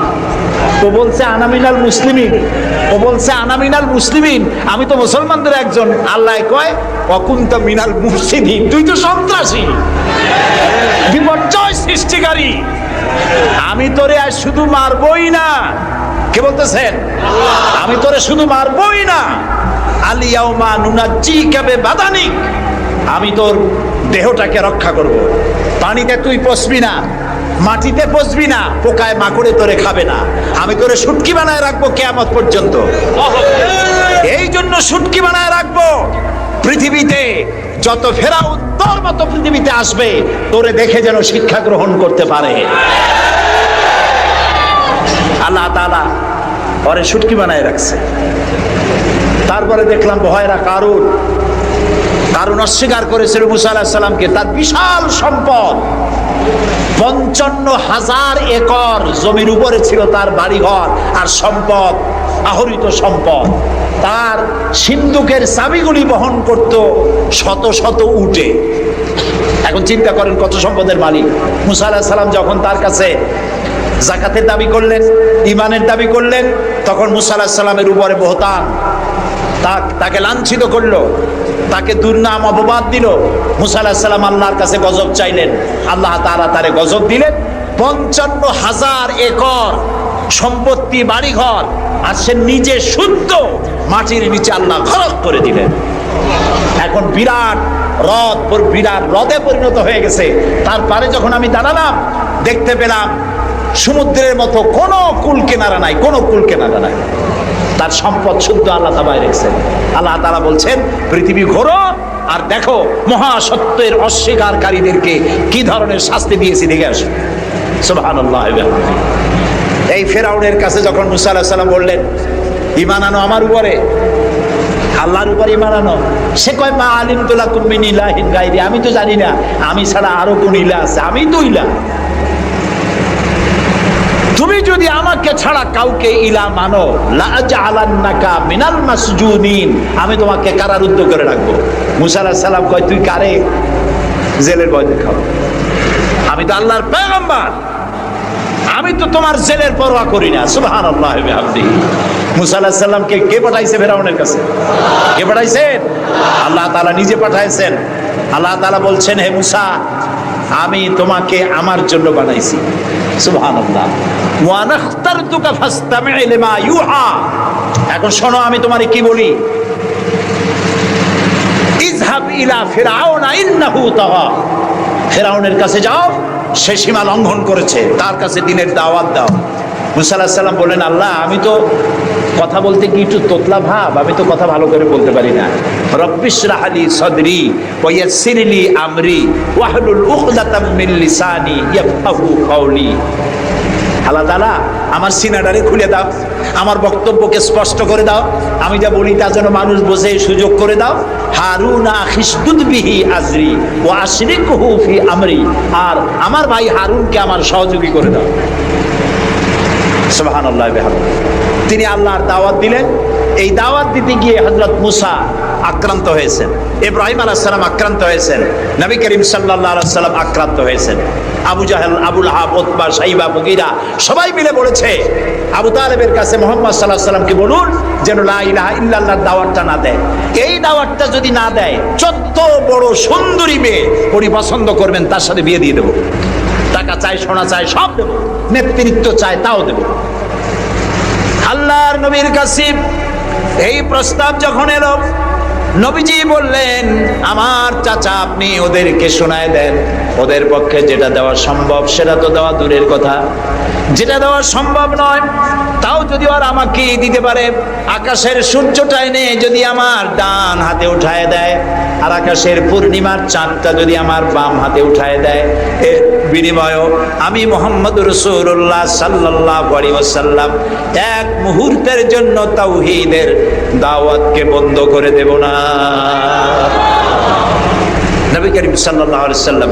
ও বলছে আনামিনাল মুসলিমিন, ও বলছে আনামিনাল মুসলিমিন, আমি তো মুসলমানদের একজন। আল্লাহ কয় ওয়া কুনতা মিনাল মুফসিদিন, তুই তো সন্ত্রাসী, বিপর্যয় সৃষ্টিকারী। আমি তোরে আর শুধু মারবই না, কে বলতেছেন? আমি তোরে শুধু মারবই না, আলিয়াউমা নুনাজ্জিকা বিবাদানিক, আমি তোর দেহটাকে রক্ষা করব। পানিতে তুই পচবি না, মাটিতে পচবি না, পোকায় মাকড়ে তোরে খাবে না, আমি তোরে শুটকি বানায় রাখবো কিয়ামত পর্যন্ত। এই জন্য শুটকি বানায় রাখবো, পৃথিবীতে যত ফেরাউন তোর মতো পৃথিবীতে আসবে, তোরে দেখে যেন শিক্ষা গ্রহণ করতে পারে। আল্লাহ তাআলা ওরে শুটকি বানায় রাখছে। তারপরে দেখলাম ভয়রা কারুন অস্বীকার করেছিল মুসা আলাইহিস সালামকে, তার বিশাল সম্পদ, 55,000 একর জমির উপরে ছিল তার বাড়িঘর আর সম্পদ, আহরিত সম্পদ। তার সিন্ধুকের চাবিগুলি বহন করত শত শত উটে। এখন চিন্তা করেন কত সম্পদের মালিক। মুসা আলাইহিস সালাম যখন তার কাছে যাকাতের দাবি করলেন, ঈমানের দাবি করলেন, তখন মুসা আলাইহিস সালামের উপরে বহতান, তাকে লাঞ্ছিত করলো, তাকে দুর্নাম অপবাদ দিল। মুসা আলাইহিস সালাম আল্লাহর কাছে গজব চাইলেন, আল্লাহ তাআলা তারে গজব দিলেন। 55,000 একর সম্পত্তি, বাড়িঘর, আর সে নিজে শুদ্ধ মাটির নিচে আল্লাহ খরচ করে দিলেন। এখন বিরাট হ্রদে পরিণত হয়ে গেছে। তারপরে যখন আমি দাঁড়ালাম, দেখতে পেলাম সমুদ্রের মতো কোনো কুল কিনারা নাই, কোনো কুল কিনারা নাই। তার সম্পদ শুদ্ধ আল্লাহ তাআলা রেখেছেন। আল্লাহ তাআলা বলছেন, পৃথিবী ঘোরো আর দেখো মহাসত্যের অস্বীকারীদেরকে কি ধরনের শাস্তি দিয়েছি, দেখে আসো। সুবহানাল্লাহ। এই ফেরাউনের কাছে যখন মুসা আলাইহিস সালাম বললেন, ঈমান আনো আমার উপরে, আল্লাহর উপর ঈমান আনো, সে কয়, মা আলিমতু লাকুম মিন ইলাহিন গায়রি, আমি তো জানি না আমি ছাড়া আরো কোন ইলাহ আছে, আমি তো ইলাহ। তুমি যদি আমাকে ছাড়া কাউকে ইলাহ মানো, লা আজআলান্নাকা মিনাল মাসজুনিন, আমি তোমাকে কারারুদ্ধ করে রাখবো। মুসা আলাইহিস সালাম কয়, তুই কারে জেলের ভয় দেখাও? আমি তো আল্লাহর পয়গম্বর, আমি তো তোমার জেলের পরোয়া করি না। সুবহানাল্লাহি ওয়া বিহামদিহি। মুসা আলাইহিস সালামকে কে পাঠাইছে ফেরাউনের কাছে? কে পাঠাইছেন? আল্লাহ তাআলা নিজে পাঠাইছেন। আল্লাহ তাআলা বলছেন, হে মুসা, আমি তোমাকে আমার জন্য বানাইছি। সুবহানাল্লাহ। ওয়া নাখতারতুকা ফাসতামি' লিমা ইউহা। এখন শোনো আমি তোমারে কি বলি। ইযহাব ইলা ফিরআউনা ইন্নাহু তাগা। ফেরাউনের কাছে যাও, সে সীমা লঙ্ঘন করেছে, তার কাছে দ্বীনের দাওয়াত দাও। মুসা আলাইহিস সালাম বললেন, আল্লাহ, আমি তো কথা বলতে কি একটু তোতলা ভাব, আমি তো কথা ভালো করে বলতে পারি না। রব্বিশ রাহ লি সাদরি ওয়া ইয়াসসির লি আমরি ওয়াহলুল উকদাতাম মিন লিসানি ইয়াফকাহু কাওলি। আল্লাহ তাআলা আমার সিনাটারে খুলে দাও, আমার বক্তব্যকে স্পষ্ট করে দাও, আমি যা বলি তা যেন মানুষ বোঝে সুযোগ করে দাও। হারুনা খিসদুদ বিহি আজরি ওয়া আশরিকহু ফি আমরি, আর আমার ভাই হারুনকে আমার সহযোগী করে দাও। সুবহানাল্লাহ। তিনি আল্লাহর দাওয়াত দিলেন। এই দাওয়াত দিতে গিয়ে হযরত মুসা আক্রান্ত হয়েছেন, ইব্রাহিম আলাইহিস সালাম আক্রান্ত হয়েছেন, নবী করিম সাল্লাল্লাহু আলাইহি ওয়াসাল্লাম আক্রান্ত হয়েছেন। আবু জাহেল, আবু লাহাব, উতবা, শাইবা, মুগীরা সবাই মিলে বলেছে আবু তালেবের কাছে, মুহাম্মদ সাল্লাল্লাহু আলাইহি ওয়াসাল্লামকে বলুন যেন লা ইলাহা ইল্লাল্লাহর দাওয়াতটা না দেয়। এই দাওয়াতটা যদি না দেয়, যত বড় সুন্দরী মেয়ে উনি পছন্দ করবেন তার সাথে বিয়ে দিয়ে দেবো। টাকা চাই, সোনা চাই, সব দেবো, নেতৃত্ব চাই, তাও দেবো। আল্লাহর নবীর কাছে এই প্রস্তাব যখন এলো, নবীজি বললেন, আমার চাচা, আপনি ওদেরকে শোনায় দেন। ওদের পক্ষে যেটা দেওয়া সম্ভব সেটা তো দেওয়া দূরের কথা, যেটা দেওয়া সম্ভব নয় তাও যদি ওরা আমাকে দিতে পারে, আকাশের সূর্যটা এনে যদি আমার ডান হাতে উঠায় দেয়, আর আকাশের পূর্ণিমার চাঁদটা যদি আমার বাম হাতে উঠায় দেয়, এর বিনিময়ে আমি মুহাম্মদুর রাসূলুল্লাহ সাল্লাল্লাহু আলাইহি ওয়াসাল্লাম এক মুহূর্তের জন্য তাওহীদের দাওয়াতকে বন্ধ করে দেব না। নবী করিম সাল্লাল্লাহু আলাইহি ওয়াসাল্লাম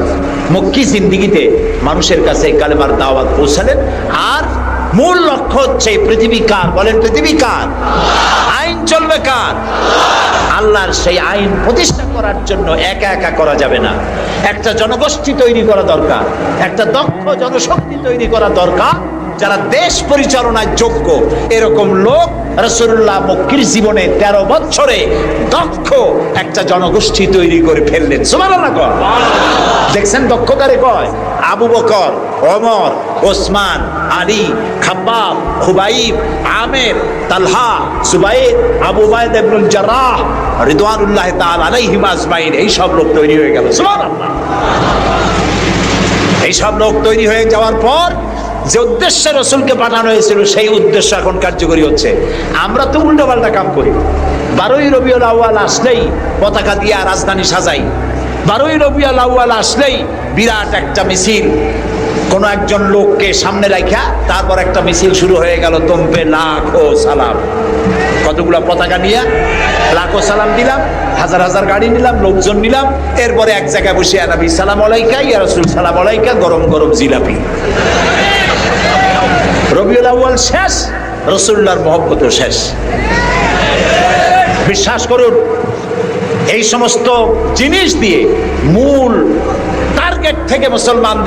মক্কি জিন্দেগিতে মানুষের কাছে কালেমার দাওয়াত পৌঁছালেন। আর মূল লক্ষ্য হচ্ছে পৃথিবী কার? বলেন, পৃথিবী কার? আইন চলবে কার? আল্লাহর। সেই আইন প্রতিষ্ঠা করার জন্য একা একা করা যাবে না, একটা জনগোষ্ঠী তৈরি করা দরকার, একটা দক্ষ জনশক্তি তৈরি করা দরকার, যারা দেশ পরিচালনায় যোগ্য। এরকম লোক রাসূলুল্লাহ মক্কির জীবনে 13 বছরে দক্ষ একটা জনগোষ্ঠী তৈরি করে ফেললেন। সুবহানাল্লাহ। দেখছেন দক্ষতারে কয় আবু বকর, ওমর, ওসমান, আলী, খাব্বাব, খুবাইব, আমের, তালহা, সুবাইর, আবু উবাইদা ইবনুল জাররাহ রিদওয়ানুল্লাহ তাআলা আলাইহিম আজমাইন। এই সব লোক তৈরি হয়ে গেল। সুবহানাল্লাহ। এই সব লোক তৈরি হয়ে যাওয়ার পর যে উদ্দেশ্যে রাসূলকে পাঠানো হয়েছিল সেই উদ্দেশ্য এখন কার্যকরী হচ্ছে। আমরা তো উল্টোপাল্টা কাম করি। 12ই রবিউল আউয়াল আসলেই পতাকা দিয়ে রাজধানী সাজাই। 12ই রবিউল আউয়াল আসলেই বিরাট একটা মিছিল, কোন একজন লোককে সামনে রাখা, তারপর একটা মিছিল শুরু হয়ে গেল, তোমপে লাখ ও সালাম। কতগুলা পতাকা নিয়ে লাখো সালাম দিলাম, হাজার হাজার গাড়ি নিলাম, লোকজন নিলাম, এরপরে এক জায়গায় বসে নবী সালাম আলাইকা, ইয়া রাসূল সালাম আলাইকা, গরম গরম জিলাপি। রবিউল আউয়াল শেষ, রাসূলুল্লাহর মহব্বতও শেষ। বিশ্বাস করুন, এই সমস্ত জিনিস দিয়ে মূল টার্গেট থেকে মুসলমান